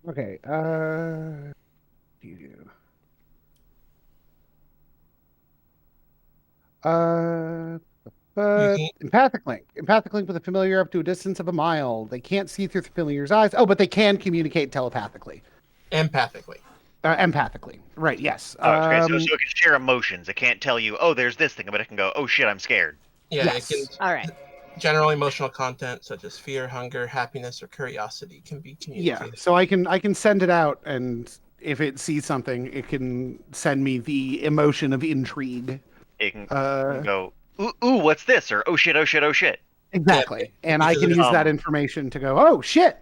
Okay. You.
You can,
Empathic link. Empathic link with a familiar up to a distance of a mile. They can't see through the familiar's eyes. Oh, but they can communicate telepathically.
empathically.
Empathically. Right, yes.
Oh, okay, so it can share emotions. It can't tell you, oh, there's this thing, but it can go, oh shit, I'm scared.
Yeah,
Yes.
it can.
All right.
General emotional content such as fear, hunger, happiness, or curiosity can be
Yeah,
communicated.
so I can send it out, and if it sees something, it can send me the emotion of intrigue.
It can go, ooh, what's this? Or oh shit, oh shit, oh shit.
Exactly. And I
because
can
it-
use that information to go, oh shit.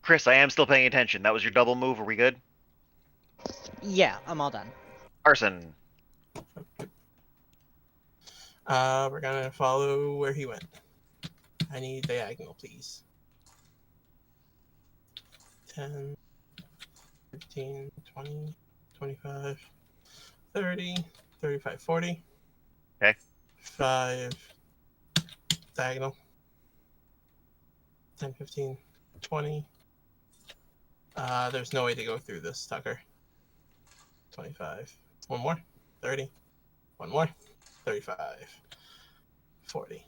Chris, I am still paying attention. That was your double move. Are we good?
Yeah, I'm all done.
Arson.
We're gonna follow where he went. I need diagonal, please. 10, 15, 20, 25, 30, 35, 40.
Okay.
5, diagonal. 10, 15, 20. There's no way to go through this, Tucker. 25. One more. 30. One more. 35. 40.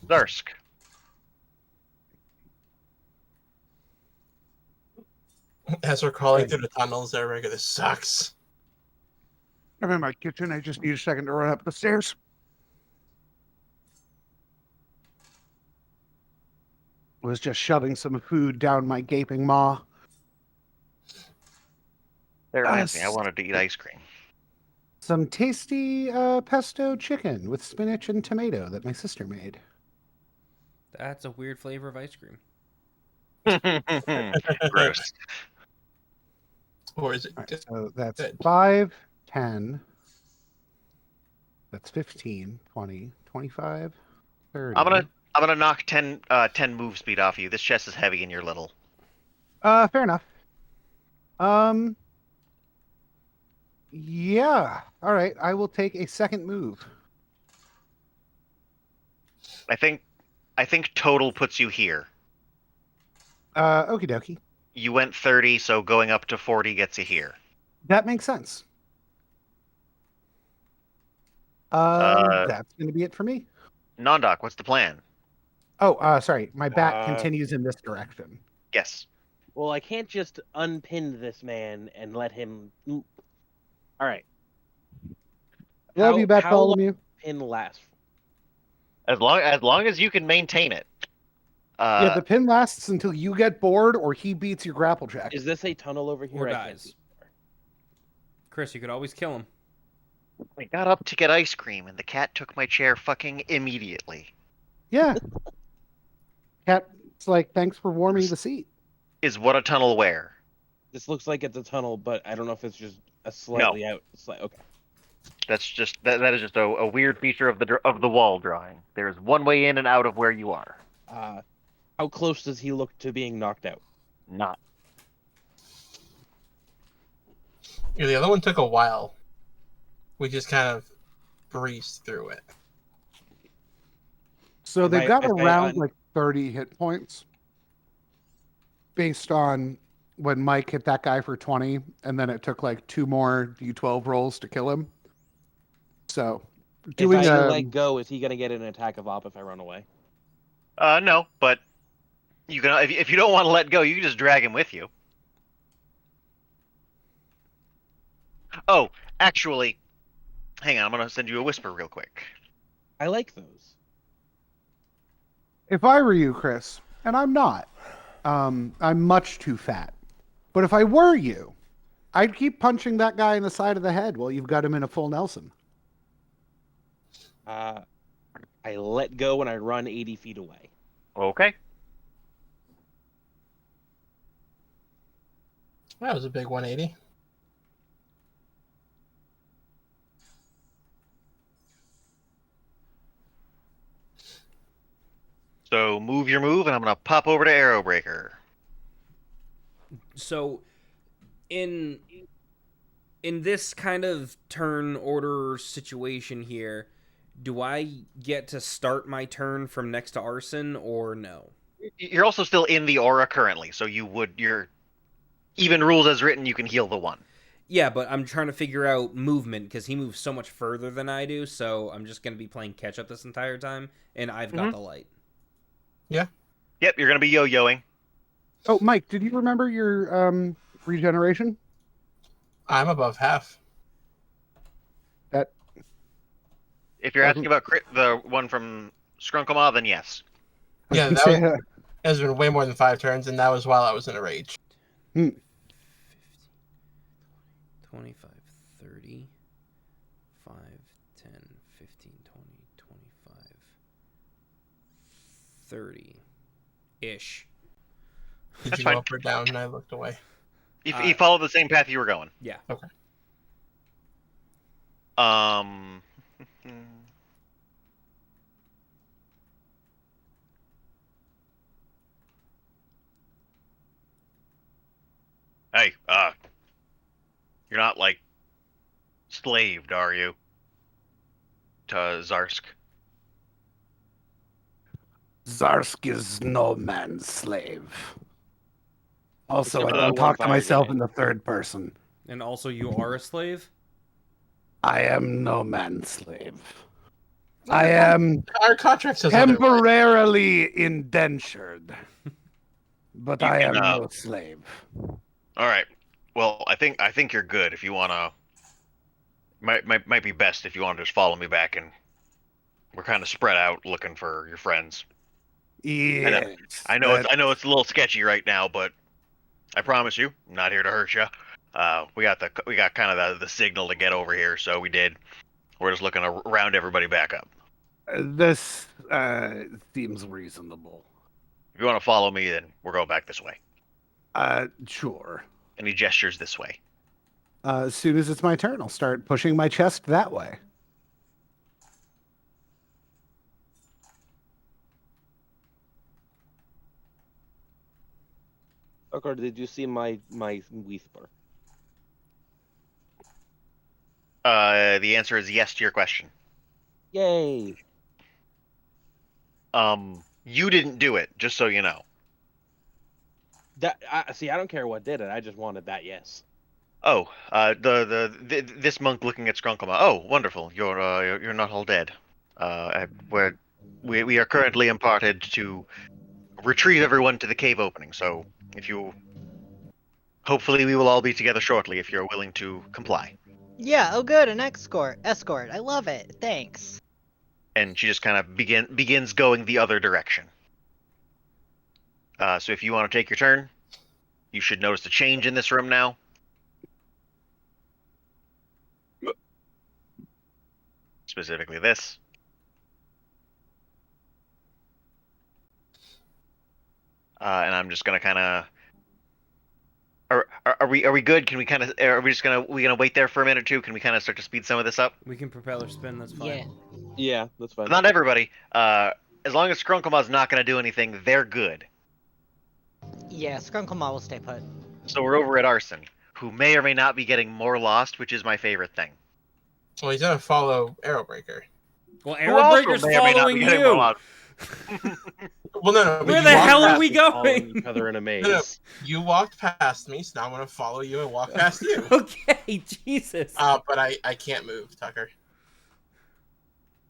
Zarsk.
As we're crawling through the tunnels, Eric, this sucks.
I'm in my kitchen. I just need a second to run up the stairs. Was just shoving some food down my gaping maw.
That reminds me, I wanted to eat ice cream.
Some tasty pesto chicken with spinach and tomato that my sister made.
That's a weird flavor of ice cream.
Gross.
Or is it?
All right, so that's
Good.
5, 10. That's 15, 20, 25, 30.
I'm gonna knock 10 move speed off you. This chest is heavy and you're little.
Fair enough. Yeah. All right. I will take a second move.
I think total puts you here.
Okie dokie.
You went 30, so going up to 40 gets you here.
That makes sense.
Uh,
That's going to be it for me.
Nondoc, what's the plan?
Oh, sorry. My bat continues in this direction.
Yes.
Well, I can't just unpin this man and let him. All right.
Love you,
How long
Bartholomew.
does the pin last?
As long as you can maintain it.
Yeah, the pin lasts until you get bored or he beats your grapple check.
Is this a tunnel over here?
Or
I can't
dies.
see.
Chris, you could always kill him.
I got up to get ice cream, and the cat took my chair fucking immediately.
Yeah. Cat's like, thanks for warming the seat.
Is what a tunnel where?
This looks like it's a tunnel, but I don't know if it's just a slightly out. Okay.
That's just that is just a weird feature of the wall drawing. There's one way in and out of where you are.
How close does he look to being knocked out?
Not.
Yeah, the other one took a while. We just kind of breezed through it.
So they've got
If I
around like 30 hit points based on when Mike hit that guy for 20, and then it took like 2 more D12 rolls to kill him. So doing
if I let go, is he gonna get an attack of op if I run away?
No, but you can if you don't want to let go, you can just drag him with you. Oh, actually, hang on, I'm gonna send you a whisper real quick.
I like those.
If I were you, Chris, and I'm not, I'm much too fat. But if I were you, I'd keep punching that guy in the side of the head while you've got him in a full Nelson.
I let go and I run 80 feet away.
Okay.
That was a big 180.
So move your move, and I'm gonna pop over to Arrowbreaker.
So, in this kind of turn order situation here, do I get to start my turn from next to Arson or no?
You're also still in the aura currently, so you're even rules as written. You can heal the one.
Yeah, but I'm trying to figure out movement because he moves so much further than I do, so I'm just going to be playing catch up this entire time, and I've got the light.
Yep, you're gonna be yo-yoing.
Oh, Mike, did you remember your regeneration?
I'm above half.
That
If you're asking about the one from Skrunkama, then yes.
Yeah, that has been way more than 5 turns, and that was while I was in a rage.
25, 30, 5, 10, 15, 20, 25, 30-ish.
Did
That's
you
fine.
go up or down? And I looked away.
He followed the same path you were going.
Yeah.
Okay.
Hey, you're not like slaved, are you? To Zarsk.
Zarsk is no man's slave. Also,
Except
I
for
don't
that one
talk to
fire
myself
guy.
in the third person.
And also, you are a slave?
I am no man's slave. I am
Our contract says otherwise.
temporarily indentured, but
You
I
can,
am no slave.
All right. Well, I think you're good. If you wanna, might be best if you want to just follow me back, and we're kind of spread out looking for your friends.
Yes,
I know it's a little sketchy right now, but I promise you, I'm not here to hurt you. We got kind of the signal to get over here, so we did. We're just looking to round everybody back up.
This seems reasonable.
If you want to follow me, then we're going back this way.
Sure.
And he gestures this way.
As soon as it's my turn, I'll start pushing my chest that way.
Okay, did you see my whisper?
The answer is yes to your question.
Yay!
You didn't do it, just so you know.
That see, I don't care what did it. I just wanted that yes.
Oh, this monk looking at Skrunkama. Oh, wonderful. You're not all dead. We are currently imparted to retrieve everyone to the cave opening. So hopefully we will all be together shortly if you're willing to comply.
Yeah, oh good, an escort. I love it. Thanks.
And she just kind of begins going the other direction. So if you want to take your turn, you should notice a change in this room now. Specifically this. And I'm just gonna kind of. Are we good? Can we kind of? Are we just gonna wait there for a minute or two? Can we kind of start to speed some of this up?
We can propeller spin, that's fine.
Yeah.
Yeah, that's fine.
Not everybody. As long as Skrunkama's not gonna do anything, they're good.
Yeah, Skrunkama will stay put.
So we're over at Arson, who may or may not be getting more lost, which is my favorite thing.
Well, he's gonna follow Arrowbreaker.
Well,
Who also
Arrowbreaker's
may or may not
following
be getting more
you!
lost.
Well, no. But
Where
you
the
walked
hell are
past-
we
Following
going?
each other in a maze.
No. You walked past me, so now I'm gonna follow you and walk past you.
Okay, Jesus.
But I can't move, Tucker.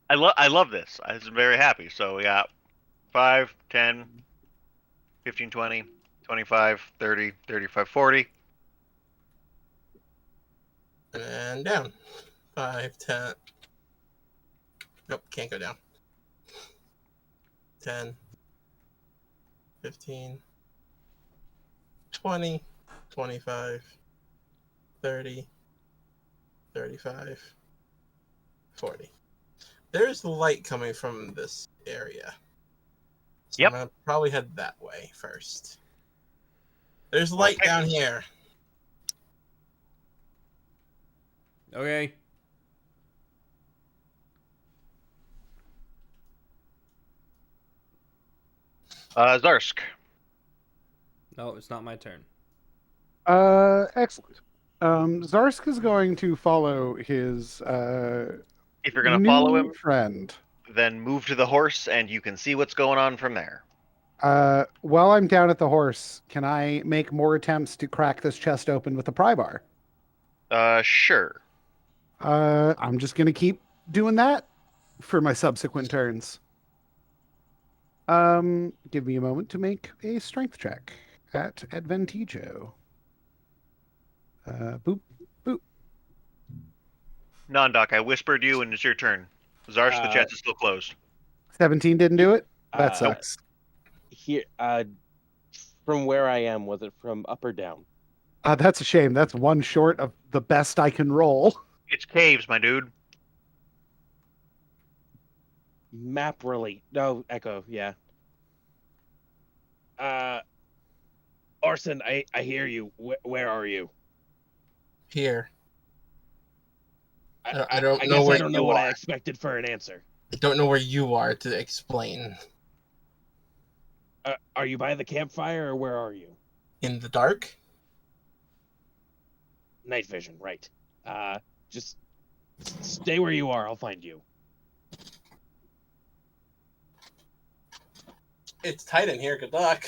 I love this. I'm very happy. So we got 5, 10, 15, 20, 25, 30, 35, 40.
And down. 5, 10. Nope, can't go down. 10, 15, 20, 25, 30, 35, 40. There's light coming from this area. So
Yep.
I'm gonna probably head that way first. There's light
Okay.
down here.
Okay.
Zarsk.
No, it's not my turn.
Excellent. Zarsk is going to follow his
If you're gonna follow
new
him,
friend.
then move to the horse, and you can see what's going on from there.
While I'm down at the horse, can I make more attempts to crack this chest open with a pry bar?
Sure.
I'm just gonna keep doing that for my subsequent turns. Give me a moment to make a strength check at Advantaggio. Boop, boop.
Non-Doc, I whispered you, and it's your turn. Zarsh, the chest is still closed.
17 didn't do it? That
Uh,
sucks.
Here, from where I am, was it from up or down?
That's a shame. That's one short of the best I can roll.
It's caves, my dude.
Map relate. No, Echo. Yeah. Orson, I hear you. Where are you?
Here. I
I
don't know
guess
where
I don't know
you
what
are.
I expected for an answer.
I don't know where you are to explain.
Are you by the campfire or where are you?
In the dark?
Night vision, right. Just stay where you are. I'll find you.
It's tight in here. Good luck.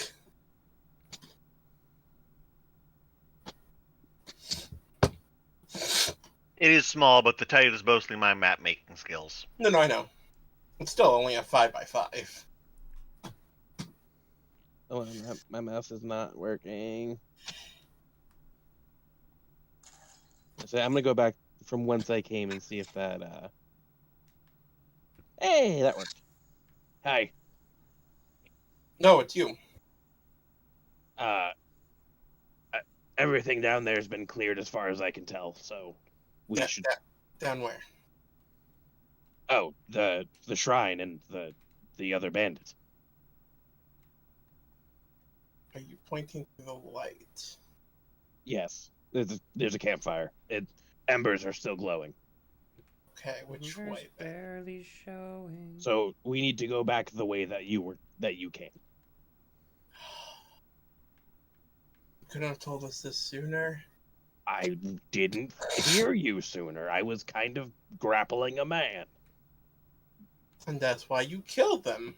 It is small, but the tight is mostly my map making skills.
No, I know. It's still only a 5x5.
Oh, my mouse is not working. So I'm gonna go back from whence I came and see if that. Hey, that worked. Hi.
No, it's you.
Everything down there has been cleared as far as I can tell, so we should.
Down where?
Oh, the shrine and the other bandits.
Are you pointing to the light?
Yes, there's a campfire. Embers are still glowing.
Okay, which way then?
Barely showing.
So we need to go back the way that you came.
You couldn't have told us this sooner.
I didn't hear you sooner. I was kind of grappling a man.
And that's why you killed them.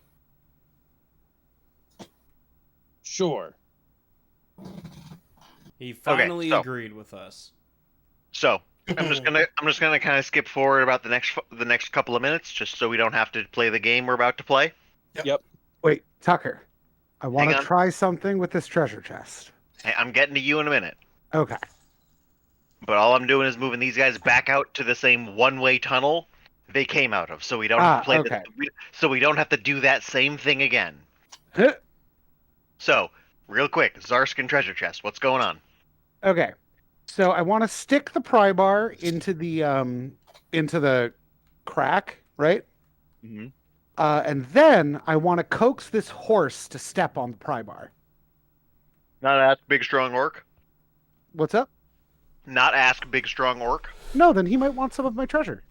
Sure.
He finally
so-
agreed with us.
So I'm just gonna kind of skip forward about the next couple of minutes, just so we don't have to play the game we're about to play.
Yep.
Wait, Tucker. I want
Hang
to
on.
try something with this treasure chest.
Hey, I'm getting to you in a minute.
Okay.
But all I'm doing is moving these guys back out to the same one-way tunnel they came out of, so we don't have to play
okay.
so we don't have to do that same thing again.
Huh.
So, real quick, Zarskin treasure chest. What's going on?
Okay. So I want to stick the pry bar into the crack, right?
Mm-hmm.
And then I want to coax this horse to step on the pry bar.
Not ask big strong orc.
What's up?
Not ask big strong orc.
No, then he might want some of my treasure.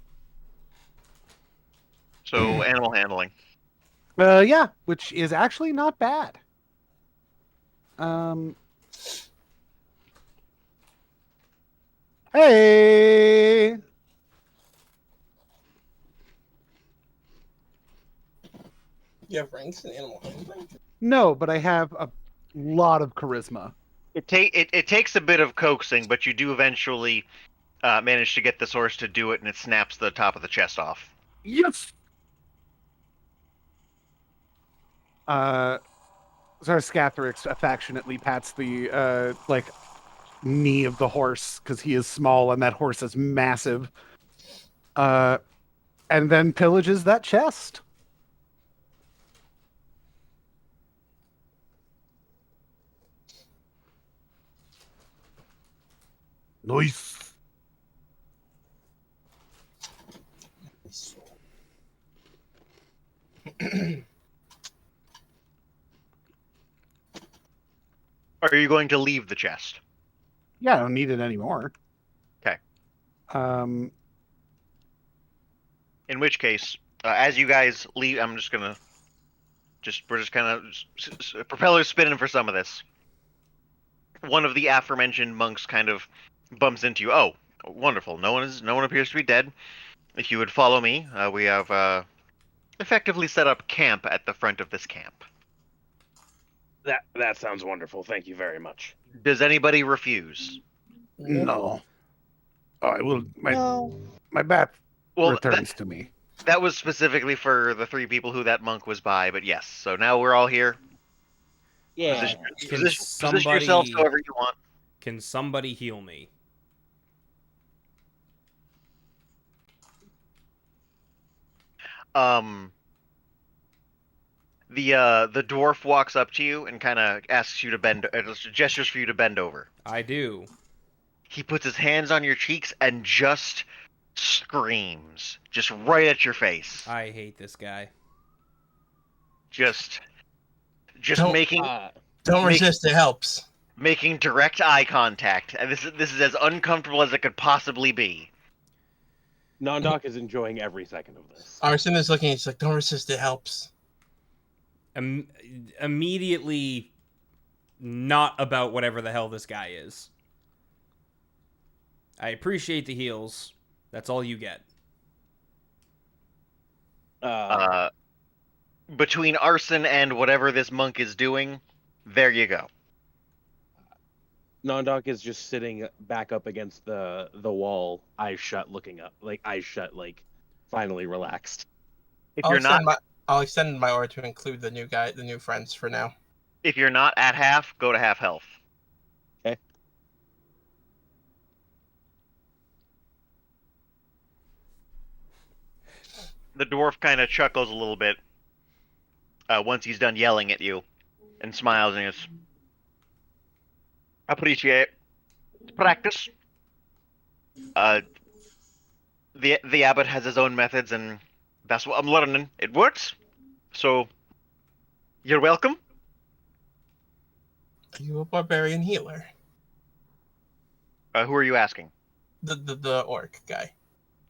So animal handling.
Yeah, which is actually not bad. Hey.
You have ranks in animal handling?
No, but I have a lot of charisma.
It takes a bit of coaxing, but you do eventually manage to get this horse to do it, and it snaps the top of the chest off.
Yes. Zarskathrix affectionately pats the knee of the horse because he is small and that horse is massive. And then pillages that chest. Nice.
Are you going to leave the chest?
Yeah, I don't need it anymore.
Okay.
In
which case, as you guys leave, I'm just gonna we're just kind of propellers spinning for some of this. one of the aforementioned monks kind of bumps into you. Oh, wonderful! No one appears to be dead. If you would follow me, we have effectively set up camp at the front of this camp.
That sounds wonderful. Thank you very much.
Does anybody refuse?
No. I will.
No.
My bat
Well,
returns to me.
that was specifically for the 3 people who that monk was by, but yes. So now we're all here.
Yeah.
Position yourselves however you want.
Can somebody heal me?
The dwarf walks up to you and kind of asks you to gestures for you to bend over.
I do.
He puts his hands on your cheeks and just screams, just right at your face.
I hate this guy.
Just
Don't-
making
Don't resist, it helps.
making direct eye contact, and this is as uncomfortable as it could possibly be.
Nondoc is enjoying every second of this.
Arson is looking, he's like, don't resist, it helps.
Immediately not about whatever the hell this guy is. I appreciate the heals. That's all you get.
Between arson and whatever this monk is doing, there you go.
Nondoc is just sitting back up against the wall, eyes shut, looking up, like eyes shut, like finally relaxed.
If
I'll
you're not
extend my order to include the new friends for now.
if you're not at half, go to half health.
Okay.
The dwarf kind of chuckles a little bit once he's done yelling at you, and smiles and goes, "Appreciate practice." The abbot has his own methods, and that's what I'm learning. It works, so you're welcome.
Are you a barbarian healer?
Who are you asking?
The orc guy.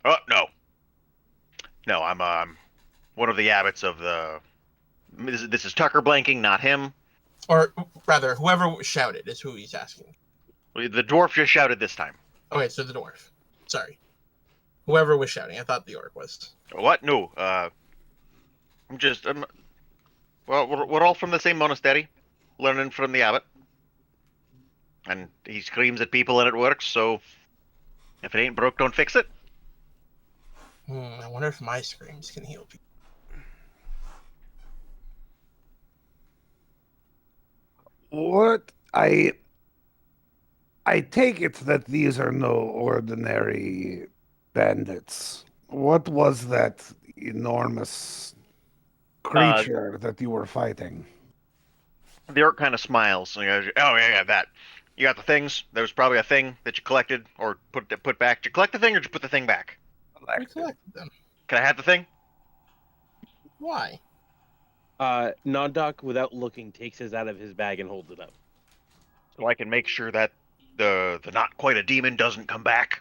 Oh no, I'm one of the abbots of the. This is Tucker blanking, not him.
Or rather, whoever shouted is who he's asking.
The dwarf just shouted this time.
Okay, so the dwarf. Sorry. Whoever was shouting. I thought the orc was.
What? No. Well, we're all from the same monastery, learning from the abbot. And he screams at people and it works, so if it ain't broke, don't fix it.
I wonder if my screams can heal people.
What I take it that these are no ordinary bandits. What was that enormous creature that you were fighting?
The orc kind of smiles and goes, "Oh yeah, that. You got the things. There was probably a thing that you collected or put back. Did you collect the thing or did you put the thing back?
We collected them.
Can I have the thing?"
Why?
Nondoc, without looking, takes his out of his bag and holds it up.
So I can make sure that the not quite a demon doesn't come back.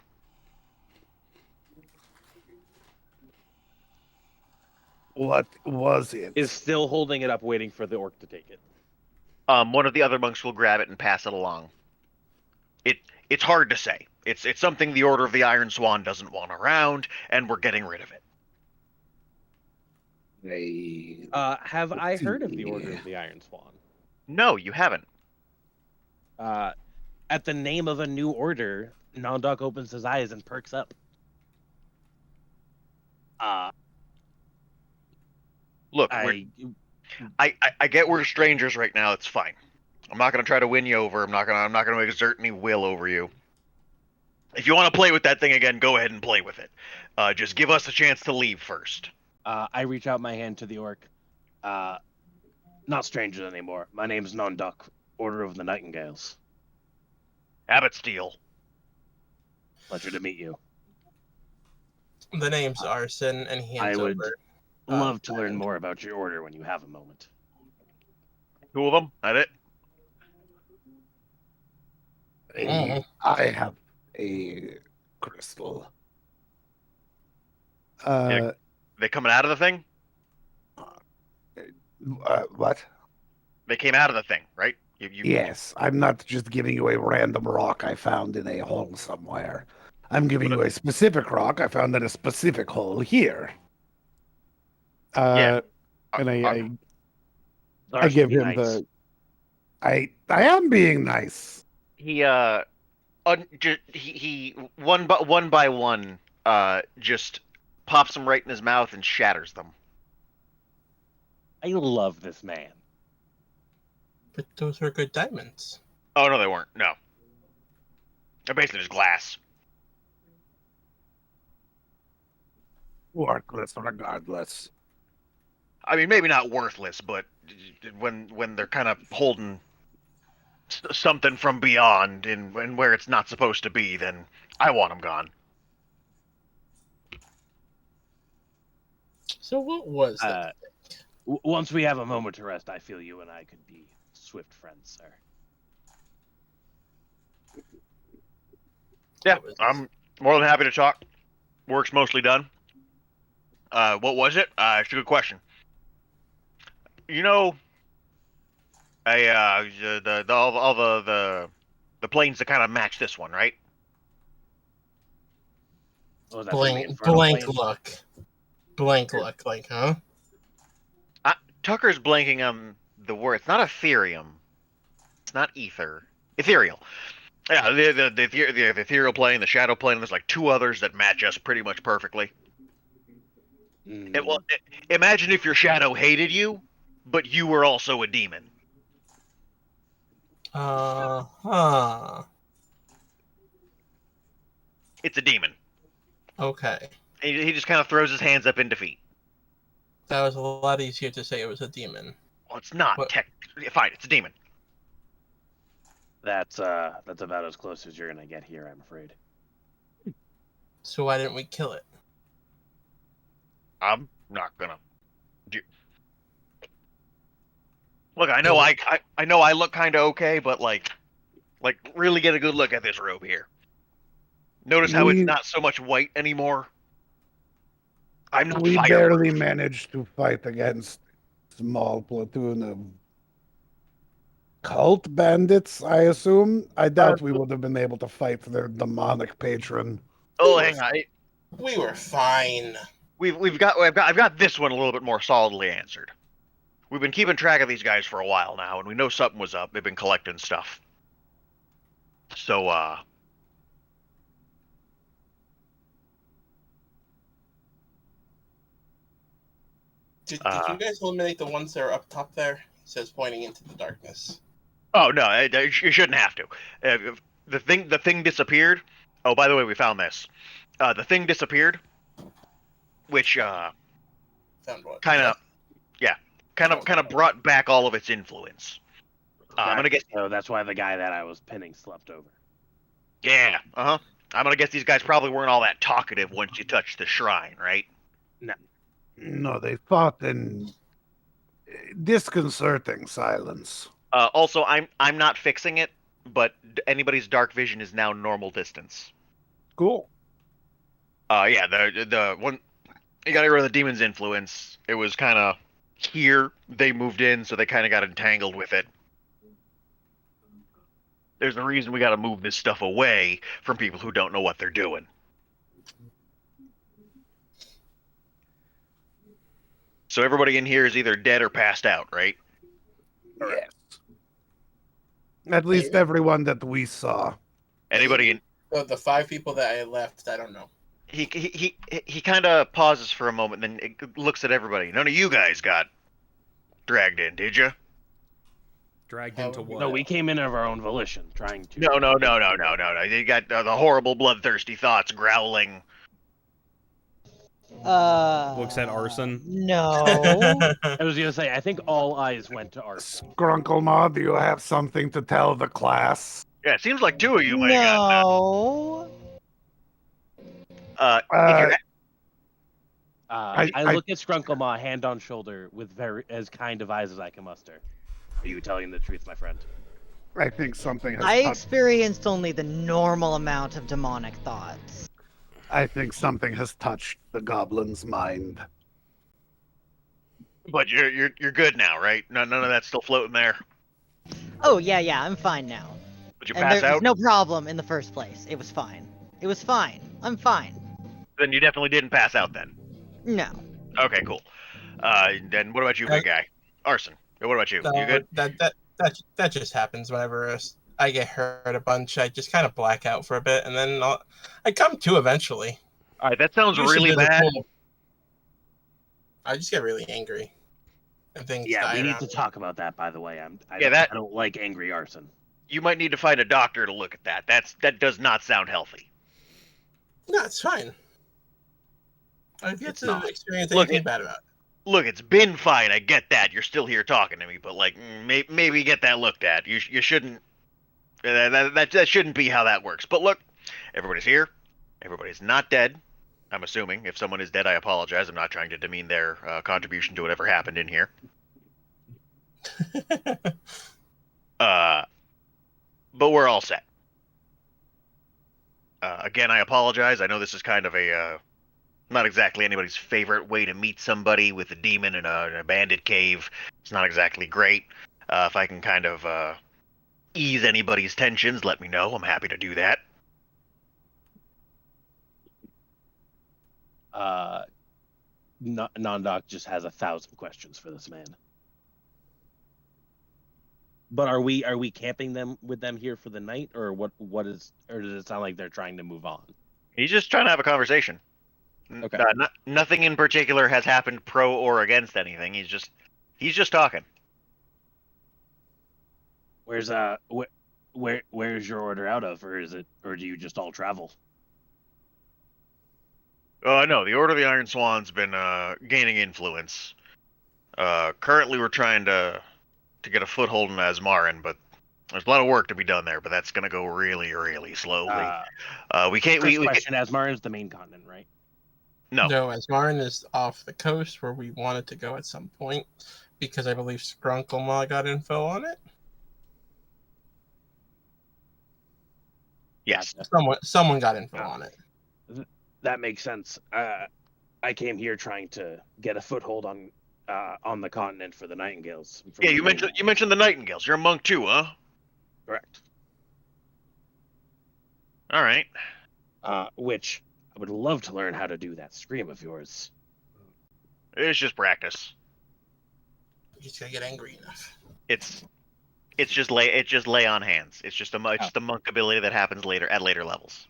What was it?
Is still holding it up, waiting for the orc to take it.
One of the other monks will grab it and pass it along. It's hard to say. It's something the Order of the Iron Swan doesn't want around, and we're getting rid of it.
Have I heard of the Order of the Iron Swan?
No, you haven't.
At the name of a new order, Nondoc opens his eyes and perks up.
Look, I get we're strangers right now. It's fine. I'm not gonna try to win you over. I'm not gonna exert any will over you. If you want to play with that thing again, go ahead and play with it. Just give us a chance to leave first.
I reach out my hand to the orc. Not strangers anymore. My name's Nondoc, Order of the Nightingales.
Abbot Steele.
Pleasure to meet you.
The name's Arson, and he hands
I would
over.
love to learn more about your order when you have a moment.
2 of them. That it?
I have a crystal.
They coming out of the thing?
What?
They came out of the thing, right?
Yes, I'm not just giving you a random rock I found in a hole somewhere. I'm giving you a specific rock I found in a specific hole here.
Yeah.
And I
Zar's
give
being
him
nice.
the. I am being nice.
He he one by one just pops them right in his mouth and shatters them.
I love this man.
But those are good diamonds.
Oh no, they weren't. No, they're basically just glass.
Worthless regardless.
I mean, maybe not worthless, but when they're kind of holding something from beyond and where it's not supposed to be, then I want them gone.
So what was that?
Once we have a moment to rest, I feel you and I could be swift friends, sir.
Yeah, I'm more than happy to talk. Work's mostly done. What was it? It's a good question. You know, all the planes that kind of match this one, right?
Oh, is that from the Inferno
Blank
plane?
look. Blank look, like, huh?
Tucker's blanking on the word. It's not Ethereum. It's not ether. Ethereal. Yeah, the ethereal plane, the shadow plane. There's like two others that match us pretty much perfectly. Imagine if your shadow hated you, but you were also a demon.
Huh.
It's a demon.
Okay.
He just kind of throws his hands up in defeat.
That was a lot easier to say it was a demon.
Well, it's not.
What?
Fine, it's a demon.
That's about as close as you're gonna get here, I'm afraid.
So why didn't we kill it?
I'm not gonna. Look, I know I know I look kind of okay, but like really get a good look at this robe here. Notice how it's not so much white anymore. I'm not
We
fireproof.
barely managed to fight against a small platoon of cult bandits, I assume. I doubt we would have been able to fight their demonic patron.
Oh, hang on.
We were fine.
I've got this one a little bit more solidly answered. We've been keeping track of these guys for a while now, and we know something was up. They've been collecting stuff. So,
Did you guys eliminate the ones that are up top there? He says, pointing into the darkness.
Oh no, you shouldn't have to. The thing disappeared. Oh, by the way, we found this. The thing disappeared, which
Found what?
kind of brought back all of its influence. I'm gonna guess.
So that's why the guy that I was pinning slept over.
Yeah. I'm gonna guess these guys probably weren't all that talkative once you touched the shrine, right?
No, they fought in disconcerting silence.
Also, I'm not fixing it, but anybody's dark vision is now normal distance.
Cool.
Yeah, the one you got to get rid of the demon's influence. It was kind of here. They moved in, so they kind of got entangled with it. There's a reason we got to move this stuff away from people who don't know what they're doing. So everybody in here is either dead or passed out, right?
Yes. At least everyone that we saw.
Anybody in?
The 5 people that I left, I don't know.
He kind of pauses for a moment, then it looks at everybody. None of you guys got dragged in, did you?
Dragged into what?
No, we came in of our own volition, trying to.
No. You got the horrible, bloodthirsty thoughts growling.
Looks at arson.
No.
I was gonna say, I think all eyes went to Art.
Skrunklenaw, do you have something to tell the class?
Yeah, it seems like 2 of you might have
No.
got that.
I look at Skrunklemaa hand on shoulder with as kind of eyes as I can muster. Are you telling the truth, my friend?
I think something has
I
touched.
experienced only the normal amount of demonic thoughts.
I think something has touched the goblin's mind.
But you're good now, right? None of that's still floating there.
Oh yeah, I'm fine now.
Did you
And
pass
there was
out?
no problem in the first place. It was fine. It was fine. I'm fine.
Then you definitely didn't pass out then.
No.
Okay, cool. Then what about you, big guy? Arson. What about you? You good?
That just happens whenever I get hurt a bunch. I just kind of black out for a bit, and then I come to eventually.
All right, that sounds
Usually
really
there's a
bad.
pull. I just get really angry, and things
Yeah,
die
we need
around
to
me.
talk about that. By the way,
that-
I don't like angry arson.
You might need to find a doctor to look at that. That does not sound healthy.
No, it's fine. I've yet
It's
to
not.
experience
Look,
anything bad about it.
Look, it's been fine. I get that. You're still here talking to me, but like, maybe get that looked at. You shouldn't. That shouldn't be how that works. But look, everybody's here. Everybody's not dead. I'm assuming. If someone is dead, I apologize. I'm not trying to demean their contribution to whatever happened in here. But we're all set. Again, I apologize. I know this is kind of a not exactly anybody's favorite way to meet somebody with a demon in a bandit cave. It's not exactly great. If I can kind of ease anybody's tensions, let me know. I'm happy to do that.
Nondoc just has 1,000 questions for this man. But are we camping them with them here for the night, or what is, or does it sound like they're trying to move on?
He's just trying to have a conversation.
Okay.
Nothing in particular has happened pro or against anything. He's just talking.
Where's where's your order out of, or do you just all travel?
No, the Order of the Iron Swan's been gaining influence. Currently, we're trying to get a foothold in Asmarin, but there's a lot of work to be done there. But that's gonna go really, really slowly. We can't.
First question: Asmarin is the main continent, right?
No.
No, Asmarin is off the coast where we wanted to go at some point, because I believe Scrunklema got info on it.
Yes.
Someone got info on it.
That makes sense. I came here trying to get a foothold on the continent for the Nightingales.
Yeah, you mentioned the Nightingales. You're a monk too, huh?
Correct.
All right.
Which I would love to learn how to do that scream of yours.
It's just practice.
You just gotta get angry enough.
It's just lay on hands. It's just a monk ability that happens at later levels.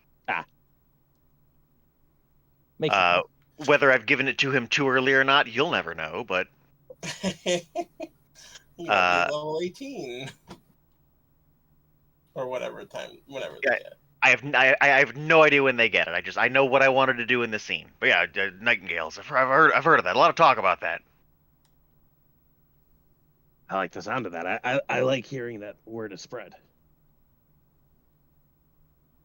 Makes sense.
Whether I've given it to him too early or not, you'll never know. But
You gotta be level 18 or whatever whenever they get.
I have no idea when they get it. I know what I wanted to do in the scene. But yeah, Nightingales. I've heard of that. A lot of talk about that.
I like the sound of that. I like hearing that word is spread.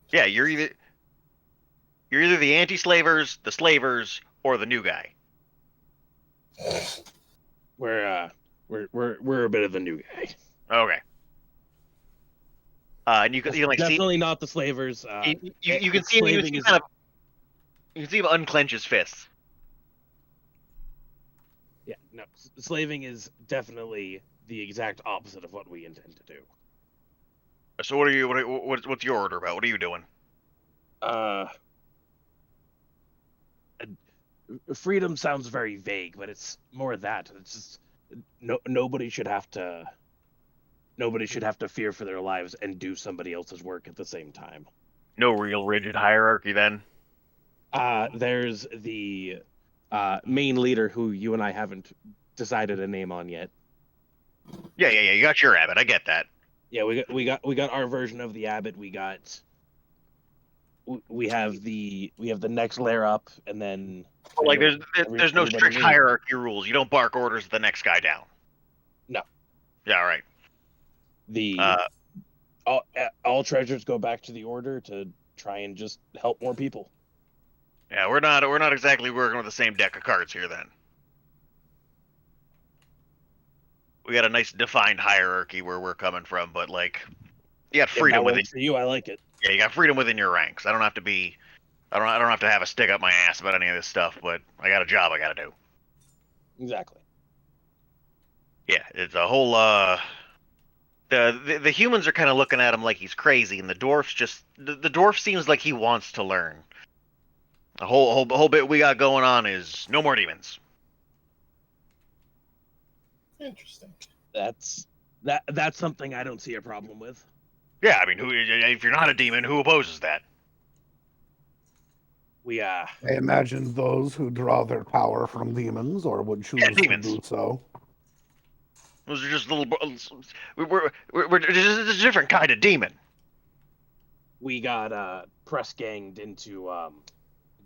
Yeah, you're either the anti-slavers, the slavers, or the new guy.
We're a bit of the new guy.
Okay. And you can like
definitely
see
not the slavers.
you can see him. You can see him unclench his fists.
Yeah, no, slaving is definitely the exact opposite of what we intend to do.
So what's your order about? What are you doing?
Freedom sounds very vague, but it's more that. It's just nobody should have to fear for their lives and do somebody else's work at the same time.
No real rigid hierarchy then?
There's the main leader who you and I haven't decided a name on yet.
Yeah. You got your abbot. I get that.
Yeah, we got our version of the abbot. We have the next layer up, and then
like there's no strict hierarchy rules. You don't bark orders at the next guy down.
No.
Yeah, all right.
All treasures go back to the order to try and just help more people.
Yeah, we're not exactly working with the same deck of cards here then. We got a nice defined hierarchy where we're coming from, but like you got freedom within
for you. I like it.
Yeah, you got freedom within your ranks. I don't have to have a stick up my ass about any of this stuff, but I got a job I got to do.
Exactly.
Yeah, it's a whole The humans are kind of looking at him like he's crazy, and the dwarf seems like he wants to learn. The whole bit we got going on is no more demons.
Interesting.
That's something I don't see a problem with.
Yeah, I mean, if you're not a demon, who opposes that?
We
I imagine those who draw their power from demons or would choose to
demons.
do so.
Those are just little. We're just a different kind of demon.
we got press ganged into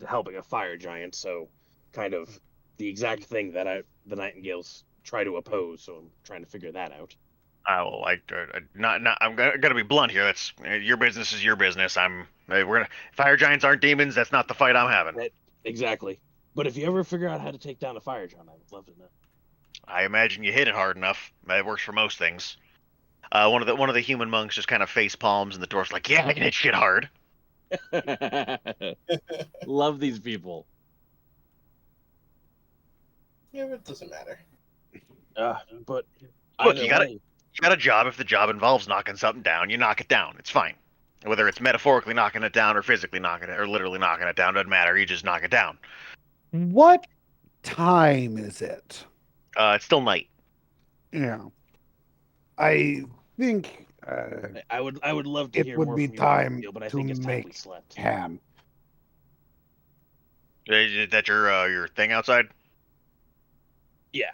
helping a fire giant, so kind of the exact thing that the Nightingales try to oppose. So I'm trying to figure that out.
Well, I'm gonna be blunt here. That's your business is your business. Fire giants aren't demons. That's not the fight I'm having.
Exactly. But if you ever figure out how to take down a fire giant, I would love to know.
I imagine you hit it hard enough. That works for most things. One of the human monks just kind of face palms, and the dwarf's like, "Yeah, I can hit shit hard."
Love these people.
Yeah, but it doesn't matter.
But
Look, you got a job. If the job involves knocking something down, you knock it down. It's fine. Whether it's metaphorically knocking it down or physically knocking it, or literally knocking it down, doesn't matter. You just knock it down.
What time is it?
It's still night.
Yeah. I think
I would love to
it
hear
would
more
be
from you,
time
Neil, but I
to
think it's time we
make
slept.
camp.
Is that your thing outside?
Yeah.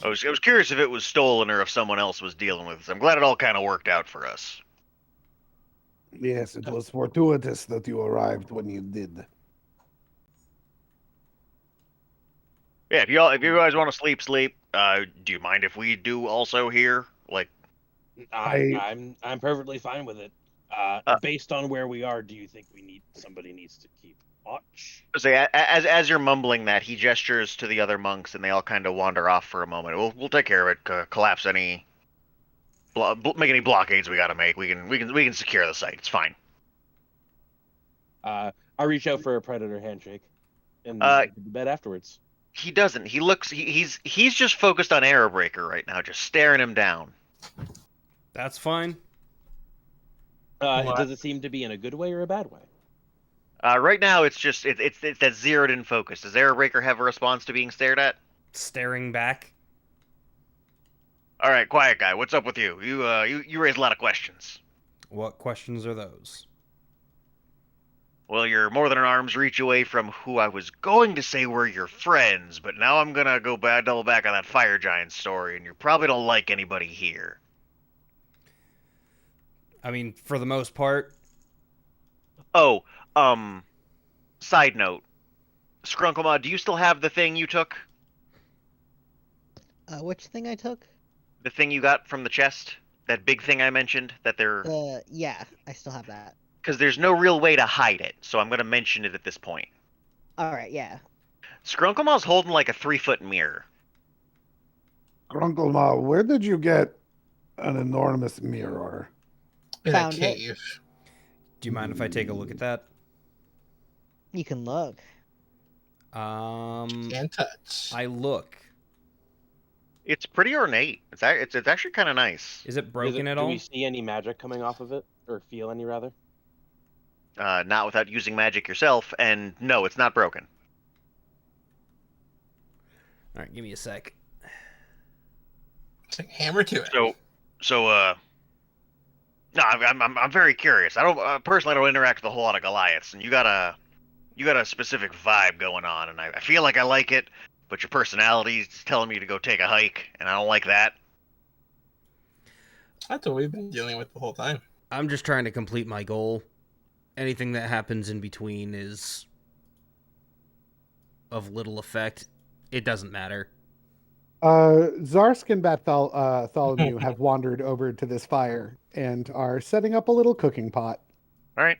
I was curious if it was stolen or if someone else was dealing with it. I'm glad it all kind of worked out for us.
Yes, it was fortuitous that you arrived when you did.
Yeah, if you guys want to sleep. Do you mind if we do also here? Like,
I'm perfectly fine with it. Based on where we are, do you think somebody needs to keep watch?
say as you're mumbling that, he gestures to the other monks, and they all kind of wander off for a moment. We'll take care of it. Collapse any, make any blockades we got to make. We can secure the site. It's fine.
I reach out for a predator handshake, and bed afterwards.
He doesn't. He's just focused on Arrowbreaker right now, just staring him down.
That's fine.
Does it seem to be in a good way or a bad way?
Right now, it's that zeroed in focus. Does Arrowbreaker have a response to being stared at?
Staring back.
All right, quiet guy. What's up with you? You raise a lot of questions.
What questions are those?
Well, you're more than an arm's reach away from who I was going to say were your friends, but now I'm gonna double back on that fire giant story, and you probably don't like anybody here.
I mean, for the most part.
Oh, side note. Scrunklema, do you still have the thing you took?
Which thing I took?
The thing you got from the chest? That big thing I mentioned? That they're...
Yeah, I still have that.
Because there's no real way to hide it, so I'm gonna mention it at this point.
Alright, yeah.
Scrunklema's holding like a 3-foot mirror.
Grunklema, where did you get an enormous mirror?
In
Found
a
it.
cave.
Do you mind if I take a look at that?
You can look.
Can't touch.
I look.
It's pretty ornate. It's actually kind of nice.
Is it broken at all?
Do we see any magic coming off of it, or feel any rather?
Not without using magic yourself, and no, it's not broken.
All right, give me a sec.
It's like hammer to it.
No, I'm very curious. I don't personally I don't interact with a whole lot of Goliaths, and you got a specific vibe going on, and I feel like I like it, but your personality is telling me to go take a hike, and I don't like that.
That's what we've been dealing with the whole time.
I'm just trying to complete my goal. Anything that happens in between is of little effect. It doesn't matter.
Zarsk and Bartholomew have wandered over to this fire and are setting up a little cooking pot.
All right.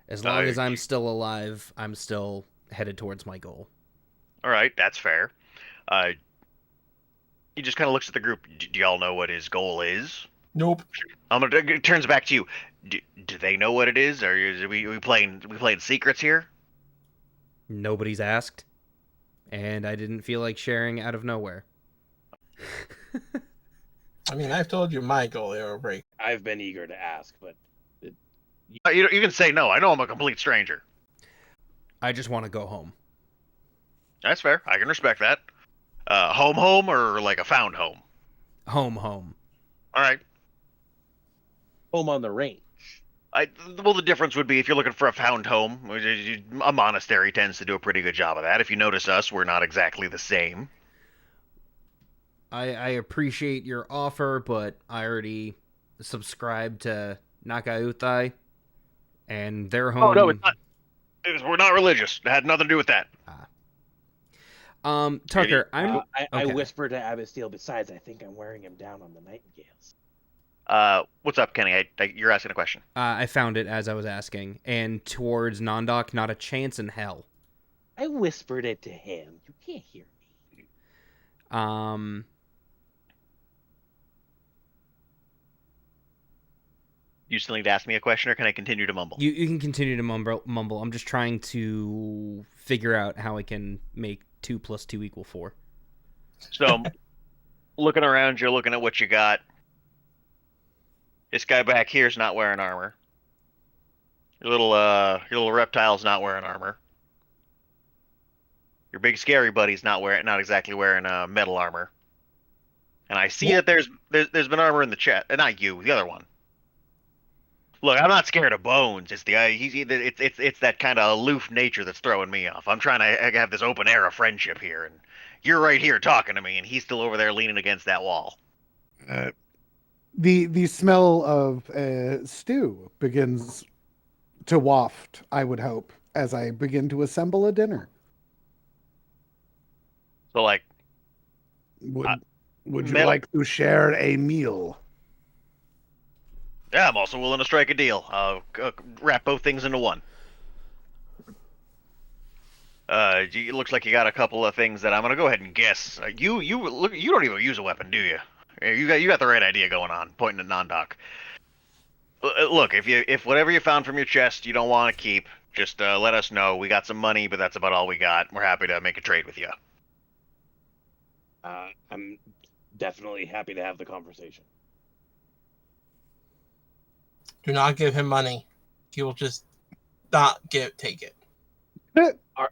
As long as I'm still alive, I'm still headed towards my goal.
All right, that's fair. He just kind of looks at the group. Do y'all know what his goal is?
Nope.
It turns back to you. Do they know what it is, or are we playing secrets here?
Nobody's asked. and I didn't feel like sharing out of nowhere.
I mean, I've told you my goal, Arrow Break.
I've been eager to ask, but
You can say no. I know I'm a complete stranger.
I just want to go home.
That's fair. I can respect that. Home, or like a found home?
Home.
All right.
home on the range.
Well, the difference would be if you're looking for a found home, a monastery tends to do a pretty good job of that. If you notice us, we're not exactly the same.
I appreciate your offer, but I already subscribed to Nakautai, and their home.
Oh, no, it's not. We're not religious. It had nothing to do with that.
Tucker, I'm.
I
okay.
whispered to Abbott Steele, besides, I think I'm wearing him down on the nightingales.
What's up, Kenny? You're asking a question.
I found it as I was asking, and towards Nondok, not a chance in hell.
I whispered it to him. You can't hear me.
You still need to ask me a question, or can I continue to mumble?
You can continue to mumble. I'm just trying to figure out how I can make 2 + 2 = 4.
So, looking around, you're looking at what you got. This guy back here is not wearing armor. Your little reptile's not wearing armor. Your big scary buddy's not exactly wearing metal armor. And I see that there's been armor in the chest. Not you, the other one. Look, I'm not scared of Bones. It's it's that kind of aloof nature that's throwing me off. I'm trying to have this open air of friendship here, and you're right here talking to me, and he's still over there leaning against that wall.
The smell of stew begins to waft, I would hope, as I begin to assemble a dinner.
So, like,
Would you
metal-
like to share a meal?
yeah, I'm also willing to strike a deal. Wrap both things into one. It looks like you got a couple of things that I'm gonna go ahead and guess. You don't even use a weapon, do you? You got the right idea going on, pointing at Nondok. Look, if whatever you found from your chest you don't want to keep, just let us know. We got some money, but that's about all we got. We're happy to make a trade with you.
I'm definitely happy to have the conversation.
Do not give him money. He will just not take it.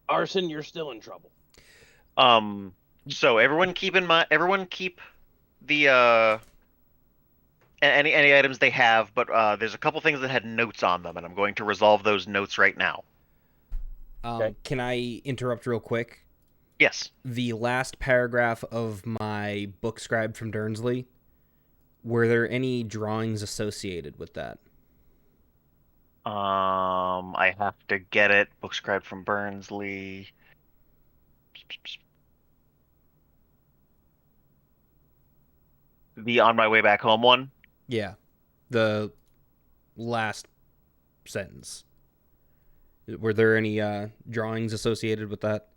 Arson, you're still in trouble.
So everyone keep the any items they have, but there's a couple things that had notes on them, and I'm going to resolve those notes right now.
Okay.
Can I interrupt real quick?
Yes.
The last paragraph of my book scribed from Durnsley, were there any drawings associated with that?
I have to get it. Book scribed from Burnsley. The on my way back home one?
Yeah. The last sentence. Were there any drawings associated with that?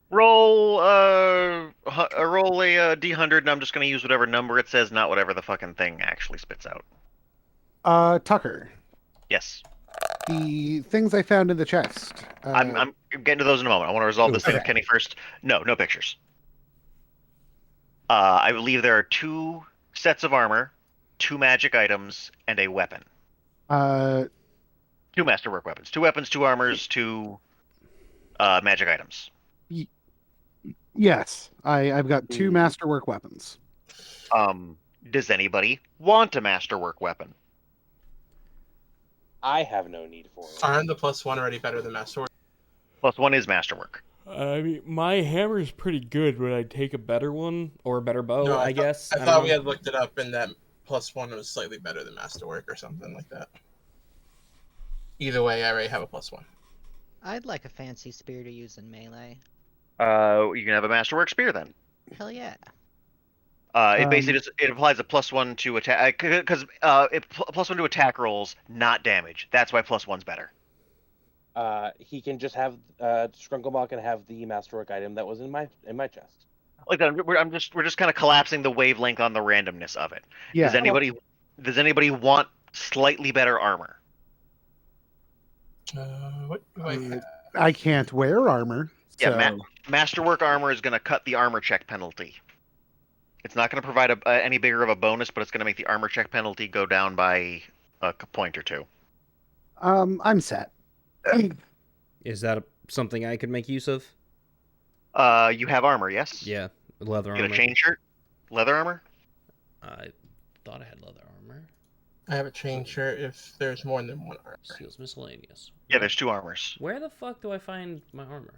Roll a D100, and I'm just going to use whatever number it says, not whatever the fucking thing actually spits out.
Tucker,
Yes.
the things I found in the chest.
I'm getting to those in a moment. I want to resolve this thing with
Okay.
Kenny first. No pictures. I believe there are 2 sets of armor, 2 magic items, and a weapon. 2 masterwork weapons. 2 weapons, 2 armors, 2 magic items.
Yes, I've got 2 masterwork weapons.
Does anybody want a masterwork weapon?
I have no need for it.
Aren't the +1 already better than Master?
+1 is masterwork.
I mean, my hammer's pretty good. Would I take a better one or a better bow?
No,
I guess.
I
don't
thought
know.
we had looked it up, and that +1 was slightly better than Masterwork or something like that. Either way, I already have a +1.
I'd like a fancy spear to use in melee.
You can have a masterwork spear then.
Hell yeah.
It basically it applies a +1 to attack because +1 to attack rolls, not damage. That's why +1's better.
He can just have Skrunklemock can have the masterwork item that was in my chest.
Like that, we're just kind of collapsing the wavelength on the randomness of it.
Yeah.
Does anybody want slightly better armor?
What do I have?
I can't wear armor,
Yeah,
So,
Masterwork armor is going to cut the armor check penalty. It's not going to provide any bigger of a bonus, but it's going to make the armor check penalty go down by a point or two.
I'm set.
Is that something I could make use of?
You have armor, yes?
Yeah, leather
Get
armor.
a chain shirt? Leather armor?
I thought I had leather armor.
I have a chain shirt if there's more than one armor.
Steel's miscellaneous.
Yeah, there's 2 armors.
Where the fuck do I find my armor?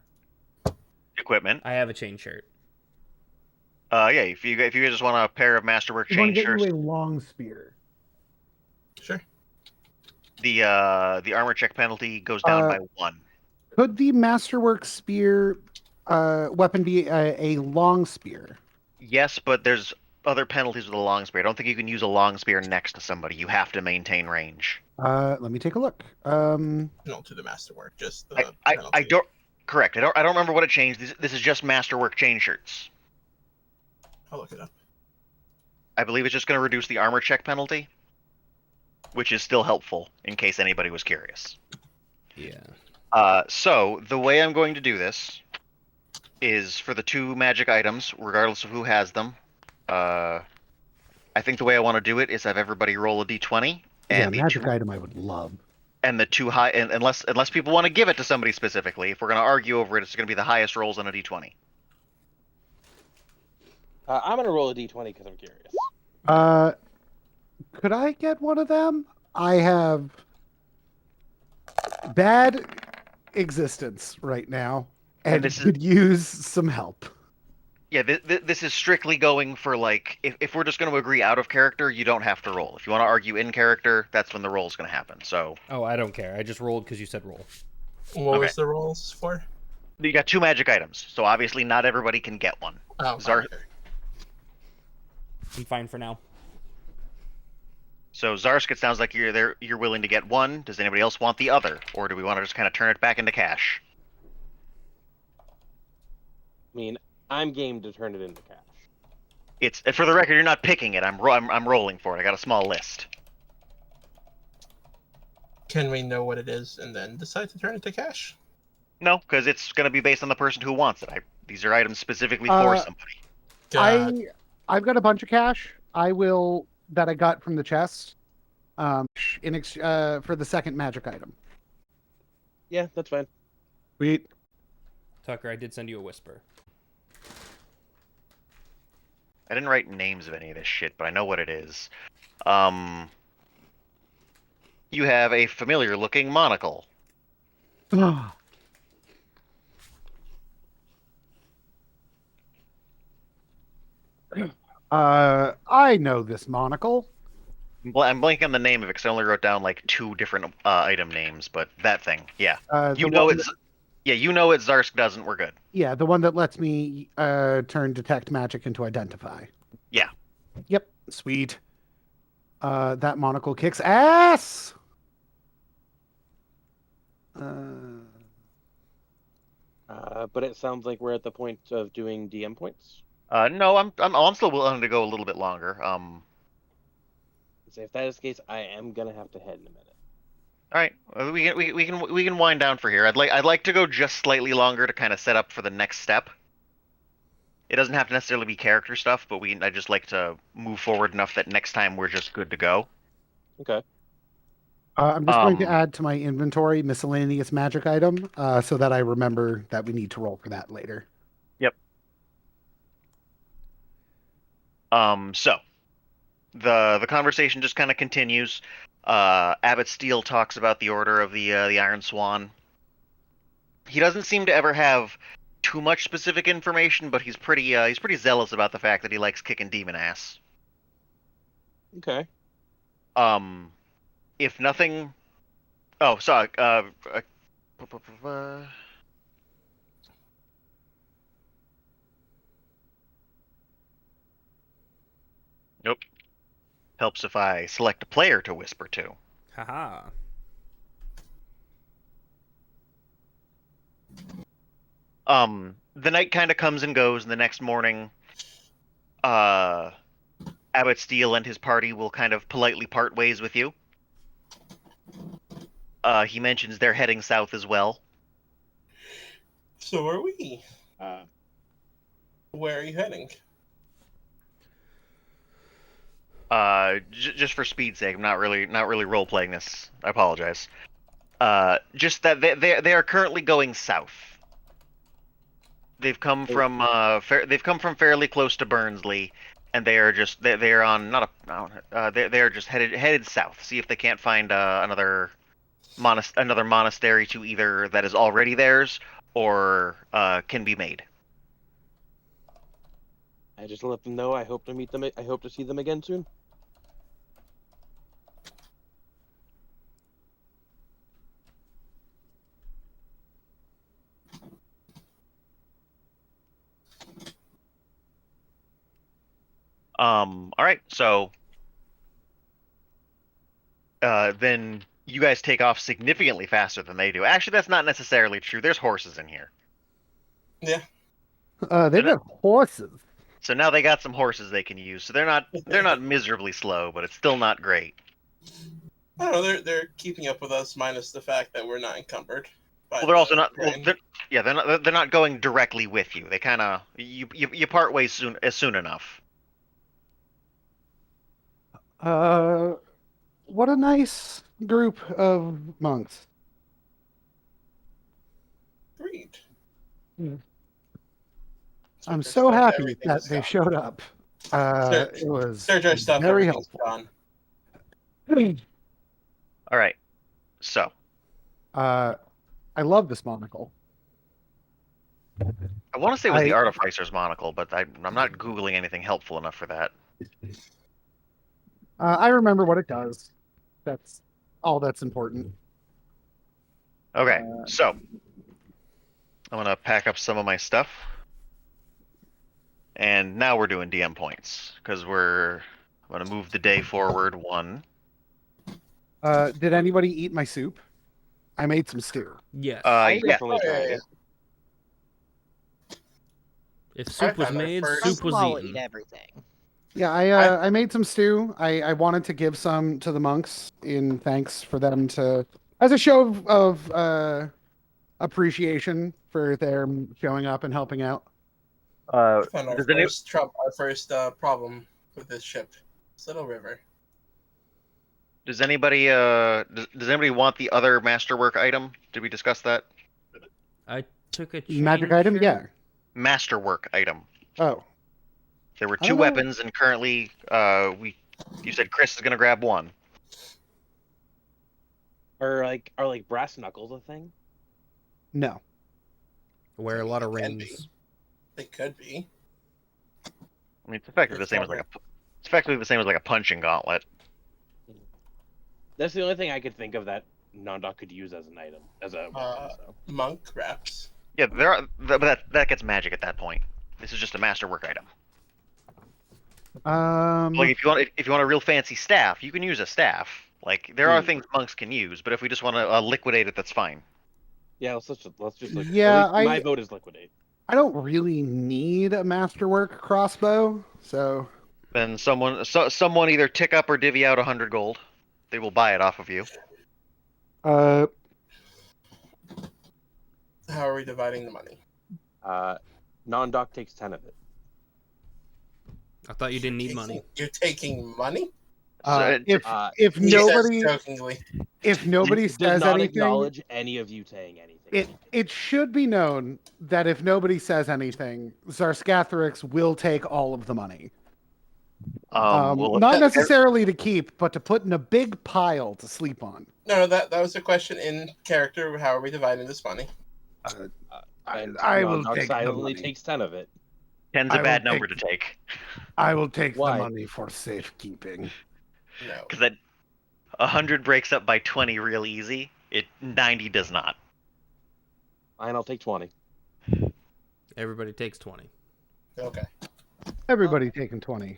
Equipment.
I have a chain shirt.
Yeah, if you just want a pair of Masterwork
You want
chain
to get
shirts,
you a long spear.
Sure.
the armor check penalty goes down by 1.
Could the Masterwork spear weapon be a long spear?
Yes, but there's other penalties with a long spear. I don't think you can use a long spear next to somebody. You have to maintain range.
Let me take a look.
Not to the masterwork, just the
I
penalty.
don't. Correct. I don't remember what it changed. This is just Masterwork chain shirts.
I'll look it up.
I believe it's just going to reduce the armor check penalty, which is still helpful in case anybody was curious.
Yeah.
So the way I'm going to do this is for the 2 magic items, regardless of who has them. I think the way I want to do it is have everybody roll a d20,
Yeah,
and the
magic
2
item I would love.
and the 2 high, and unless people want to give it to somebody specifically, if we're going to argue over it, it's going to be the highest rolls on a d20.
I'm gonna roll a d20 because I'm curious.
Could I get one of them? I have bad existence right now, and
this is-
could use some help.
Yeah, this is strictly going for, like, if we're just going to agree out of character, you don't have to roll. If you want to argue in character, that's when the roll's going to happen. So
Oh, I don't care. I just rolled because you said roll.
What
Okay.
was the rolls for?
you got 2 magic items, so obviously not everybody can get one.
Oh,
Zar-
okay.
I'm fine for now.
So Zarsk, it sounds like you're willing to get one. Does anybody else want the other, or do we want to just kind of turn it back into cash?
I mean, I'm game to turn it into cash.
It's for the record, you're not picking it. I'm rolling for it. I got a small list.
Can we know what it is and then decide to turn it to cash?
No, because it's going to be based on the person who wants it. These are items specifically for somebody.
I've got a bunch of cash. I will that I got from the chest. For the second magic item.
Yeah, that's fine.
Sweet.
Tucker, I did send you a whisper.
I didn't write names of any of this shit, but I know what it is. You have a familiar-looking monocle.
I know this monocle.
I'm blanking on the name of it because I only wrote down like 2 different item names, but that thing, yeah.
The
You know
one
it's you know it. Zarsk doesn't. We're good.
Yeah, the one that lets me turn detect magic into identify.
Yeah.
Yep. Sweet. That monocle kicks ass.
But it sounds like we're at the point of doing DM points.
No, I'm still willing to go a little bit longer.
So if that is the case, I am gonna have to head in a minute.
All right, we can wind down for here. I'd like to go just slightly longer to kind of set up for the next step. It doesn't have to necessarily be character stuff, but I just like to move forward enough that next time we're just good to go.
Okay.
I'm just going to add to my inventory miscellaneous magic item so that I remember that we need to roll for that later.
Yep. So the conversation just kind of continues. Abbot Steele talks about the Order of the Iron Swan. He doesn't seem to ever have too much specific information, but he's pretty zealous about the fact that he likes kicking demon ass.
Okay.
If nothing, oh, sorry. Nope. Helps if I select a player to whisper to.
Haha.
The night kind of comes and goes, and the next morning, Abbot Steele and his party will kind of politely part ways with you. He mentions they're heading south as well.
So are we.
Uh,
Where are you heading?
Just for speed's sake, I'm not really role playing this. I apologize. Just that they are currently going south. They've come from they've come from fairly close to Burnsley, and they are just they are on not a they are just headed south. See if they can't find another monastery to either that is already theirs or can be made.
I just let them know I hope to meet them. I hope to see them again soon.
All right, so then you guys take off significantly faster than they do. Actually, that's not necessarily true. There's horses in here.
Yeah.
They've got horses.
So now they got some horses they can use. So they're not miserably slow, but it's still not great.
I don't know. They're keeping up with us, minus the fact that we're not encumbered.
Well, they're also not. Well, they're not going directly with you. They kind of you part ways soon enough.
What a nice group of monks.
Agreed.
I'm so happy that they showed up.
Search-
It was
Search our stuff.
very
Everything's
helpful.
gone.
All right. So
I love this monocle.
I want to say it was the Artificer's monocle, but I'm not googling anything helpful enough for that.
I remember what it does. That's all that's important.
Okay, so I'm gonna pack up some of my stuff, and now we're doing DM points because I'm gonna move the day forward one.
Did anybody eat my soup? I made some stew.
Yes.
I
Yeah.
definitely tried it.
If soup was
found our
made,
first-
soup was
I'll eat
eaten.
everything.
Yeah, I made some stew. I wanted to give some to the monks in thanks for them to as a show of appreciation for their showing up and helping out.
Found our
Does any-
first problem with this ship. This little river.
Does anybody does anybody want the other masterwork item? Did we discuss that?
I took a
Magic item,
changer.
yeah.
Masterwork item.
Oh,
There were
I
two
don't know.
weapons, and currently you said Chris is gonna grab one.
Are like brass knuckles a thing?
no.
Wear a lot of
Can be.
rings.
They could be.
I mean, it's effectively the same as like a punching gauntlet.
That's the only thing I could think of that Nondoc could use as an item, as a weapon. So.
Monk wraps.
Yeah, but that gets magic at that point. This is just a masterwork item. Like if you want a real fancy staff, you can use a staff. Like there are things monks can use, but if we just want to liquidate it, that's fine.
Yeah, let's just liquidate.
Yeah,
At least my vote is liquidate.
I don't really need a masterwork crossbow, so
Then someone either tick up or divvy out 100 gold. They will buy it off of you.
uh
How are we dividing the money?
Nondoc takes 10 of it.
I thought you didn't need money.
You're taking money?
if
Uh,
if
He says
nobody
jokingly.
if nobody
Does
says
not
anything,
acknowledge any of you saying anything.
it should be known that if nobody says anything, Zarskathrix will take all of the money.
Well,
Not necessarily to keep, but to put in a big pile to sleep on.
No, that was a question in character. How are we dividing this money?
And
I will
Nondoc
take the
silently
money.
takes 10 of it.
10's
I
a
will
bad number
take-
to take.
I will take
Why?
the money for safekeeping.
No.
Because that 100 breaks up by 20 real easy. 90 does not.
Fine, I'll take 20.
Everybody takes 20.
Okay.
Everybody taking 20.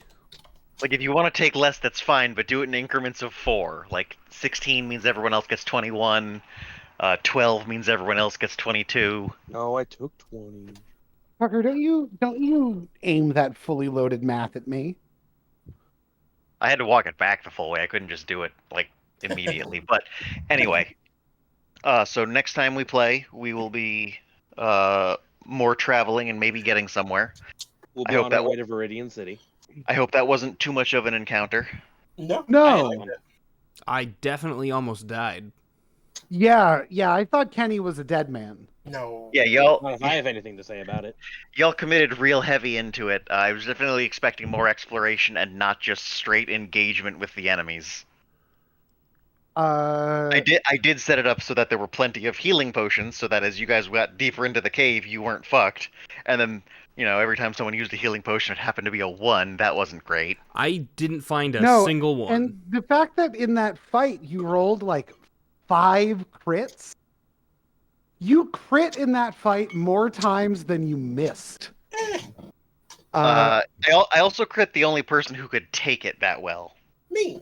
Like if you want to take less, that's fine, but do it in increments of 4. Like 16 means everyone else gets 21. 12 means everyone else gets 22.
No, I took 20.
Tucker, don't you aim that fully loaded math at me?
I had to walk it back the full way. I couldn't just do it like immediately. But anyway, so next time we play, we will be more traveling and maybe getting somewhere.
We'll
I
be
hope
on
that
our way to Viridian City.
I hope that wasn't too much of an encounter.
No.
No.
I liked it.
I definitely almost died.
Yeah, I thought Kenny was a dead man.
No.
Yeah,
Not if I have anything to say about it.
y'all committed real heavy into it. I was definitely expecting more exploration and not just straight engagement with the enemies. I did set it up so that there were plenty of healing potions, so that as you guys got deeper into the cave, you weren't fucked. And then, every time someone used a healing potion, it happened to be a 1. That wasn't great.
I didn't find a
No,
single one.
And the fact that in that fight you rolled like 5 crits. You crit in that fight more times than you missed.
I also crit the only person who could take it that well.
Me.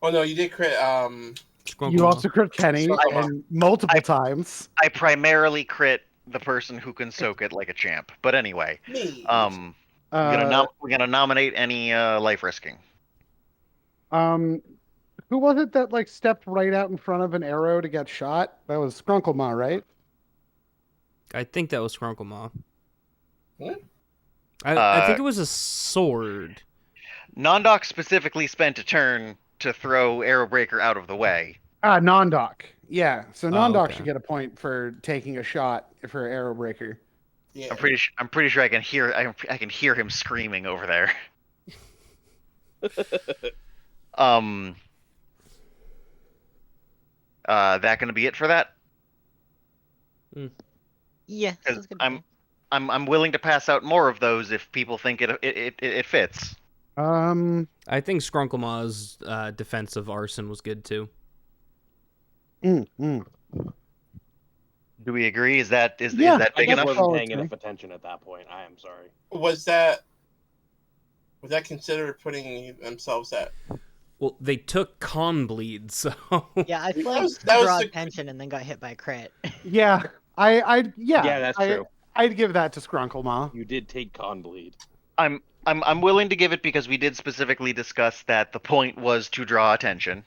Oh no, you did crit.
You also crit Kenny and multiple times.
I primarily crit the person who can soak it like a champ. But anyway,
Me.
we're gonna nominate any life risking.
Who was it that like stepped right out in front of an arrow to get shot? That was Skrunkle right?
I think that was Skrunkle
What?
I think it was a sword.
Nondok specifically spent a turn to throw Arrowbreaker out of the way.
Nondok. Yeah, so Nondok
okay.
should get a point for taking a shot for Arrowbreaker.
Yeah.
I'm pretty sure I can hear him screaming over there. That gonna be it for that?
Yeah,
Because
sounds good. to me.
I'm willing to pass out more of those if people think it fits.
I think Skrunklemaw's defense of arson was good too.
Do we agree? Is that
Yeah,
that
I
big
just
enough?
wasn't
Oh,
paying
okay.
enough attention at that point. I am sorry.
Was that considered putting themselves at?
Well, they took con bleed, so
Yeah, I feel
That
like
was- that was
draw
the-
attention and then got hit by a crit.
Yeah,
Yeah, that's true.
I'd give that to Skrunkle.
You did take con bleed.
I'm willing to give it because we did specifically discuss that the point was to draw attention.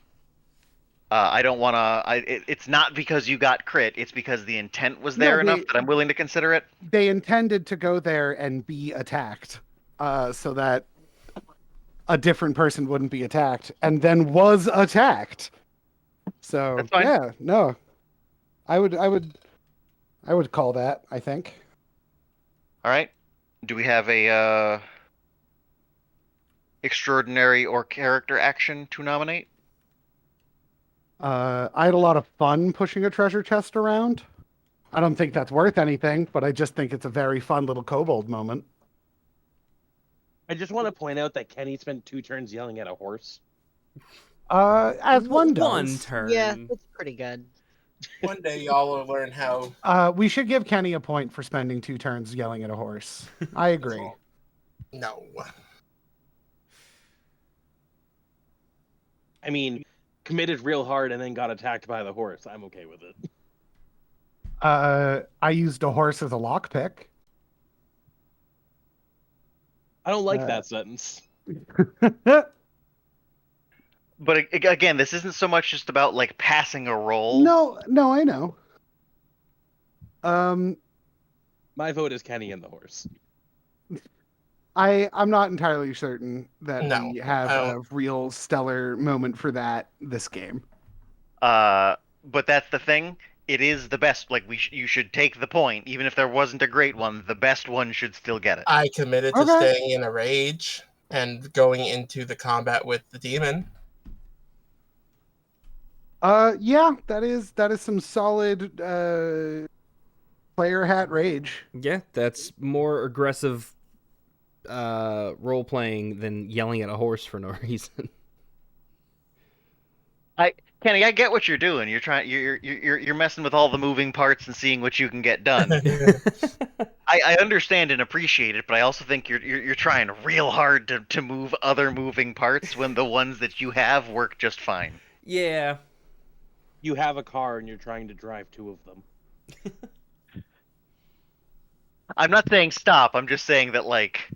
I don't want to. It's not because you got crit. It's because the intent was there enough that I'm willing to consider it.
They intended to go there and be attacked, so that a different person wouldn't be attacked, and then was attacked. So
That's fine.
yeah, no, I would call that. I think.
All right. Do we have a extraordinary or character action to nominate?
I had a lot of fun pushing a treasure chest around. I don't think that's worth anything, but I just think it's a very fun little kobold moment.
I just want to point out that Kenny spent 2 turns yelling at a horse.
As one does.
one turn.
Yeah, it's pretty good.
One day y'all will learn how.
We should give Kenny a point for spending 2 turns yelling at a horse. I agree.
No.
I mean, committed real hard and then got attacked by the horse. I'm okay with it.
I used a horse as a lockpick.
I don't like
Uh,
that sentence.
But again, this isn't so much just about like passing a roll.
No, I know.
My vote is Kenny and the horse.
I'm not entirely certain that
No,
we have
I
a
don't-
real stellar moment for that this game.
But that's the thing. It is the best. Like you should take the point, even if there wasn't a great one. The best one should still get it.
I committed to
Okay.
staying in a rage and going into the combat with the demon.
Yeah, that is some solid player hat rage.
Yeah, that's more aggressive role playing than yelling at a horse for no reason.
Kenny, I get what you're doing. You're messing with all the moving parts and seeing what you can get done. I understand and appreciate it, but I also think you're trying real hard to move other moving parts when the ones that you have work just fine.
Yeah.
You have a car and you're trying to drive 2 of them.
I'm not saying stop. I'm just saying that like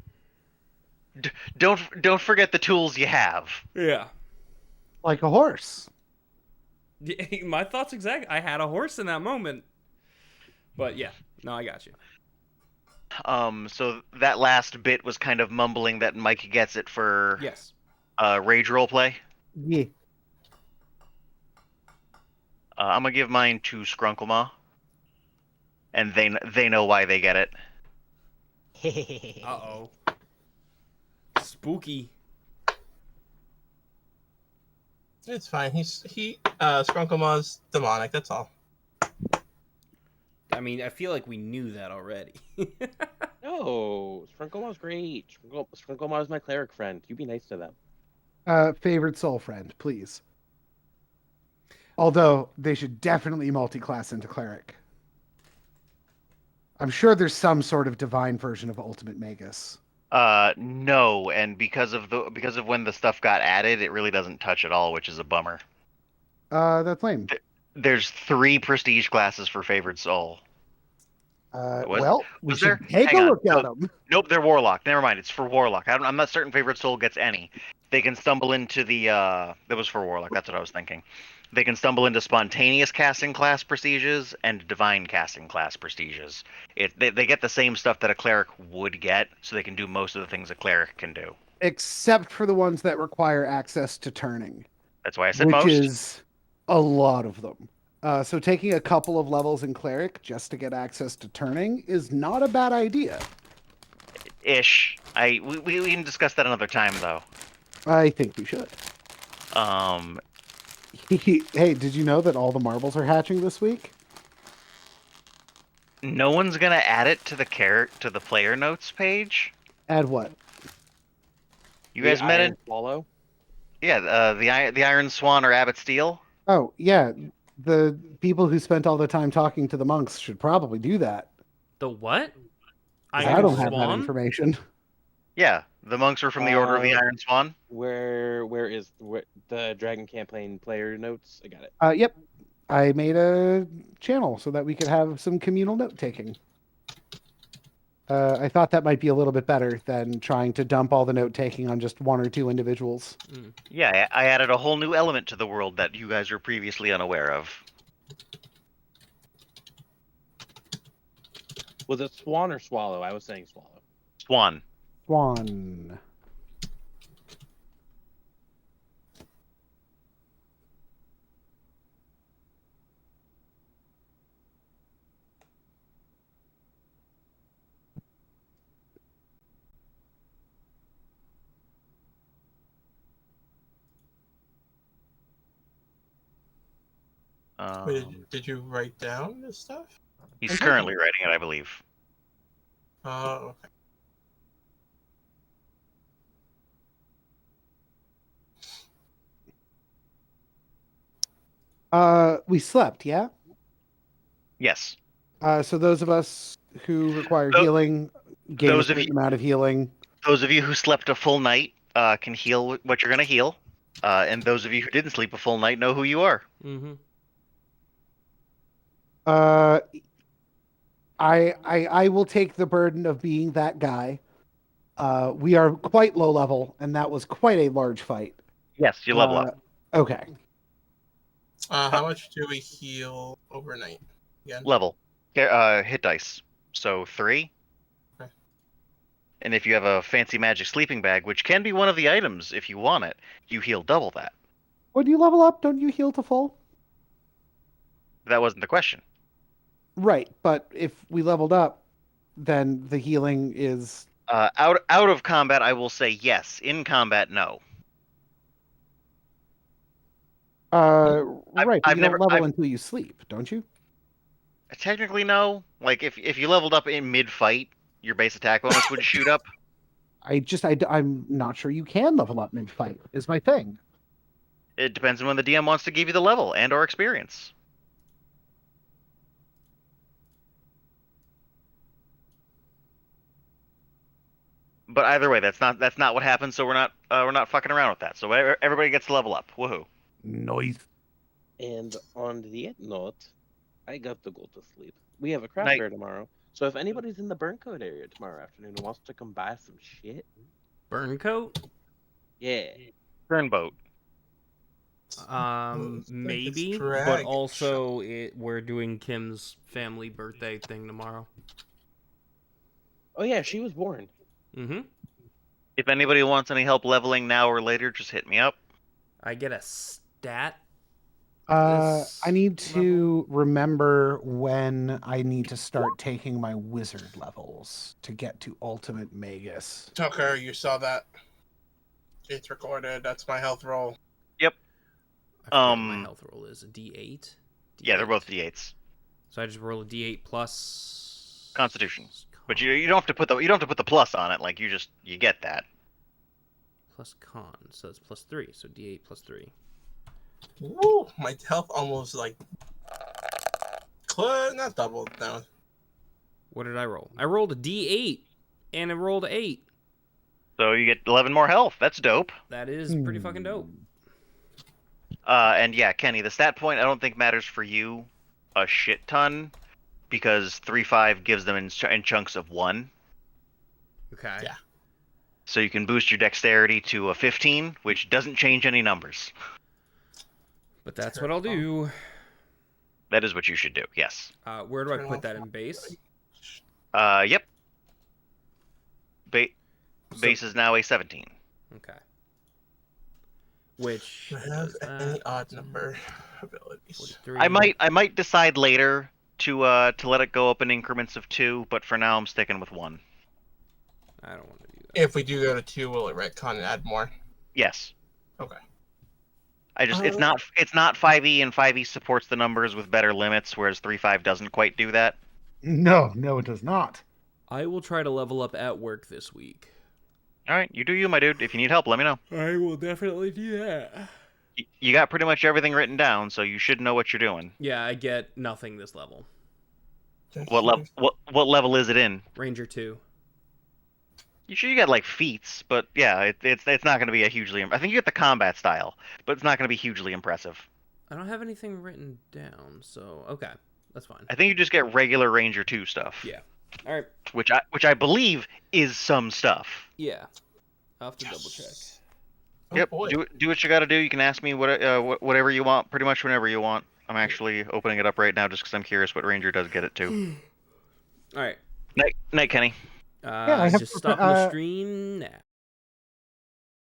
don't forget the tools you have.
Yeah.
Like a horse.
My thoughts exactly. I had a horse in that moment. But yeah, no, I got you.
So that last bit was kind of mumbling that Mike gets it for
Yes.
rage roleplay.
Yeah.
I'm gonna give mine to Skrunklemaw, and they know why they get it.
Uh-oh. Spooky.
It's fine. Skrunklemaw's demonic. That's all.
I mean, I feel like we knew that already.
No, Sprinklemaw's great. Sprinklemaw's my cleric friend. You be nice to them.
Favorite soul friend, please. Although they should definitely multi-class into cleric. I'm sure there's some sort of divine version of Ultimate Magus.
No, and because of when the stuff got added, it really doesn't touch at all, which is a bummer.
That's lame.
There's 3 prestige classes for favorite soul.
Well, we
was
should
there?
take
Hang
a
on.
look at
No.
them.
Nope, they're warlock. Never mind, it's for warlock. I'm not certain favorite soul gets any. They can stumble into the that was for warlock. That's what I was thinking. They can stumble into spontaneous casting class prestiges and divine casting class prestiges. They get the same stuff that a cleric would get, so they can do most of the things a cleric can do.
Except for the ones that require access to turning,
That's why I said
which
most.
is a lot of them. So taking a couple of levels in cleric just to get access to turning is not a bad idea.
Ish. We can discuss that another time though.
I think we should. Hey, did you know that all the marbles are hatching this week?
No one's gonna add it to the player notes page.
Add what?
You guys met in
Swallow?
Yeah, the Iron Swan or Abbot Steel.
Oh, yeah. The people who spent all the time talking to the monks should probably do that.
The what?
'Cause
Iron
I don't have that
Swan?
information.
Yeah, the monks were from the Order of the Iron Swan.
Where is the Dragon Campaign player notes? I got it.
Yep. I made a channel so that we could have some communal note taking. I thought that might be a little bit better than trying to dump all the note taking on just one or two individuals.
Yeah, I added a whole new element to the world that you guys were previously unaware of.
Was it Swan or Swallow? I was saying Swallow.
Swan.
Swan.
Wait, did you write down this stuff?
He's currently writing it, I believe.
Oh, okay.
We slept, yeah?
Yes.
So those of us who require
Tho-
healing gain a
those of
certain
you-
amount of healing.
Those of you who slept a full night can heal what you're gonna heal, and those of you who didn't sleep a full night know who you are.
Mm-hmm.
I will take the burden of being that guy. We are quite low level, and that was quite a large fight.
Yes, you level up.
Okay.
How much do we heal overnight? Again?
Level. Hit dice. So 3.
Okay.
And if you have a fancy magic sleeping bag, which can be one of the items if you want it, you heal double that.
When you level up, don't you heal to full?
That wasn't the question.
Right, but if we leveled up, then the healing is...
Out of combat, I will say yes. In combat, no.
Right, but
I've
you
never-
don't level
I've-
until you sleep, don't you?
Technically, no. Like if you leveled up in mid-fight, your base attack bonus would shoot up.
I'm not sure you can level up mid-fight, is my thing.
It depends on when the DM wants to give you the level and or experience. But either way, that's not what happens. So we're not fucking around with that. So everybody gets to level up. Woohoo!
Noise.
And on the note, I got to go to sleep. We have a craft
Night.
fair tomorrow. So if anybody's in the Burncoat area tomorrow afternoon and wants to come buy some shit,
Burncoat?
yeah.
Turnboat.
Maybe, but
Dragon
also we're doing Kim's family birthday thing tomorrow.
Oh yeah, she was born.
Mm-hmm.
If anybody wants any help leveling now or later, just hit me up.
I get a stat.
I
This
need to remember when I need to start taking my wizard levels to get to Ultimate Magus.
Tucker, you saw that. It's recorded. That's my health roll.
I forget what my health roll is a D8.
Yeah, they're both D8s.
So I just roll a D8 plus
Constitution. But you don't have to put the plus on it. Like you get that.
plus con, so it's plus 3. So D8 plus 3.
Woo! My health almost like not doubled down.
What did I roll? I rolled a D8 and it rolled 8.
So you get 11 more health. That's dope.
That is pretty fucking dope.
And yeah, Kenny, the stat point I don't think matters for you a shit ton because 3-5 gives them in chunks of 1.
Okay.
Yeah.
So you can boost your dexterity to a 15, which doesn't change any numbers.
But that's what I'll do.
That is what you should do. Yes.
Where do I put that in base?
Yep. Base is now a 17.
Okay. Which
Do I have any odd number abilities?
43.
I might decide later to let it go up in increments of 2, but for now I'm sticking with 1.
I don't want to do that.
If we do go to 2, will it retcon and add more?
Yes.
Okay.
It's not 5e, and 5e supports the numbers with better limits, whereas 3-5 doesn't quite do that.
No, it does not.
I will try to level up at work this week.
All right, you do you, my dude. If you need help, let me know.
I will definitely do that.
You got pretty much everything written down, so you should know what you're doing.
Yeah, I get nothing this level.
What level is it in?
Ranger 2.
You sure you got like feats, but yeah, it's not going to be a hugely. I think you get the combat style, but it's not going to be hugely impressive.
I don't have anything written down, so okay, that's fine.
I think you just get regular Ranger 2 stuff.
Yeah. All right.
Which I believe is some stuff.
Yeah. I'll have to double check.
Oh,
Yep.
boy.
Do what you got to do. You can ask me whatever you want, pretty much whenever you want. I'm actually opening it up right now just because I'm curious what Ranger does get it to.
All right.
Night, Kenny.
I have
just
to-
stopping the stream now.